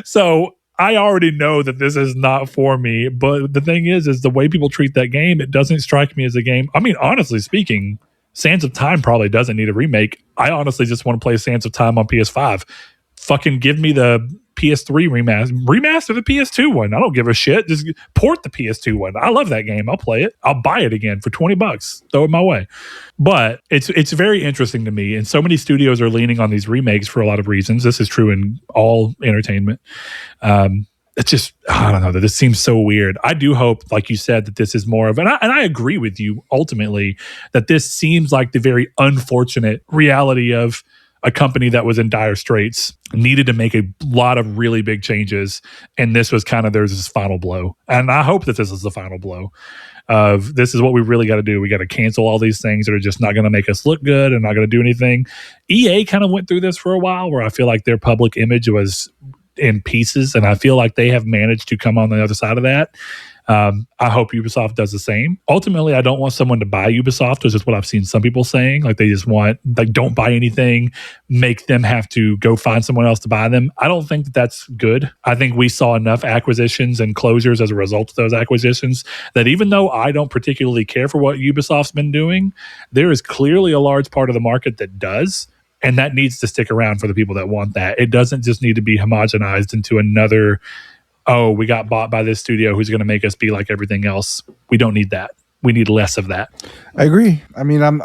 So I already know that this is not for me. But the thing is the way people treat that game, it doesn't strike me as a game. I mean, honestly speaking, Sands of Time probably doesn't need a remake. I honestly just want to play Sands of Time on PS5. Fucking give me the PS3 remaster the PS2 one. I don't give a shit. Just port the PS2 one. I love that game. I'll play it. I'll buy it again for $20. Throw it my way. But it's very interesting to me. And so many studios are leaning on these remakes for a lot of reasons. This is true in all entertainment. It's just, I don't know, that this seems so weird. I do hope, like you said, that this is more of, and I agree with you ultimately, that this seems like the very unfortunate reality of a company that was in dire straits, needed to make a lot of really big changes. And this was kind of this final blow. And I hope that this is the final blow of this is what we really got to do. We got to cancel all these things that are just not going to make us look good and not going to do anything. EA kind of went through this for a while where I feel like their public image was in pieces. And I feel like they have managed to come on the other side of that. I hope Ubisoft does the same. Ultimately, I don't want someone to buy Ubisoft, which is what I've seen some people saying. Like they just want, like, don't buy anything, make them have to go find someone else to buy them. I don't think that that's good. I think we saw enough acquisitions and closures as a result of those acquisitions that even though I don't particularly care for what Ubisoft's been doing, there is clearly a large part of the market that does. And that needs to stick around for the people that want that. It doesn't just need to be homogenized into another, oh, we got bought by this studio who's going to make us be like everything else. We don't need that. We need less of that. I agree. I mean, I'm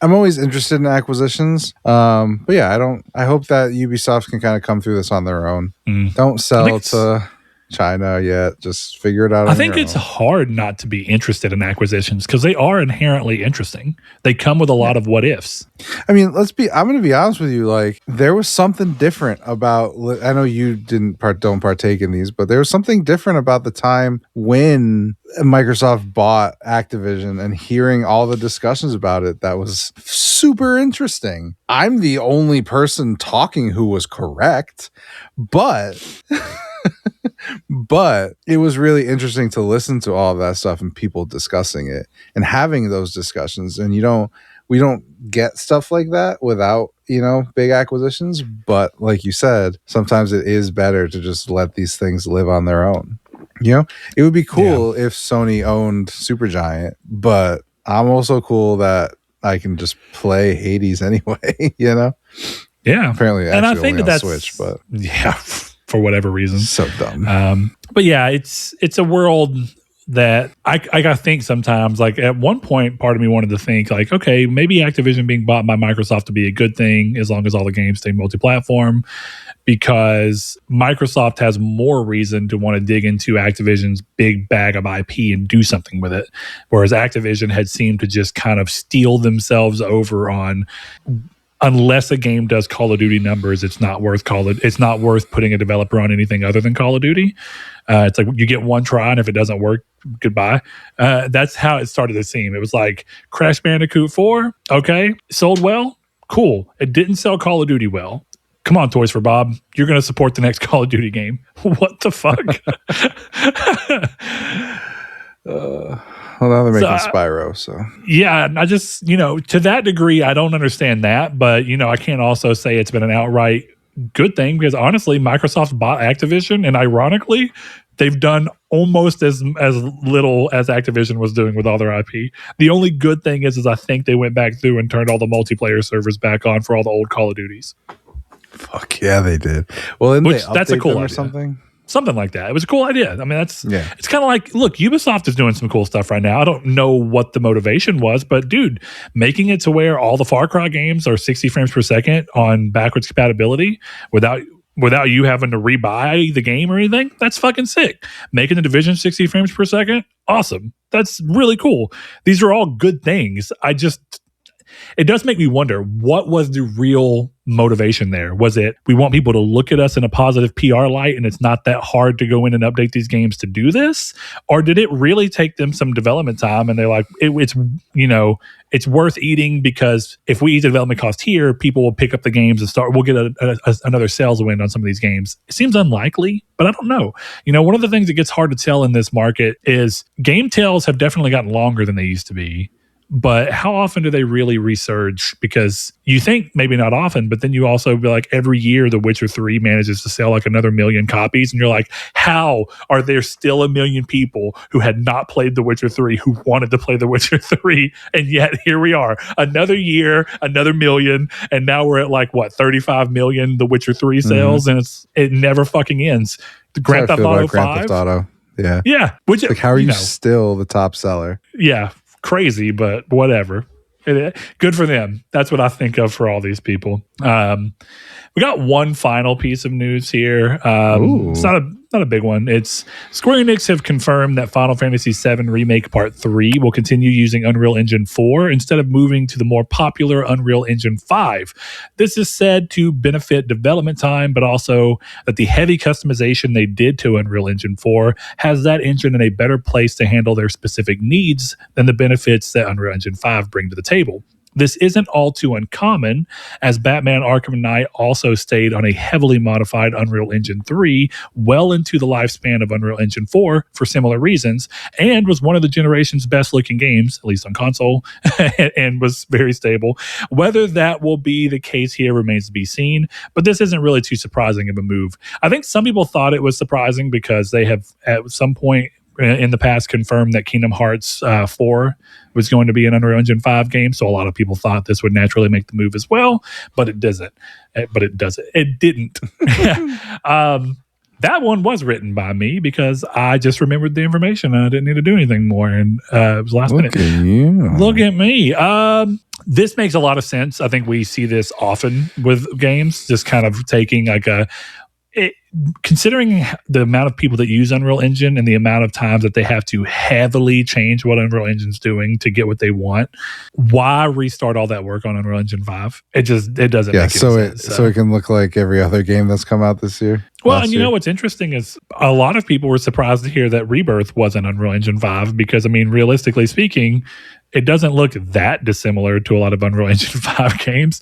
always interested in acquisitions. But yeah, I hope that Ubisoft can kind of come through this on their own. Don't sell to China yet. Just figure it out. I think it's hard not to be interested in acquisitions because they are inherently interesting. They come with a lot of what ifs. I mean, I'm going to be honest with you. Like, there was something different about, I know you don't partake in these, but there was something different about the time when Microsoft bought Activision and hearing all the discussions about it. That was super interesting. I'm the only person talking who was correct, but but it was really interesting to listen to all of that stuff and people discussing it and having those discussions. And we don't get stuff like that without, big acquisitions. But like you said, sometimes it is better to just let these things live on their own. It would be cool if Sony owned Supergiant, but I'm also cool that I can just play Hades anyway, Yeah. Apparently, and I think that's Switch, but yeah, for whatever reason. So dumb. But yeah, it's a world that I think sometimes, like at one point, part of me wanted to think like, okay, maybe Activision being bought by Microsoft would be a good thing as long as all the games stay multi-platform, because Microsoft has more reason to want to dig into Activision's big bag of IP and do something with it. Whereas Activision had seemed to just kind of steal themselves over on, unless a game does Call of Duty numbers, it's not worth putting a developer on anything other than Call of Duty. It's like you get one try, and if it doesn't work, goodbye. That's how it started to seem. It was like Crash Bandicoot 4, okay, sold well, cool. It didn't sell Call of Duty well. Come on, Toys for Bob, you're going to support the next Call of Duty game. What the fuck? Well, now they're making Spyro, so. Yeah, I just, to that degree, I don't understand that. But, I can't also say it's been an outright good thing because, honestly, Microsoft bought Activision, and ironically, they've done almost as little as Activision was doing with all their IP. The only good thing is I think they went back through and turned all the multiplayer servers back on for all the old Call of Duties. Fuck yeah, they did. Well, that's a cool idea. Or something? Something like that. It was a cool idea. I mean, it's kind of like, look, Ubisoft is doing some cool stuff right now. I don't know what the motivation was, but dude, making it to where all the Far Cry games are 60 frames per second on backwards compatibility without without you having to rebuy the game or anything. That's fucking sick. Making the Division 60 frames per second, awesome. That's really cool. These are all good things. It does make me wonder, what was the real motivation there? Was it, we want people to look at us in a positive PR light and it's not that hard to go in and update these games to do this? Or did it really take them some development time and they're like, it's worth eating because if we eat the development cost here, people will pick up the games and we'll get another sales win on some of these games. It seems unlikely, but I don't know. One of the things that gets hard to tell in this market is game tails have definitely gotten longer than they used to be. But how often do they really resurge? Because you think maybe not often, but then you also be like, every year The Witcher 3 manages to sell like another 1 million copies. And you're like, how are there still 1 million people who had not played The Witcher 3 who wanted to play The Witcher 3? And yet here we are, another year, another 1 million. And now we're at like, 35 million The Witcher 3 sales. And it never fucking ends. Grand Theft Auto 5. Grand Theft Auto. Yeah. Yeah. Which, like, how are you still the top seller? Yeah. Crazy, but whatever. Good for them. That's what I think of for all these people. We got one final piece of news here. It's not a big one. It's Square Enix have confirmed that Final Fantasy VII Remake Part 3 will continue using Unreal Engine 4 instead of moving to the more popular Unreal Engine 5. This is said to benefit development time, but also that the heavy customization they did to Unreal Engine 4 has that engine in a better place to handle their specific needs than the benefits that Unreal Engine 5 bring to the table. This isn't all too uncommon, as Batman Arkham Knight also stayed on a heavily modified Unreal Engine 3 well into the lifespan of Unreal Engine 4 for similar reasons, and was one of the generation's best-looking games, at least on console, and was very stable. Whether that will be the case here remains to be seen, but this isn't really too surprising of a move. I think some people thought it was surprising because they have, at some point in the past, confirmed that Kingdom Hearts 4 was going to be an Unreal Engine 5 game, so a lot of people thought this would naturally make the move as well, but it doesn't. It didn't. That one was written by me because I just remembered the information and I didn't need to do anything more, and it was last minute. Look at me. This makes a lot of sense. I think we see this often with games, just kind of taking like considering the amount of people that use Unreal Engine and the amount of times that they have to heavily change what Unreal Engine's doing to get what they want, why restart all that work on Unreal Engine 5? It doesn't make any sense. So it can look like every other game that's come out this year. Well, and you know what's interesting is a lot of people were surprised to hear that Rebirth wasn't Unreal Engine 5 because, I mean, realistically speaking, it doesn't look that dissimilar to a lot of Unreal Engine 5 games.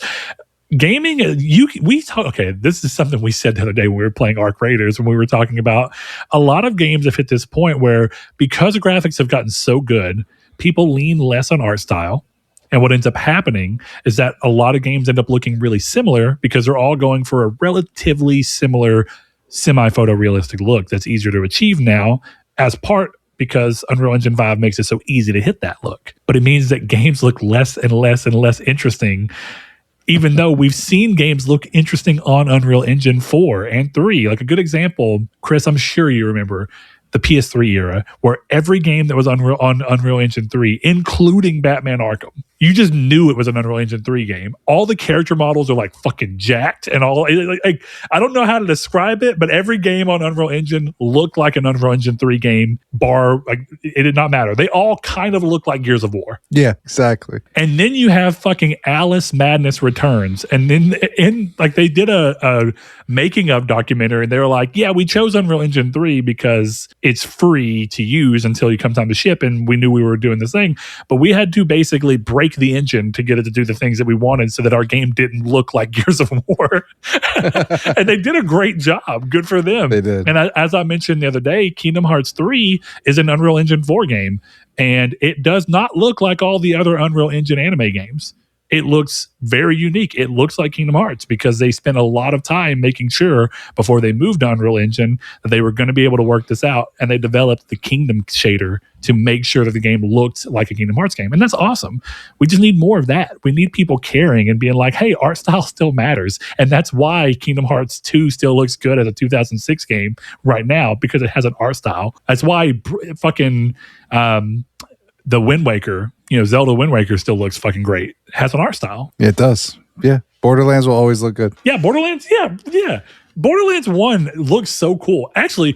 Gaming, this is something we said the other day when we were playing Arc Raiders, when we were talking about a lot of games have hit this point where, because the graphics have gotten so good, people lean less on art style. And what ends up happening is that a lot of games end up looking really similar because they're all going for a relatively similar semi-photorealistic look that's easier to achieve now, as part because Unreal Engine 5 makes it so easy to hit that look. But it means that games look less and less and less interesting, even though we've seen games look interesting on Unreal Engine 4 and 3. Like a good example, Chris, I'm sure you remember the PS3 era, where every game that was on Unreal Engine 3, including Batman Arkham, you just knew it was an Unreal Engine 3 game. All the character models are like fucking jacked and all. Like, I don't know how to describe it, but every game on Unreal Engine looked like an Unreal Engine 3 game. It did not matter. They all kind of look like Gears of War. Yeah, exactly. And then you have fucking Alice Madness Returns, and then they did a making of documentary, and they were like, yeah, we chose Unreal Engine 3 because it's free to use until it comes time to ship, and we knew we were doing this thing, but we had to basically break the engine to get it to do the things that we wanted so that our game didn't look like Gears of War. And they did a great job. Good for them. They did. And as I mentioned the other day, Kingdom Hearts 3 is an Unreal Engine 4 game, and it does not look like all the other Unreal Engine anime games. It looks very unique. It looks like Kingdom Hearts because they spent a lot of time making sure before they moved to Unreal Engine that they were going to be able to work this out, and they developed the Kingdom shader to make sure that the game looked like a Kingdom Hearts game. And that's awesome. We just need more of that. We need people caring and being like, hey, art style still matters. And that's why Kingdom Hearts 2 still looks good as a 2006 game right now, because it has an art style. That's why the Wind Waker, Zelda Wind Waker still looks fucking great. It has an art style. It does. Yeah. Borderlands will always look good. Yeah, Borderlands. Yeah. Borderlands 1 looks so cool. Actually,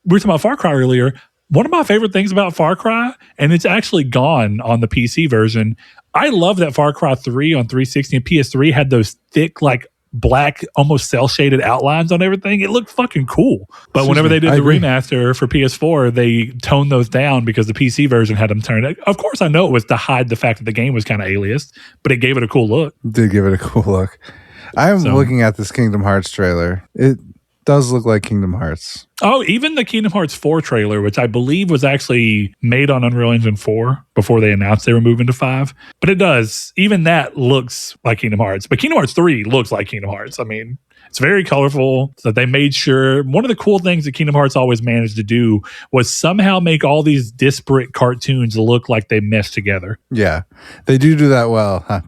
we were talking about Far Cry earlier. One of my favorite things about Far Cry, and it's actually gone on the PC version, I love that Far Cry 3 on 360 and PS3 had those thick, like black, almost cel-shaded outlines on everything. It looked fucking cool. But whenever they did the remaster for PS4, they toned those down because the PC version had them turned. Of course, I know it was to hide the fact that the game was kind of aliased, but it gave it a cool look. Did give it a cool look. I am looking at this Kingdom Hearts trailer. It does look like Kingdom Hearts. Oh, even the Kingdom Hearts 4 trailer, which I believe was actually made on Unreal Engine 4 before they announced they were moving to 5. But it does. Even that looks like Kingdom Hearts. But Kingdom Hearts 3 looks like Kingdom Hearts. I mean, it's very colorful. So they made sure, one of the cool things that Kingdom Hearts always managed to do was somehow make all these disparate cartoons look like they meshed together. Yeah, they do that well. I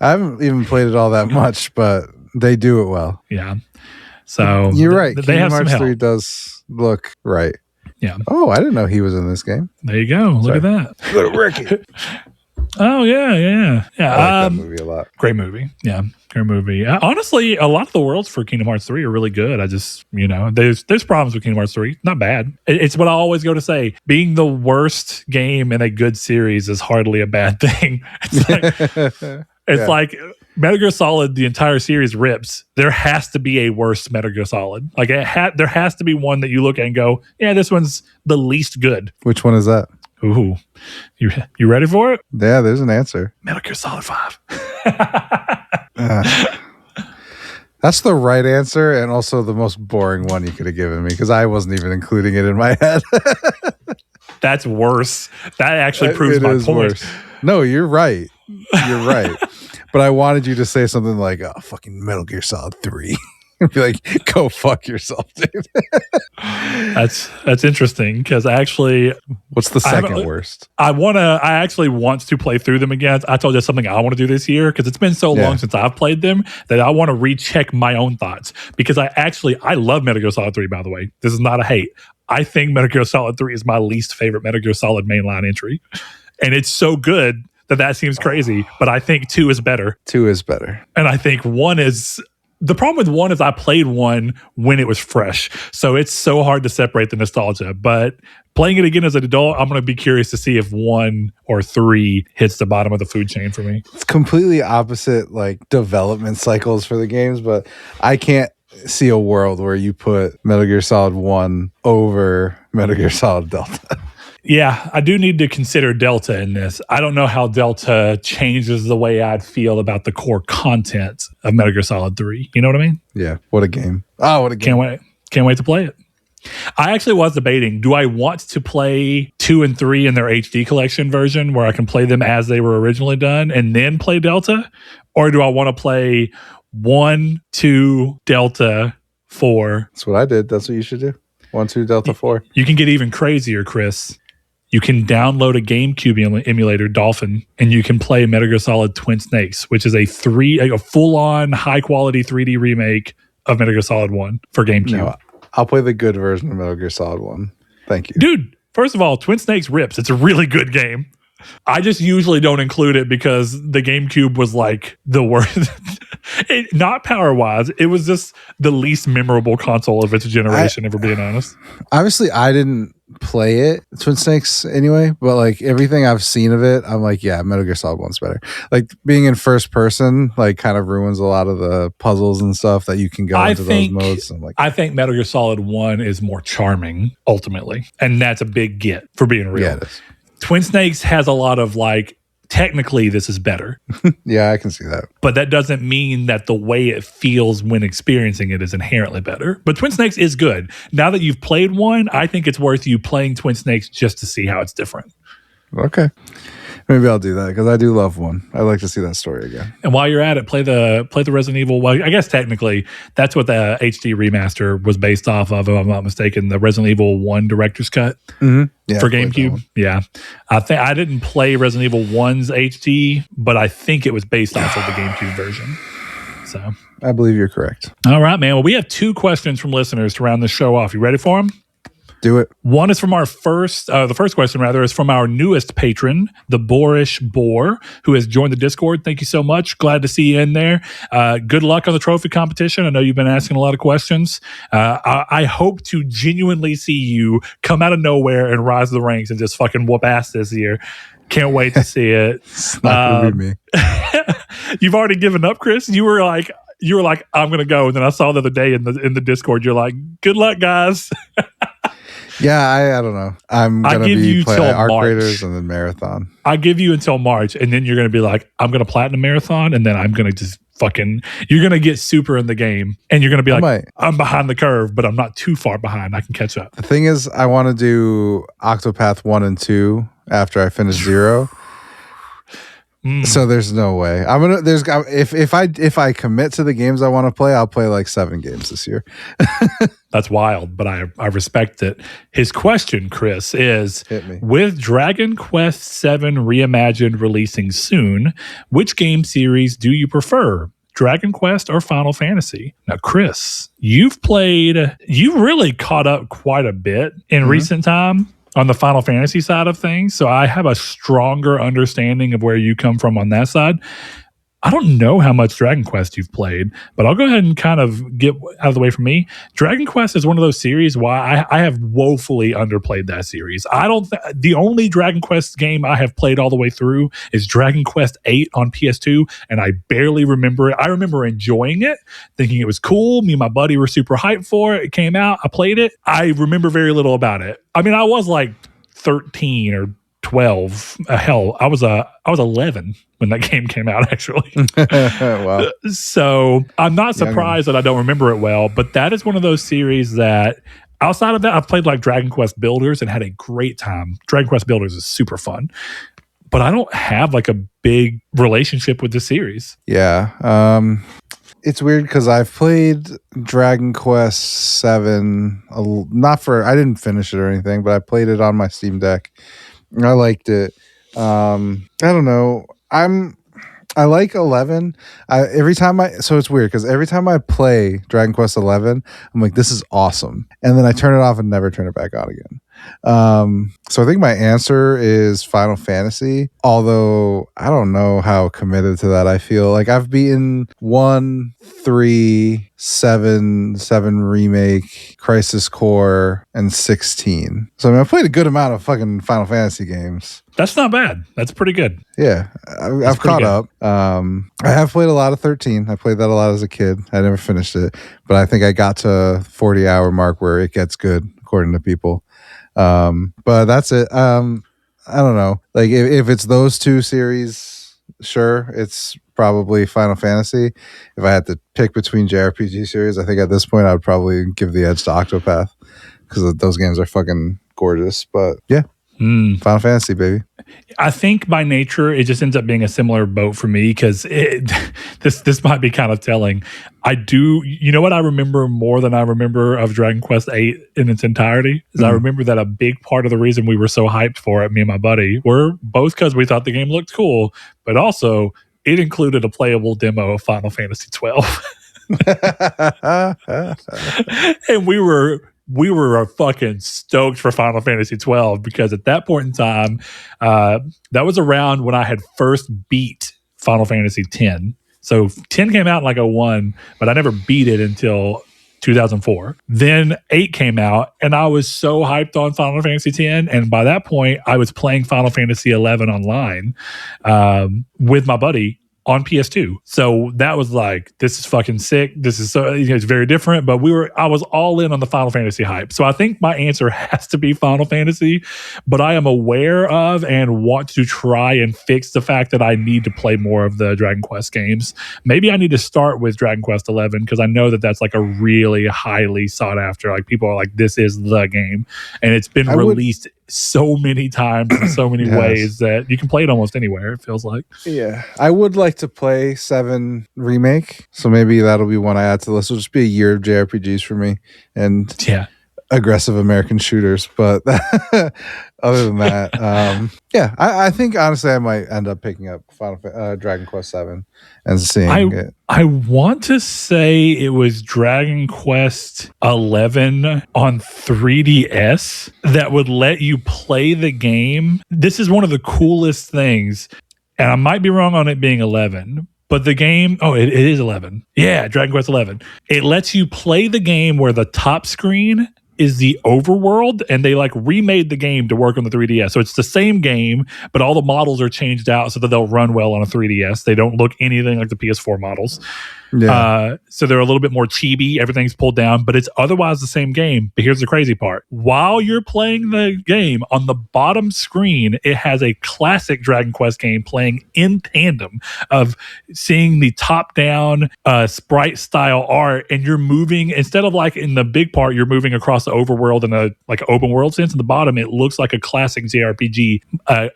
haven't even played it all that much, but they do it well. Yeah. So you're right. They Kingdom have Hearts some 3 help. does look right. Yeah. Oh, I didn't know he was in this game. There you go. Look at that. Go to Ricky. Oh, yeah. I like that movie a lot. Great movie. Yeah, great movie. Honestly, a lot of the worlds for Kingdom Hearts 3 are really good. I just, there's problems with Kingdom Hearts 3. Not bad. It's what I always go to say. Being the worst game in a good series is hardly a bad thing. It's like Metal Gear Solid, the entire series rips. There has to be a worse Metal Gear Solid. Like there has to be one that you look at and go, yeah, this one's the least good. Which one is that? Ooh, you ready for it? Yeah, there's an answer. Metal Gear Solid 5. That's the right answer and also the most boring one you could have given me because I wasn't even including it in my head. That's worse. That actually proves my point. Worse. No, you're right. You're right. But I wanted you to say something like, oh, fucking Metal Gear Solid 3. Be like, go fuck yourself, dude. That's interesting because actually, what's the second worst? I actually want to play through them again. I told you that's something I want to do this year because it's been so long since I've played them that I want to recheck my own thoughts because I love Metal Gear Solid 3, by the way. This is not a hate. I think Metal Gear Solid 3 is my least favorite Metal Gear Solid mainline entry. And it's so good that seems crazy, but I think 2 is better. 2 is better. And I think 1 is... The problem with 1 is I played 1 when it was fresh. So it's so hard to separate the nostalgia. But playing it again as an adult, I'm going to be curious to see if 1 or 3 hits the bottom of the food chain for me. It's completely opposite like development cycles for the games, but I can't see a world where you put Metal Gear Solid 1 over Metal Gear Solid Delta. Yeah, I do need to consider Delta in this. I don't know how Delta changes the way I'd feel about the core content of Metal Gear Solid 3. You know what I mean? Yeah, what a game. Oh, what a game. Can't wait to play it. I actually was debating, do I want to play 2 and 3 in their HD collection version where I can play them as they were originally done and then play Delta? Or do I want to play 1, 2, Delta, 4? That's what I did. That's what you should do. 1, 2, Delta, 4. You can get even crazier, Chris. You can download a GameCube emulator, Dolphin, and you can play Metal Gear Solid Twin Snakes, which is a full-on, high-quality 3D remake of Metal Gear Solid 1 for GameCube. No, I'll play the good version of Metal Gear Solid 1. Thank you. Dude, first of all, Twin Snakes rips. It's a really good game. I just usually don't include it because the GameCube was like the worst. Not power-wise. It was just the least memorable console of its generation, if we're being honest. Obviously, I didn't play it, Twin Snakes, anyway, but like everything I've seen of it, I'm like, yeah, Metal Gear Solid 1's better. Like being in first person, like kind of ruins a lot of the puzzles and stuff that you can go into those modes. I think Metal Gear Solid 1 is more charming, ultimately. And that's a big get for being real. Yeah, it is. Twin Snakes has a lot of like, technically this is better. Yeah, I can see that. But that doesn't mean that the way it feels when experiencing it is inherently better. But Twin Snakes is good. Now that you've played 1, I think it's worth you playing Twin Snakes just to see how it's different. Okay. Maybe I'll do that because I do love 1. I'd like to see that story again. And while you're at it, play the Resident Evil. Well, I guess technically that's what the HD remaster was based off of, if I'm not mistaken. The Resident Evil 1 director's cut for GameCube. Yeah, I didn't play Resident Evil 1's HD, but I think it was based off of the GameCube version. So I believe you're correct. All right, man. Well, we have 2 questions from listeners to round this show off. You ready for them? Do it. One is from the first question rather, is from our newest patron, the Boorish Boar, who has joined the Discord. Thank you so much. Glad to see you in there. Good luck on the trophy competition. I know you've been asking a lot of questions. I hope to genuinely see you come out of nowhere and rise the ranks and just fucking whoop ass this year. Can't wait to see it. It's not going to be me. You've already given up, Chris. You were like, I'm going to go. And then I saw the other day in the Discord, you're like, good luck, guys. Yeah, I don't know. I'm going to be playing Arc Raiders and then Marathon. I give you until March, and then you're going to be like, I'm going to Platinum Marathon, and then I'm going to just you're going to get super in the game, and you're going to be like, I'm behind the curve, but I'm not too far behind. I can catch up. The thing is, I want to do Octopath 1 and 2 after I finish 0. So there's no way I'm gonna. If I commit to the games I want to play, I'll play like 7 games this year. That's wild, but I respect it. His question, Chris, is with Dragon Quest VII Reimagined releasing soon, which game series do you prefer? Dragon Quest or Final Fantasy? Now, Chris, you've really caught up quite a bit in recent time on the Final Fantasy side of things. So I have a stronger understanding of where you come from on that side. I don't know how much Dragon Quest you've played, but I'll go ahead and kind of get out of the way from me. Dragon Quest is one of those series why I have woefully underplayed that series. The only Dragon Quest game I have played all the way through is Dragon Quest VIII on PS2, and I barely remember it. I remember enjoying it, thinking it was cool. Me and my buddy were super hyped for it. It came out. I played it. I remember very little about it. I mean, I was like 13 or 12. Hell, I was 11 when that game came out, actually. Wow. So I'm not surprised that I don't remember it well, but that is one of those series that outside of that, I've played like Dragon Quest Builders and had a great time. Dragon Quest Builders is super fun, but I don't have like a big relationship with the series. Yeah. It's weird because I've played Dragon Quest VII, I didn't finish it or anything, but I played it on my Steam Deck. I liked it. I don't know. I like 11. So it's weird because every time I play Dragon Quest 11, I'm like, this is awesome. And then I turn it off and never turn it back on again. So I think my answer is Final Fantasy, although I don't know how committed to that I feel. Like I've beaten 1, 3, 7 Remake, Crisis Core, and 16. So I mean, I've played a good amount of fucking Final Fantasy games. That's not bad. That's pretty good. Yeah, I've caught up. I have played a lot of 13. I played that a lot as a kid. I never finished it, but I think I got to 40-hour mark where it gets good, according to people. But that's it. I don't know. Like if it's those two series, sure, it's probably Final Fantasy. If I had to pick between JRPG series, I think at this point I would probably give the edge to Octopath because those games are fucking gorgeous. But yeah. Final Fantasy, baby. I think by nature it just ends up being a similar boat for me because this might be kind of telling. I do, you know what I remember more than I remember of Dragon Quest VIII in its entirety is I remember that a big part of the reason we were so hyped for it, me and my buddy, were both because we thought the game looked cool, but also it included a playable demo of Final Fantasy 12. And we were fucking stoked for Final Fantasy 12 because at that point in time, that was around when I had first beat Final Fantasy 10. So 10 came out in like 01, but I never beat it until 2004. Then 8 came out, and I was so hyped on Final Fantasy 10. And by that point, I was playing Final Fantasy 11 online with my buddy on PS2. So that was like, this is fucking sick. This is so, it's very different, but I was all in on the Final Fantasy hype. So I think my answer has to be Final Fantasy, but I am aware of and want to try and fix the fact that I need to play more of the Dragon Quest games. Maybe I need to start with Dragon Quest 11 because I know that that's like a really highly sought after, like people are like, this is the game. And it's been released so many times in so many ways that you can play it almost anywhere, it feels like. Yeah. I would like to play 7 Remake. So maybe that'll be one I add to the list. It'll just be a year of JRPGs for me. And yeah. aggressive American shooters. But other than that, yeah, I think honestly I might end up picking up Dragon Quest 7 and seeing it. I want to say it was Dragon Quest 11 on 3DS that would let you play the game. This is one of the coolest things, and I might be wrong on it being 11. But the game, it is 11. Yeah, Dragon Quest 11. It lets you play the game where the top screen is the overworld, and they like remade the game to work on the 3DS. So it's the same game, but all the models are changed out so that they'll run well on a 3DS. They don't look anything like the PS4 models. Yeah. So they're a little bit more chibi. Everything's pulled down, but it's otherwise the same game. But here's the crazy part. While you're playing the game, on the bottom screen, it has a classic Dragon Quest game playing in tandem of seeing the top-down sprite style art, and you're moving, instead of like in the big part, you're moving across the overworld in a like open world sense. In the bottom, it looks like a classic JRPG,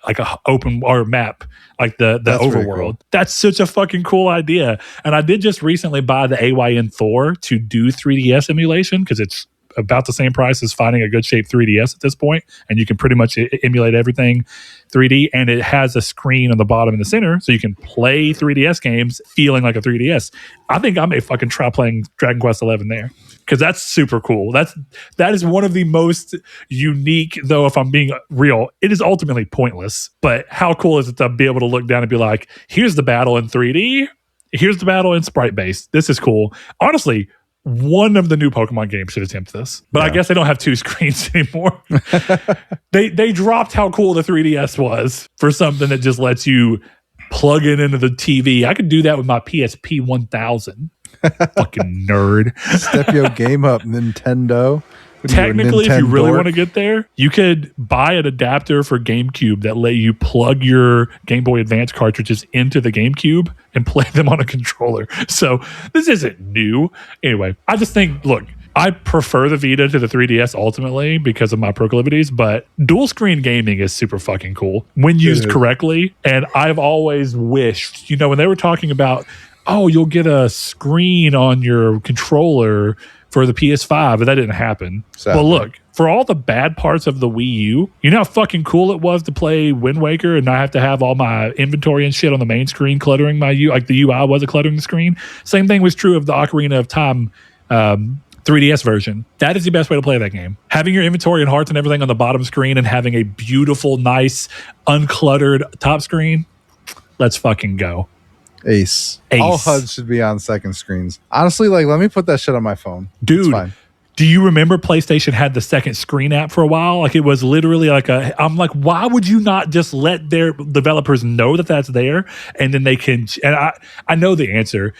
like a open or map, like the overworld. Cool. That's such a fucking cool idea. And I did just recently buy the AYN Thor to do 3DS emulation because it's about the same price as finding a good shape 3DS at this point, and you can pretty much emulate everything 3D, and it has a screen on the bottom and the center so you can play 3DS games feeling like a 3DS. I think I may fucking try playing Dragon Quest 11 there because that's super cool. That is one of the most unique, though if I'm being real, it is ultimately pointless, but how cool is it to be able to look down and be like, here's the battle in 3D, here's the battle in sprite based. This is cool. Honestly, one of the new Pokemon games should attempt this, but I guess they don't have two screens anymore. They dropped how cool the 3DS was for something that just lets you plug it into the TV. I could do that with my PSP 1000. Fucking nerd. Step your game up, Nintendo. Technically, if you really want to get there, you could buy an adapter for GameCube that let you plug your Game Boy Advance cartridges into the GameCube and play them on a controller. So this isn't new. Anyway, I just think, look, I prefer the Vita to the 3DS ultimately because of my proclivities, but dual screen gaming is super fucking cool when used correctly. And I've always wished, when they were talking about, you'll get a screen on your controller for the PS5, but that didn't happen. Sadly. Well, look, for all the bad parts of the Wii U, you know how fucking cool it was to play Wind Waker and not have to have all my inventory and shit on the main screen cluttering my UI, like the UI wasn't cluttering the screen? Same thing was true of the Ocarina of Time 3DS version. That is the best way to play that game. Having your inventory and hearts and everything on the bottom screen and having a beautiful, nice, uncluttered top screen. Let's fucking go. Ace. All HUDs should be on second screens. Honestly, let me put that shit on my phone. Dude, do you remember PlayStation had the second screen app for a while? Like it was literally I'm like, why would you not just let their developers know that that's there? And then they can, and I know the answer.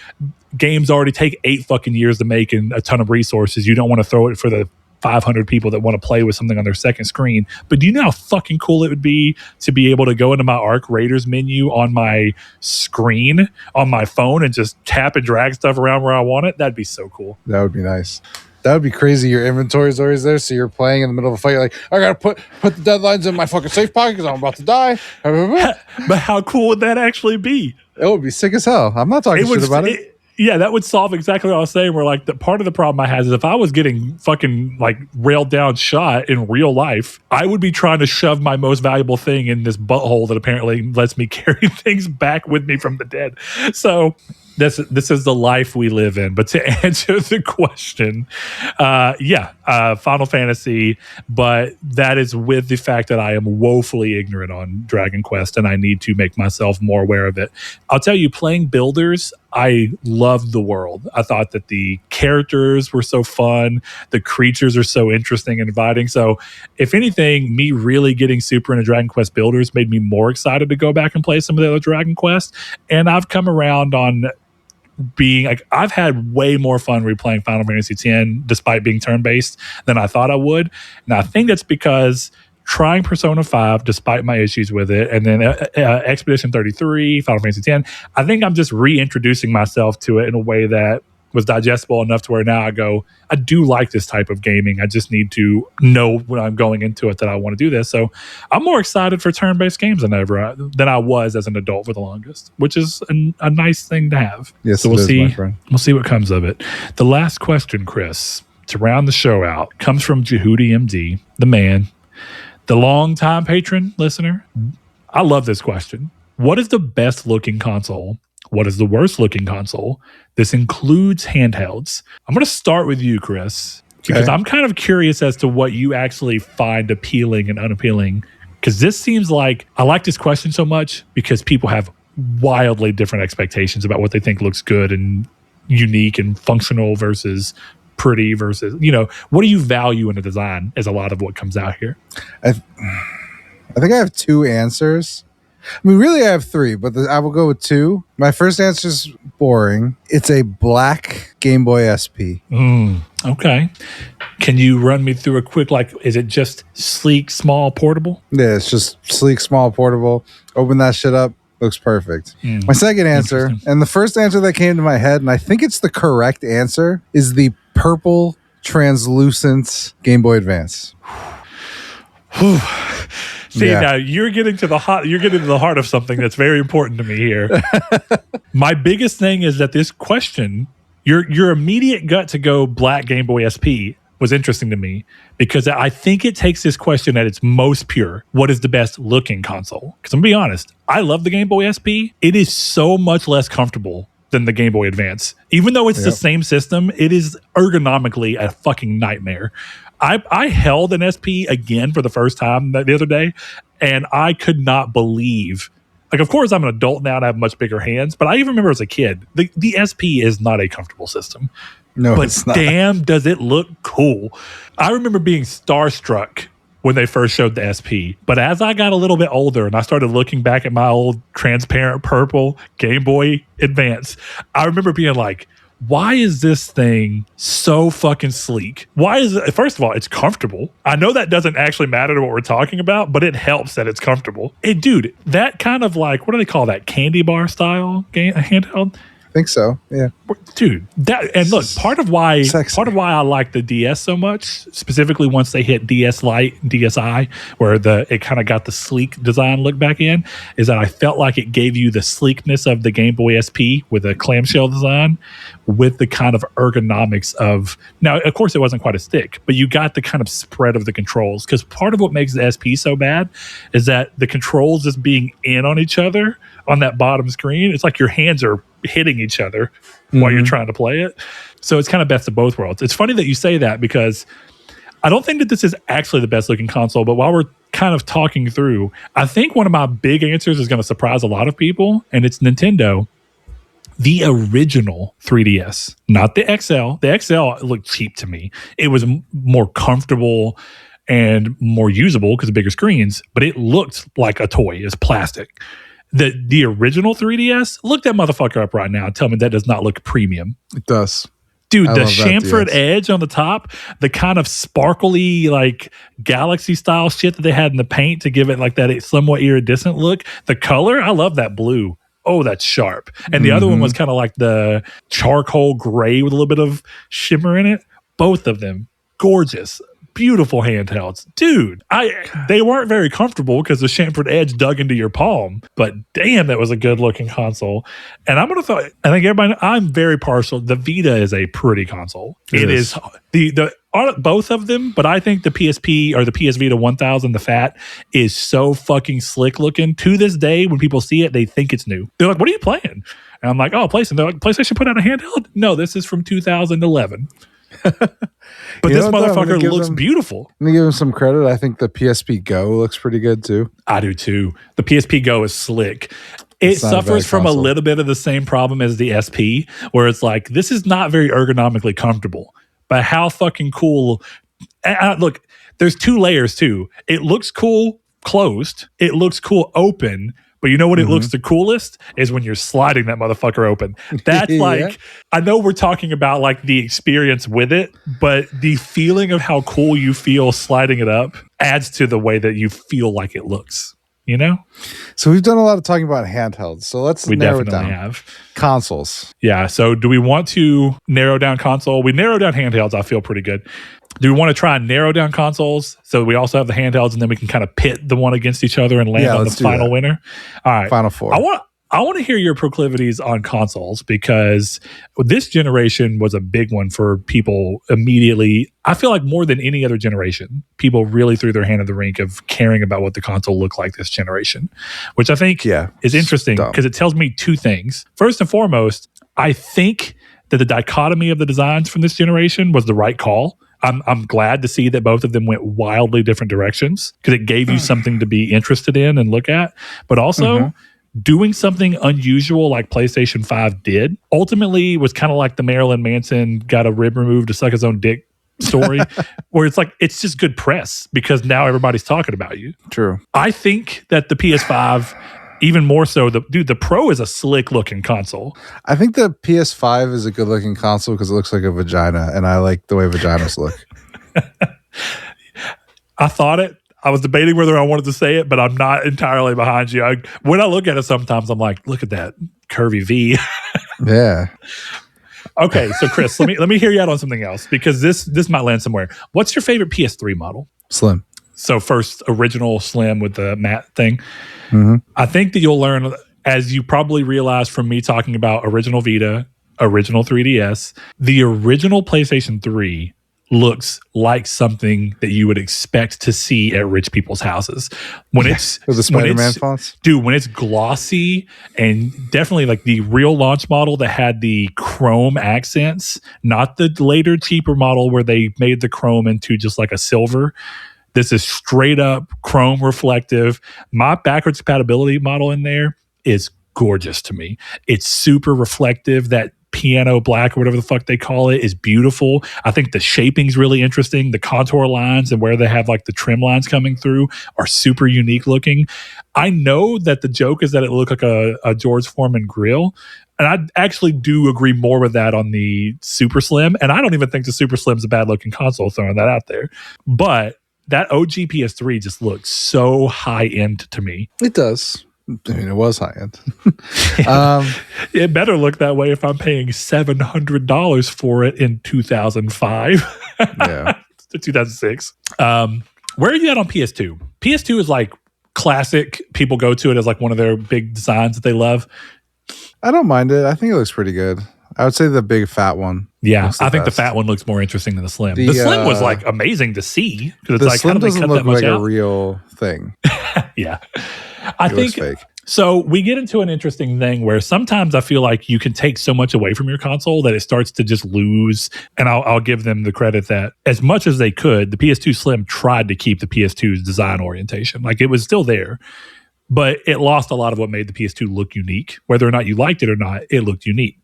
Games already take 8 fucking years to make and a ton of resources. You don't want to throw it for the 500 people that want to play with something on their second screen. But do you know how fucking cool it would be to be able to go into my Arc Raiders menu on my screen on my phone and just tap and drag stuff around where I want it? That'd be so cool. That would be nice. That would be crazy. Your inventory is always there, so you're playing in the middle of a fight. You're like, I gotta put the deadlines in my fucking safe pocket because I'm about to die. But how cool would that actually be? It would be sick as hell. I'm not talking shit about it. Yeah, that would solve exactly what I was saying. Where the part of the problem I had is if I was getting fucking railed down shot in real life, I would be trying to shove my most valuable thing in this butthole that apparently lets me carry things back with me from the dead. So this is the life we live in. But to answer the question, Final Fantasy, but that is with the fact that I am woefully ignorant on Dragon Quest and I need to make myself more aware of it. I'll tell you, playing Builders, I loved the world. I thought that the characters were so fun. The creatures are so interesting and inviting. So if anything, me really getting super into Dragon Quest Builders made me more excited to go back and play some of the other Dragon Quest. And I've come around on being I've had way more fun replaying Final Fantasy X despite being turn-based than I thought I would. And I think that's because trying Persona 5 despite my issues with it, and then Expedition 33, Final Fantasy X, I think I'm just reintroducing myself to it in a way that was digestible enough to where now I go, I do like this type of gaming. I just need to know when I'm going into it that I want to do this. So I'm more excited for turn-based games than I was as an adult for the longest, which is a nice thing to have. Yes, so we'll see. My friend. We'll see what comes of it. The last question, Chris. to round the show out comes from Jehudi MD, the man, the longtime patron listener. I love this question. What is the best looking console? What is the worst looking console? This includes handhelds. I'm going to start with you, Chris, because I'm kind of curious as to what you actually find appealing and unappealing. Because this seems like, I like this question so much because people have wildly different expectations about what they think looks good and unique and functional versus pretty versus, what do you value in a design is a lot of what comes out here. I think I have two answers. I mean, really, I have three, but I will go with two. My first answer is boring. It's a black Game Boy SP. Okay. Can you run me through a quick, is it just sleek, small, portable? Yeah, it's just sleek, small, portable. Open that shit up. Looks perfect. My second answer, and the first answer that came to my head, and I think it's the correct answer, is the purple translucent Game Boy Advance. See, now you're getting to the heart of something that's very important to me here. My biggest thing is that this question, your immediate gut to go black Game Boy SP was interesting to me because I think it takes this question at its most pure. What is the best looking console? Because I'm gonna be honest, I love the Game Boy SP. It is so much less comfortable than the Game Boy Advance. Even though it's the same system, it is ergonomically a fucking nightmare. I held an SP again for the first time the other day, and I could not believe. Of course, I'm an adult now and I have much bigger hands, but I even remember as a kid, the SP is not a comfortable system. No, but it's not. Damn, does it look cool. I remember being starstruck when they first showed the SP. But as I got a little bit older and I started looking back at my old transparent purple Game Boy Advance, I remember being like, why is this thing so fucking sleek? Why is it? First of all, it's comfortable. I know that doesn't actually matter to what we're talking about, but it helps that it's comfortable. Dude, that kind of what do they call that? Candy bar style handheld? I think so. Yeah. Dude, look, part of why I like the DS so much, specifically once they hit DS Lite, DSi, where it kind of got the sleek design look back in, is that I felt like it gave you the sleekness of the Game Boy SP with a clamshell design with the kind of ergonomics of, now of course it wasn't quite as thick, but you got the kind of spread of the controls, because part of what makes the SP so bad is that the controls just being in on each other on that bottom screen, it's like your hands are hitting each other while you're trying to play it. So it's kind of best of both worlds. It's funny that you say that because I don't think that this is actually the best looking console, but while we're kind of talking through, I think one of my big answers is going to surprise a lot of people, and it's Nintendo. The original 3DS, not the XL. The XL looked cheap to me. It was more comfortable and more usable because of bigger screens, but it looked like a toy. It's plastic. The original 3DS, look that motherfucker up right now and tell me that does not look premium. It does. Dude, the chamfered edge on the top, the kind of sparkly, galaxy style shit that they had in the paint to give it that somewhat iridescent look. The color, I love that blue. Oh, that's sharp. And the other one was kind of like the charcoal gray with a little bit of shimmer in it. Both of them, gorgeous. Beautiful handhelds. Dude, they weren't very comfortable because the chamfered edge dug into your palm, but damn, that was a good looking console. And I think everybody, I'm very partial. The Vita is a pretty console. It is both of them, but I think the PSP or the PS Vita 1000, the fat, is so fucking slick looking. To this day, when people see it, they think it's new. They're like, what are you playing? And I'm like, oh, PlayStation. They're like, PlayStation put out a handheld? No, this is from 2011. But this motherfucker looks beautiful. Let me give him some credit. I think the PSP Go looks pretty good too. I do too. The PSP Go is slick. It suffers from a little bit of the same problem as the SP, where it's like, this is not very ergonomically comfortable. But how fucking cool. Look, there's two layers too. It looks cool closed. It looks cool open. But you know what it looks the coolest is when you're sliding that motherfucker open. That's I know we're talking about the experience with it, but the feeling of how cool you feel sliding it up adds to the way that you feel like it looks, So we've done a lot of talking about handhelds. So let's narrow it down. Have. Consoles. Yeah. So do we want to narrow down console? We narrowed down handhelds. I feel pretty good. Do we want to try and narrow down consoles so we also have the handhelds and then we can kind of pit the one against each other and land on the final winner? All right. Final four. I want to hear your proclivities on consoles because this generation was a big one for people immediately. I feel like more than any other generation, people really threw their hand in the rink of caring about what the console looked like this generation, which I think is interesting because it tells me two things. First and foremost, I think that the dichotomy of the designs from this generation was the right call. I'm glad to see that both of them went wildly different directions because it gave you something to be interested in and look at, but also doing something unusual like PlayStation 5 did ultimately was kind of like the Marilyn Manson got a rib removed to suck his own dick story where it's like it's just good press because now everybody's talking about you. True. I think that the PS5 even more so, the Pro is a slick looking console. I think the PS5 is a good looking console because it looks like a vagina, and I like the way vaginas look. I thought it. I was debating whether I wanted to say it, but I'm not entirely behind you. When I look at it sometimes, I'm like, look at that curvy V. Yeah. Okay, so Chris, let me hear you out on something else because this might land somewhere. What's your favorite PS3 model? Slim. So first, original Slim with the matte thing. Mm-hmm. I think that you'll learn, as you probably realized from me talking about original Vita, original 3DS, the original PlayStation 3 looks like something that you would expect to see at rich people's houses. When it's with the Spider-Man fonts, dude, when it's glossy and definitely like the real launch model that had the chrome accents, not the later cheaper model where they made the chrome into just like a silver. This is straight up chrome reflective. My backwards compatibility model in there is gorgeous to me. It's super reflective. That piano black or whatever the fuck they call it is beautiful. I think the shaping's really interesting. The contour lines and where they have like the trim lines coming through are super unique looking. I know that the joke is that it looked like a George Foreman grill. And I actually do agree more with that on the Super Slim. And I don't even think the Super Slim's a bad looking console, throwing that out there. But that OG PS3 just looks so high end to me. It does. I mean, it was high end. It better look that way if I'm paying $700 for it in 2005. Yeah. 2006. Where are you at on PS2? PS2 is like classic. People go to it as like one of their big designs that they love. I don't mind it. I think it looks pretty good. I would say the big fat one. Yeah, I think the fat one looks more interesting than the slim. The slim was like amazing to see because it's the like slim how do they doesn't cut look that much like out? a real thing. Yeah, I think fake. So. We get into an interesting thing where sometimes I feel like you can take so much away from your console that it starts to just lose. And I'll give them the credit that as much as they could, the PS2 Slim tried to keep the PS2's design orientation. Like it was still there. But it lost a lot of what made the PS2 look unique. Whether or not you liked it or not, it looked unique.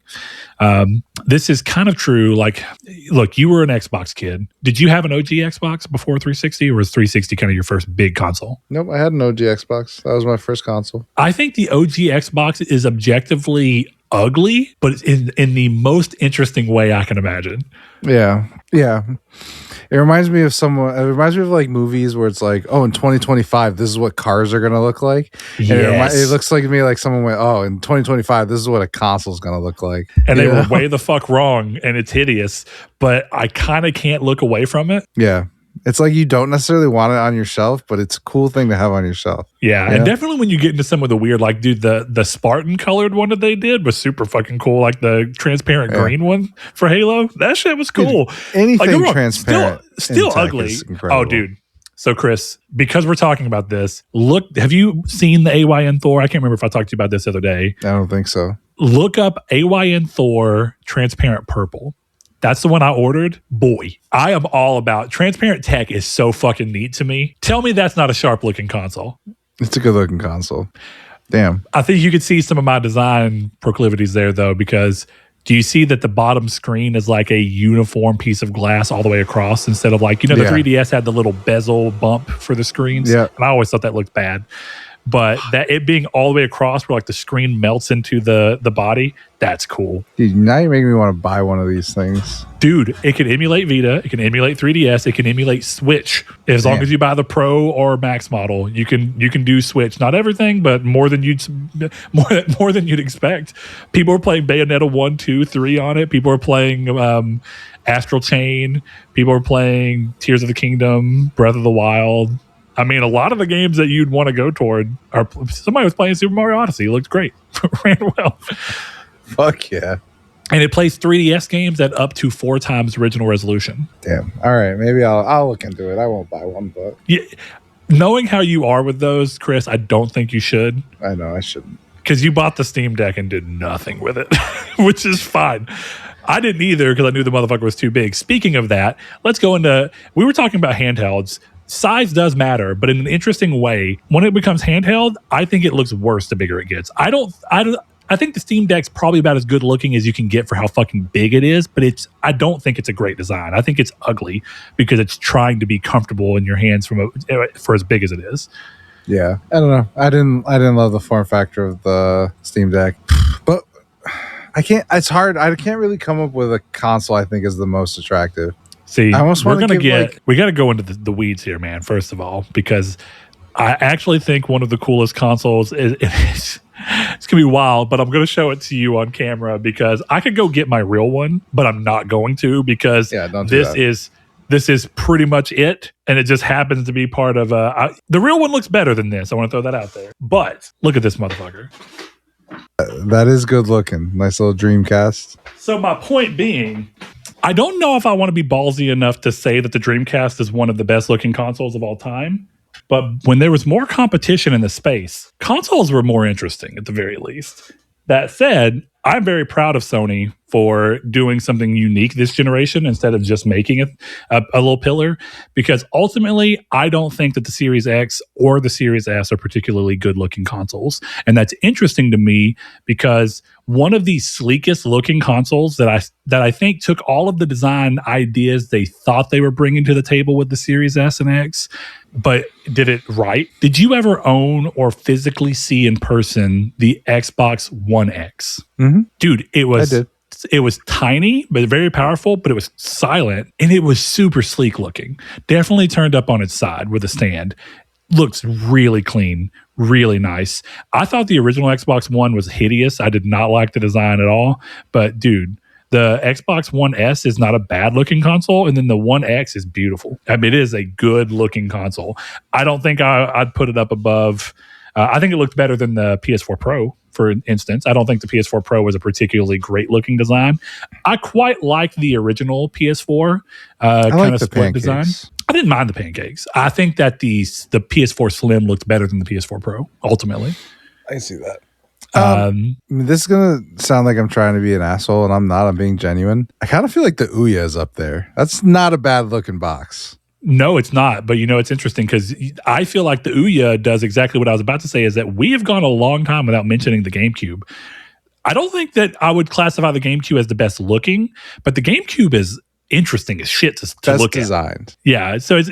This is kind of true. Like, look, you were an Xbox kid. Did you have an OG Xbox before 360, or was 360 kind of your first big console? Nope, I had an OG Xbox. That was my first console. I think the OG Xbox is objectively ugly, but it's in the most interesting way I can imagine. Yeah. Yeah. It reminds me of like movies where it's like, oh, in 2025, this is what cars are going to look like. Yes. And it looks like to me like someone went, oh, in 2025, this is what a console is going to look like. And they were way the fuck wrong, and it's hideous, but I kind of can't look away from it. Yeah. It's like you don't necessarily want it on your shelf, but it's a cool thing to have on your shelf. Yeah, and definitely when you get into some of the weird, like, dude, the Spartan colored one that they did was super fucking cool. Like the transparent green one for Halo, that shit was cool. Dude, anything like, transparent, still ugly. Oh, dude. So, Chris, because we're talking about this, look, have you seen the AYN Thor? I can't remember if I talked to you about this the other day. I don't think so. Look up AYN Thor transparent purple. That's the one I ordered. Boy, I am all about transparent tech is so fucking neat to me. Tell me that's not a sharp looking console. It's a good looking console. Damn. I think you could see some of my design proclivities there though, because do you see that the bottom screen is like a uniform piece of glass all the way across instead of like, the 3DS had the little bezel bump for the screens. Yeah. And I always thought that looked bad. But that it being all the way across where like the screen melts into the body, that's cool. Dude, now you're making me want to buy one of these things. Dude, it can emulate Vita, it can emulate 3DS, it can emulate Switch. As long as you buy the Pro or Max model, you can do Switch. Not everything, but more than you'd expect. People are playing Bayonetta 1, 2, 3 on it. People are playing Astral Chain. People are playing Tears of the Kingdom, Breath of the Wild. I mean, a lot of the games that you'd want to go toward are somebody was playing Super Mario Odyssey. It looked great. Ran well. Fuck yeah. And it plays 3DS games at up to 4 times original resolution. Damn. All right. Maybe I'll look into it. I won't buy one, but Yeah, knowing how you are with those, Chris, I don't think you should. I know I shouldn't. Because you bought the Steam Deck and did nothing with it, which is fine. I didn't either because I knew the motherfucker was too big. Speaking of that, let's go into, we were talking about handhelds. Size does matter, but in an interesting way. When it becomes handheld, I think it looks worse the bigger it gets. I think the Steam Deck's probably about as good looking as you can get for how fucking big it is, but I don't think it's a great design. I think it's ugly because it's trying to be comfortable in your hands for as big as it is. Yeah, I don't know. I didn't love the form factor of the Steam Deck, but I can't. It's hard. I can't really come up with a console I think is the most attractive. See, we got to go into the weeds here, man. First of all, because I actually think one of the coolest consoles is it's gonna be wild, but I'm gonna show it to you on camera because I could go get my real one, but I'm not going to because this is pretty much it, and it just happens to be part of the real one looks better than this. I want to throw that out there. But look at this motherfucker. That is good looking. Nice little Dreamcast. So my point being, I don't know if I want to be ballsy enough to say that the Dreamcast is one of the best looking consoles of all time. But when there was more competition in the space, consoles were more interesting at the very least. That said, I'm very proud of Sony for doing something unique this generation instead of just making it a little pillar, because ultimately, I don't think that the Series X or the Series S are particularly good-looking consoles. And that's interesting to me because one of the sleekest looking consoles that I think took all of the design ideas they thought they were bringing to the table with the Series S and X, but did it right. Did you ever own or physically see in person the Xbox One X? Mm-hmm. Dude, it was tiny, but very powerful, but it was silent, and it was super sleek looking. Definitely turned up on its side with a stand. Looks really clean, really nice. I thought the original Xbox One was hideous. I did not like the design at all, but dude, the Xbox One S is not a bad looking console, and then the One X is beautiful. I mean, it is a good looking console. I don't think I'd put it up above. I think it looked better than the PS4 Pro, for instance. I don't think the PS4 Pro was a particularly great looking design. I quite like the original PS4 kind of split design. I didn't mind the pancakes. I think that the PS4 Slim looked better than the PS4 Pro, ultimately. I see that. This is going to sound like I'm trying to be an asshole, and I'm not. I'm being genuine. I kind of feel like the Ouya is up there. That's not a bad looking box. No, it's not. But, it's interesting because I feel like the Ouya does exactly what I was about to say, is that we have gone a long time without mentioning the GameCube. I don't think that I would classify the GameCube as the best looking, but the GameCube is interesting as shit to look at. Best designed. Yeah. So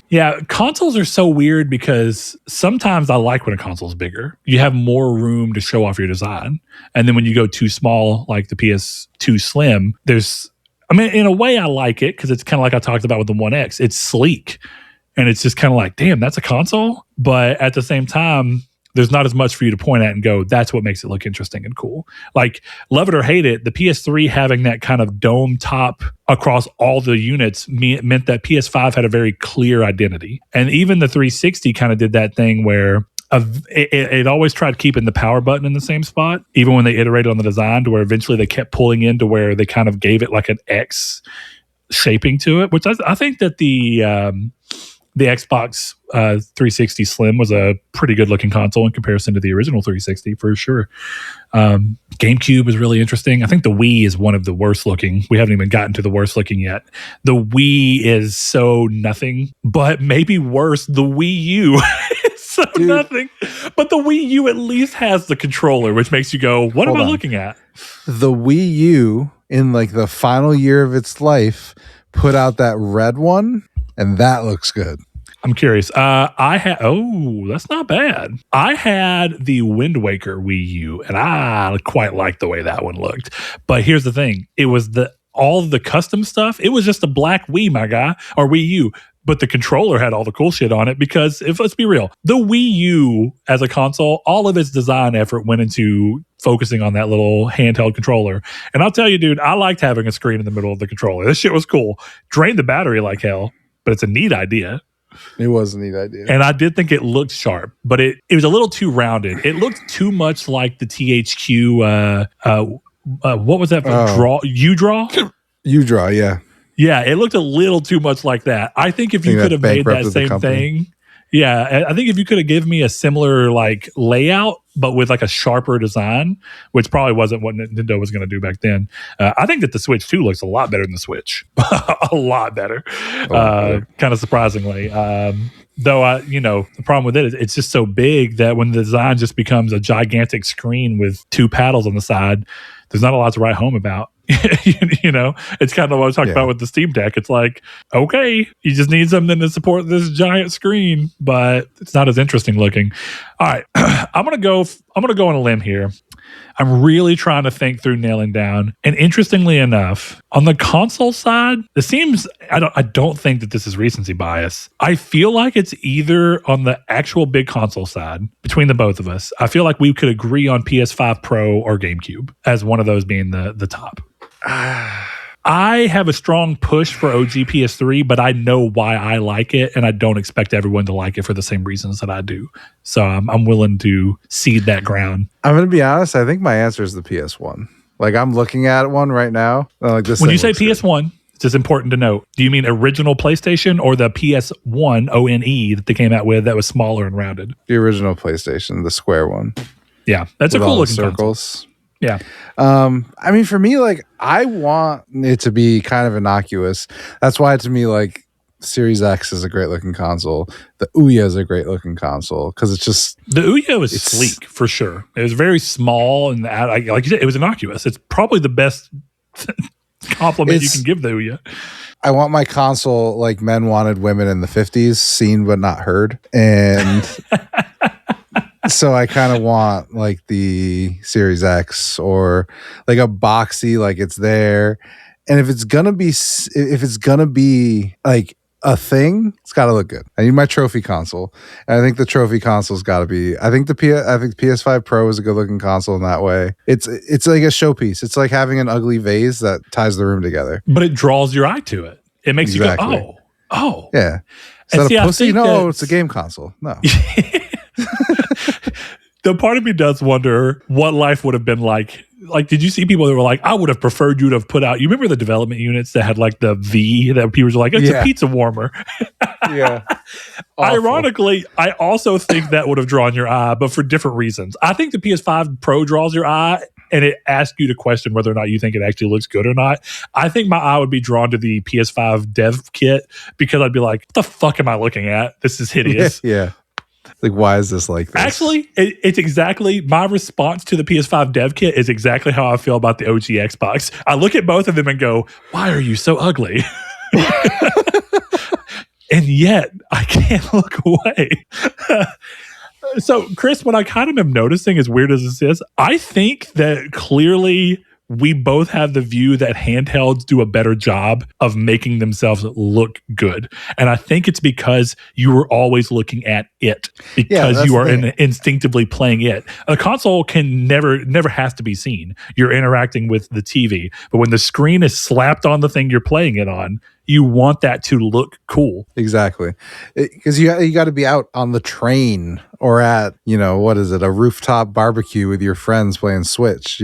yeah, consoles are so weird because sometimes I like when a console is bigger. You have more room to show off your design. And then when you go too small, like the PS2 Slim, in a way I like it because it's kind of like I talked about with the One X. It's sleek. And it's just kind of like, damn, that's a console. But at the same time, there's not as much for you to point at and go, that's what makes it look interesting and cool. Like, love it or hate it, the PS3 having that kind of dome top across all the units meant that PS5 had a very clear identity. And even the 360 kind of did that thing where it always tried keeping the power button in the same spot, even when they iterated on the design, to where eventually they kept pulling in to where they kind of gave it like an X shaping to it, which I think that the Xbox 360 Slim was a pretty good looking console in comparison to the original 360 for sure. GameCube is really interesting. I think the Wii is one of the worst looking. We haven't even gotten to the worst looking yet. The Wii is so nothing, but maybe worse, the Wii U is so nothing. But the Wii U at least has the controller, which makes you go, what am I looking at? The Wii U, in like the final year of its life, put out that red one, and that looks good. I'm curious. That's not bad. I had the Wind Waker Wii U, and I quite liked the way that one looked. But here's the thing. It was all the custom stuff. It was just a black Wii, my guy, or Wii U. But the controller had all the cool shit on it because, let's be real, the Wii U as a console, all of its design effort went into focusing on that little handheld controller. And I'll tell you, dude, I liked having a screen in the middle of the controller. This shit was cool. Drained the battery like hell, but it's a neat idea. It was a neat idea. And I did think it looked sharp, but it was a little too rounded. It looked too much like the THQ. What was that? U-Draw? U-Draw, yeah. Yeah, it looked a little too much like that. I think if you could have made that same thing. Yeah, I think if you could have given me a similar like layout, but with like a sharper design, which probably wasn't what Nintendo was going to do back then. I think that the Switch 2 looks a lot better than the Switch. A lot better. Kind of surprisingly. Though, the problem with it is it's just so big that when the design just becomes a gigantic screen with two paddles on the side, there's not a lot to write home about. It's kind of what I was talking about with the Steam Deck. It's like, okay, you just need something to support this giant screen, but it's not as interesting looking. All right, I'm gonna go on a limb here. I'm really trying to think through nailing down. And interestingly enough, on the console side, it seems I don't think that this is recency bias. I feel like it's either on the actual big console side between the both of us. I feel like we could agree on PS5 Pro or GameCube as one of those being the top. I have a strong push for OG PS3, but I know why I like it, and I don't expect everyone to like it for the same reasons that I do. So I'm willing to cede that ground. I'm going to be honest. I think my answer is the PS1. Like, I'm looking at one right now. Like this. When you say PS1, it's just important to note. Do you mean original PlayStation or the PS1 ONE that they came out with that was smaller and rounded? The original PlayStation, the square one. Yeah, that's a cool looking circles. Console. Yeah. I mean, for me, like, I want it to be kind of innocuous. That's why, to me, like, Series X is a great looking console. The Ouya is a great looking console because it's just the Ouya was sleek for sure. It was very small and like you said, it was innocuous. It's probably the best compliment you can give the Ouya. I want my console like men wanted women in the 50s, seen but not heard, and. So I kind of want like the Series X or like a boxy, like it's there. And if it's gonna be like a thing, it's got to look good. I need my trophy console, and I think the trophy console's got to be. I think PS5 Pro is a good looking console in that way. It's like a showpiece. It's like having an ugly vase that ties the room together, but it draws your eye to it. It makes you go, oh, yeah. Is that a pussy? No, it's a game console. No. The part of me does wonder what life would have been like. Like, did you see people that were like, I would have preferred you to have put out, you remember the development units that had like the V that people were like, it's a pizza warmer. Yeah. Ironically, I also think that would have drawn your eye, but for different reasons. I think the PS5 Pro draws your eye and it asks you to question whether or not you think it actually looks good or not. I think my eye would be drawn to the PS5 dev kit because I'd be like, what the fuck am I looking at? This is hideous. Yeah. Like, why is this like this? Actually, it's exactly my response to the PS5 dev kit is exactly how I feel about the OG Xbox. I look at both of them and go, why are you so ugly? And yet I can't look away. So, Chris, what I kind of am noticing, as weird as this is, I think that clearly we both have the view that handhelds do a better job of making themselves look good. And I think it's because you were always looking at it, because you are instinctively playing it. A console can never has to be seen. You're interacting with the TV. But when the screen is slapped on the thing you're playing it on, you want that to look cool. Exactly. Because you got to be out on the train or at, what is it, a rooftop barbecue with your friends playing Switch,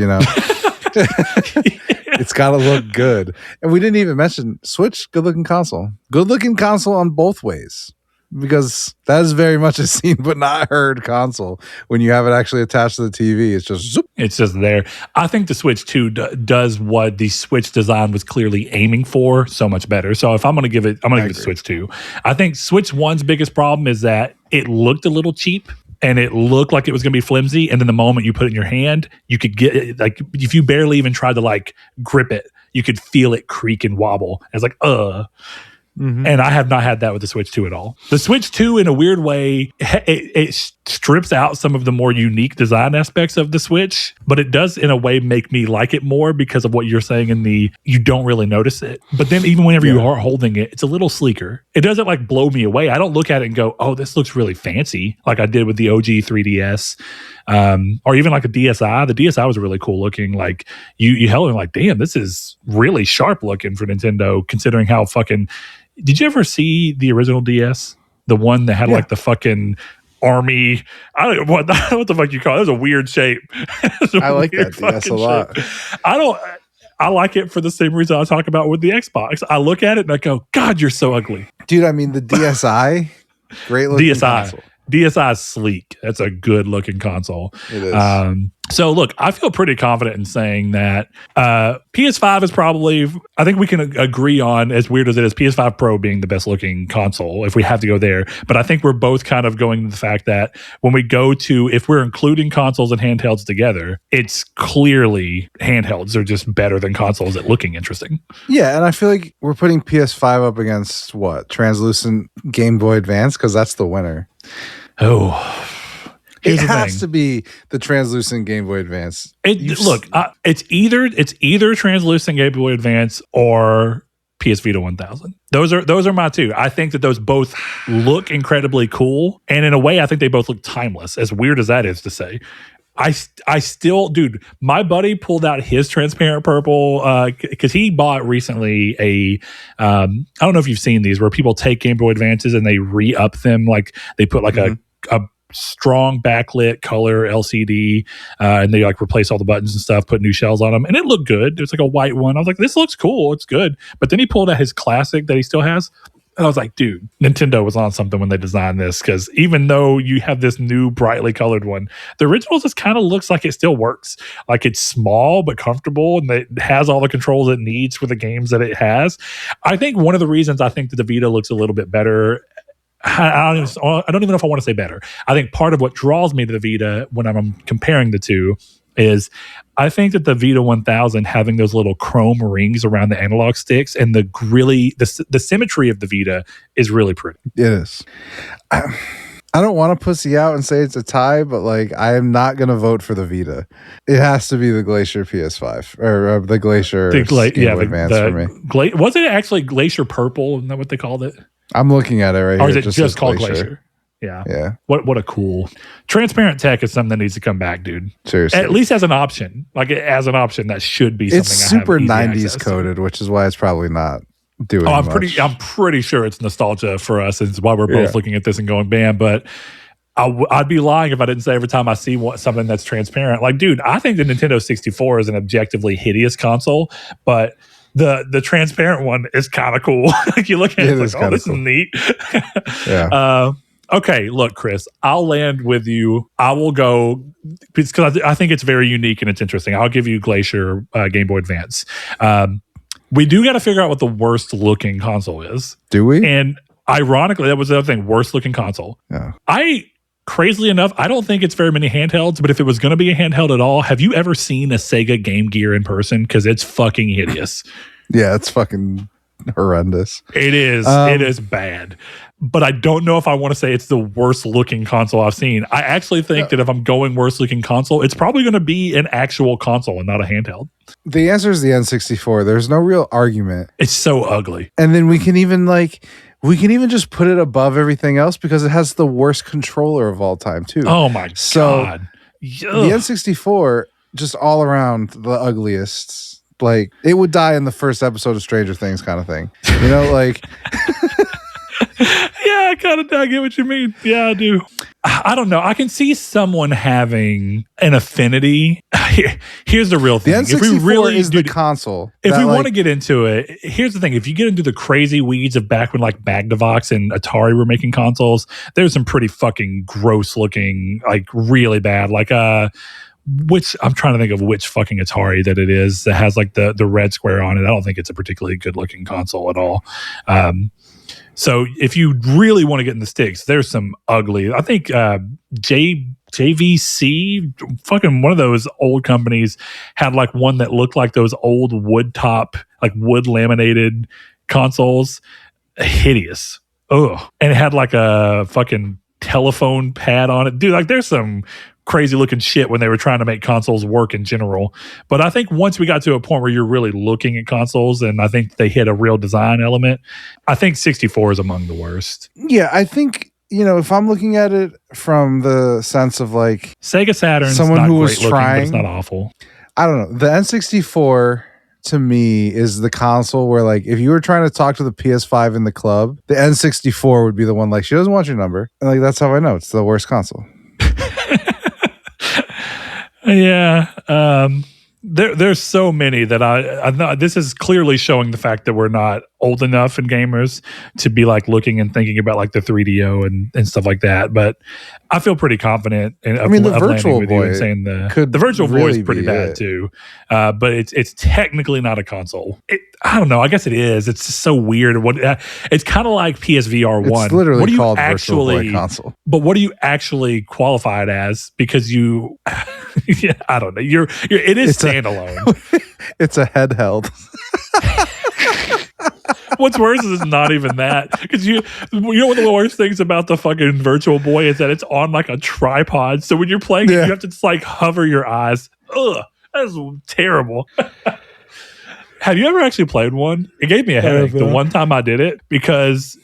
It's got to look good. And we didn't even mention Switch, good looking console on both ways, because that is very much a seen but not heard console. When you have it actually attached to the TV, it's just zoop. It's just there. I think the Switch 2 does what the Switch design was clearly aiming for so much better. So if I'm going to give it, I'm going to give it the Switch 2. I think Switch 1's biggest problem is that it looked a little cheap. And it looked like it was going to be flimsy. And then the moment you put it in your hand, you could get it, like, if you barely even tried to like grip it, you could feel it creak and wobble. It's like, Mm-hmm. And I have not had that with the Switch 2 at all. The Switch 2, in a weird way, it strips out some of the more unique design aspects of the Switch, but it does, in a way, make me like it more because of what you're saying you don't really notice it. But then even whenever you are holding it, it's a little sleeker. It doesn't like blow me away. I don't look at it and go, oh, this looks really fancy, like I did with the OG 3DS. Or even like a DSi. The DSi was really cool looking. Like you held it like, damn, this is really sharp looking for Nintendo, considering how fucking. Did you ever see the original DS? The one that had Yeah. like the fucking army. I don't know what the fuck you call it. It was a weird shape. I like that DS a lot. I like it for the same reason I talk about with the Xbox. I look at it and I go, God, you're so ugly. Dude, I mean, the DSi, great looking console. DSi is sleek. That's a good looking console. It is. So look, I feel pretty confident in saying that PS5 is probably, I think we can agree on, as weird as it is, PS5 Pro being the best looking console if we have to go there. But I think we're both kind of going to the fact that when we go to, if we're including consoles and handhelds together, it's clearly handhelds are just better than consoles at looking interesting. Yeah, and I feel like we're putting PS5 up against what? Translucent Game Boy Advance, because that's the winner. Oh, it has to be the translucent Game Boy Advance. It's either translucent Game Boy Advance or PS Vita 1000. Those are my two. I think that those both look incredibly cool, and in a way, I think they both look timeless. As weird as that is to say, I still, dude. My buddy pulled out his transparent purple because he bought recently a. I don't know if you've seen these where people take Game Boy Advances and they re-up them, like they put like a strong backlit color LCD and they like replace all the buttons and stuff, put new shells on them, and it looked good. It's like a white one. I was like, this looks cool, it's good. But then he pulled out his classic that he still has, and I was like, dude, Nintendo was on something when they designed this, because even though you have this new brightly colored one, the original just kind of looks like it still works. Like it's small but comfortable, and it has all the controls it needs for the games that it has. I think one of the reasons I think that the Vita looks a little bit better, I don't even know if I want to say better. I think part of what draws me to the Vita when I'm comparing the two is I think that the Vita 1000 having those little chrome rings around the analog sticks and the symmetry of the Vita is really pretty. It is. I don't want to pussy out and say it's a tie, but like I am not going to vote for the Vita. It has to be the Glacier PS5 or the Glacier Advance for me. Was it actually Glacier Purple? Isn't that what they called it? I'm looking at it right here. Or is it just called Glacier? Yeah. Yeah. What a cool transparent tech is something that needs to come back, dude. Seriously. At least as an option. Like as an option, that should be something. It's super 90s coded, which is why it's probably not doing much. I'm pretty sure it's nostalgia for us. It's why we're both looking at this and going, bam. But I'd be lying if I didn't say every time I see something that's transparent. Like, dude, I think the Nintendo 64 is an objectively hideous console, but the transparent one is kind of cool. Like you look at it, it's like, oh, this is neat. Yeah. Okay, look, Chris, I'll land with you. I will go because I think it's very unique and it's interesting. I'll give you Glacier Game Boy Advance. We do got to figure out what the worst looking console is. Do we? And ironically, that was the other thing, worst looking console. Yeah. Crazily enough, I don't think it's very many handhelds, but if it was going to be a handheld at all, have you ever seen a Sega Game Gear in person? Because it's fucking hideous. Yeah, it's fucking horrendous. It is. It is bad. But I don't know if I want to say it's the worst looking console I've seen. I actually think that if I'm going worst looking console, it's probably going to be an actual console and not a handheld. The answer is the N64. There's no real argument. It's so ugly. And then we can even just put it above everything else because it has the worst controller of all time too. Oh my God. The N64, just all around the ugliest. Like it would die in the first episode of Stranger Things kind of thing. You know, like yeah, I get what you mean. Yeah, I do. I don't know. I can see someone having an affinity. Here's the real thing. The N64 is the console. If we want to get into it, here's the thing. If you get into the crazy weeds of back when like Magnavox and Atari were making consoles, there's some pretty fucking gross looking, like really bad. Like which I'm trying to think of which fucking Atari that it is that has like the red square on it. I don't think it's a particularly good looking console at all. So if you really want to get in the sticks, there's some ugly. I think JVC, fucking one of those old companies, had like one that looked like those old wood top, like wood laminated consoles. Hideous. Ugh. And it had like a fucking telephone pad on it. Dude, like there's some crazy looking shit when they were trying to make consoles work in general. But I think once we got to a point where you're really looking at consoles and I think they hit a real design element, I think 64 is among the worst. Yeah, I think, you know, if I'm looking at it from the sense of like Sega Saturn, someone who was trying, but it's not awful. I don't know. The N64 to me is the console where, like, if you were trying to talk to the PS5 in the club, the N64 would be the one, like, she doesn't want your number. And, like, that's how I know it's the worst console. Yeah. There's so many that I know this is clearly showing the fact that we're not old enough in gamers to be like looking and thinking about like the 3DO and stuff like that. But I feel pretty confident in the Virtual Boy and saying the Virtual Boy is pretty bad too. But it's technically not a console. I don't know. I guess it is. It's just so weird. It's kind of like PSVR 1. It's literally called Virtual Boy console. But what do you actually qualify it as? Because you, yeah, I don't know. It is standalone. It's a handheld. What's worse is it's not even that, because you know one of the worst things about the fucking Virtual Boy is that it's on like a tripod. So when you're playing it, you have to just like hover your eyes. Ugh, that's terrible. Have you ever actually played one? It gave me a headache the one time I did it, because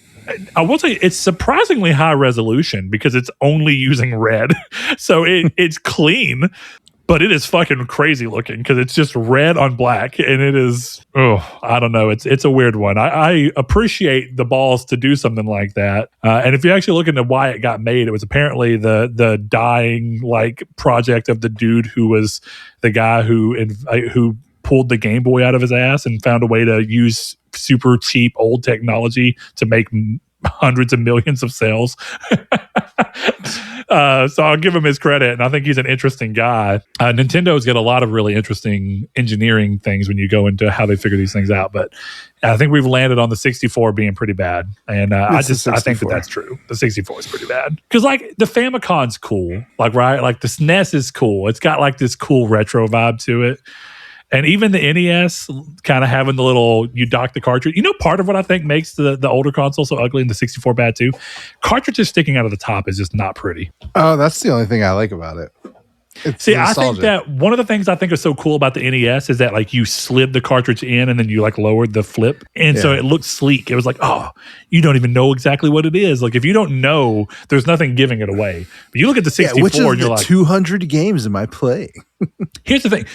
I will say it's surprisingly high resolution because it's only using red. So it's clean, but it is fucking crazy looking because it's just red on black, and it is, I don't know. It's a weird one. I appreciate the balls to do something like that. And if you actually look into why it got made, it was apparently the dying like project of the dude who was the guy who pulled the Game Boy out of his ass and found a way to use super cheap old technology to make hundreds of millions of sales. So I'll give him his credit, and I think he's an interesting guy. Nintendo's got a lot of really interesting engineering things when you go into how they figure these things out, but I think we've landed on the 64 being pretty bad, and I think that's true. The 64 is pretty bad because like the Famicon's cool, like right, like the SNES is cool. It's got like this cool retro vibe to it. And even the NES kind of having the little, you dock the cartridge. You know, part of what I think makes the older console so ugly and the 64 bad too? Cartridges sticking out of the top is just not pretty. Oh, that's the only thing I like about it. See, nostalgic. I think that one of the things I think is so cool about the NES is that like you slid the cartridge in and then you like lowered the flip. And so it looked sleek. It was like, oh, you don't even know exactly what it is. Like if you don't know, there's nothing giving it away. But you look at the 64 which is and you're the like, 200 games am I playing? Here's the thing.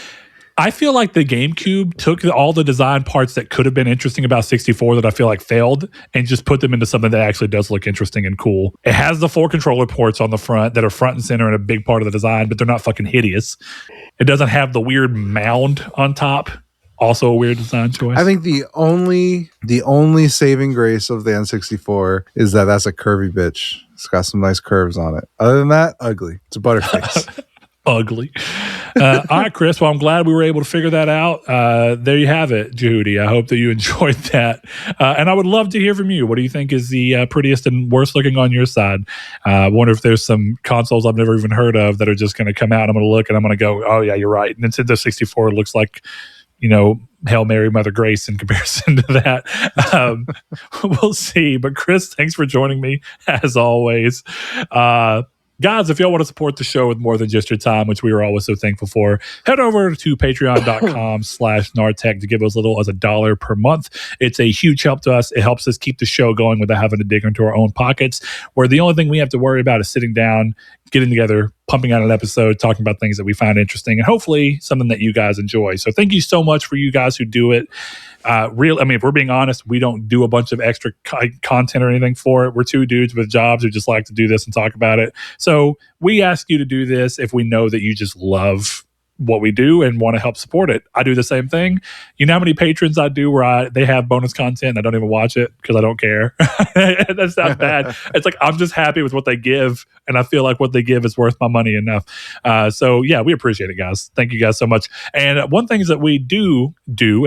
I feel like the GameCube took all the design parts that could have been interesting about 64 that I feel like failed and just put them into something that actually does look interesting and cool. It has the 4 controller ports on the front that are front and center and a big part of the design, but they're not fucking hideous. It doesn't have the weird mound on top. Also a weird design choice. I think the only saving grace of the N64 is that that's a curvy bitch. It's got some nice curves on it. Other than that, ugly. It's a butterface. Ugly. All right, Chris. Well, I'm glad we were able to figure that out. There you have it, Jehudi. I hope that you enjoyed that. And I would love to hear from you. What do you think is the prettiest and worst looking on your side? I wonder if there's some consoles I've never even heard of that are just going to come out. I'm going to look and I'm going to go, oh, yeah, you're right. Nintendo 64 looks like, you know, Hail Mary, Mother Grace in comparison to that. We'll see. But Chris, thanks for joining me as always. Guys, if y'all want to support the show with more than just your time, which we are always so thankful for, head over to patreon.com/Nartech to give us little as $1 per month. It's a huge help to us. It helps us keep the show going without having to dig into our own pockets, where the only thing we have to worry about is sitting down, getting together, pumping out an episode, talking about things that we find interesting, and hopefully something that you guys enjoy. So thank you so much for you guys who do it. If we're being honest, we don't do a bunch of extra content or anything for it. We're two dudes with jobs who just like to do this and talk about it. So we ask you to do this if we know that you just love what we do and want to help support it. I do the same thing. You know how many patrons I do where they have bonus content and I don't even watch it because I don't care. That's not bad. It's like I'm just happy with what they give, and I feel like what they give is worth my money enough. So yeah, we appreciate it, guys. Thank you guys so much. And one thing that we do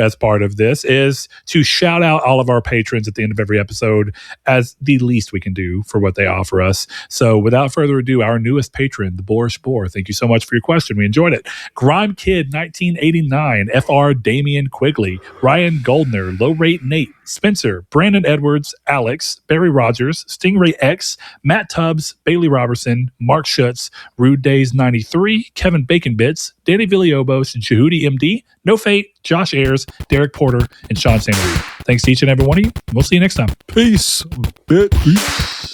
as part of this is to shout out all of our patrons at the end of every episode as the least we can do for what they offer us. So without further ado, our newest patron, the Boris Boar. Thank you so much for your question. We enjoyed it. Grime Kid 1989, FR Damian Quigley, Ryan Goldner, Low Rate Nate, Spencer, Brandon Edwards, Alex, Barry Rogers, Stingray X, Matt Tubbs, Bailey Robertson, Mark Schutz, Rude Days 93, Kevin Bacon Bits, Danny Villiobos, Jehudi MD, No Fate, Josh Ayers, Derek Porter, and Sean St. Reed. Thanks to each and every one of you. We'll see you next time. Peace. Peace.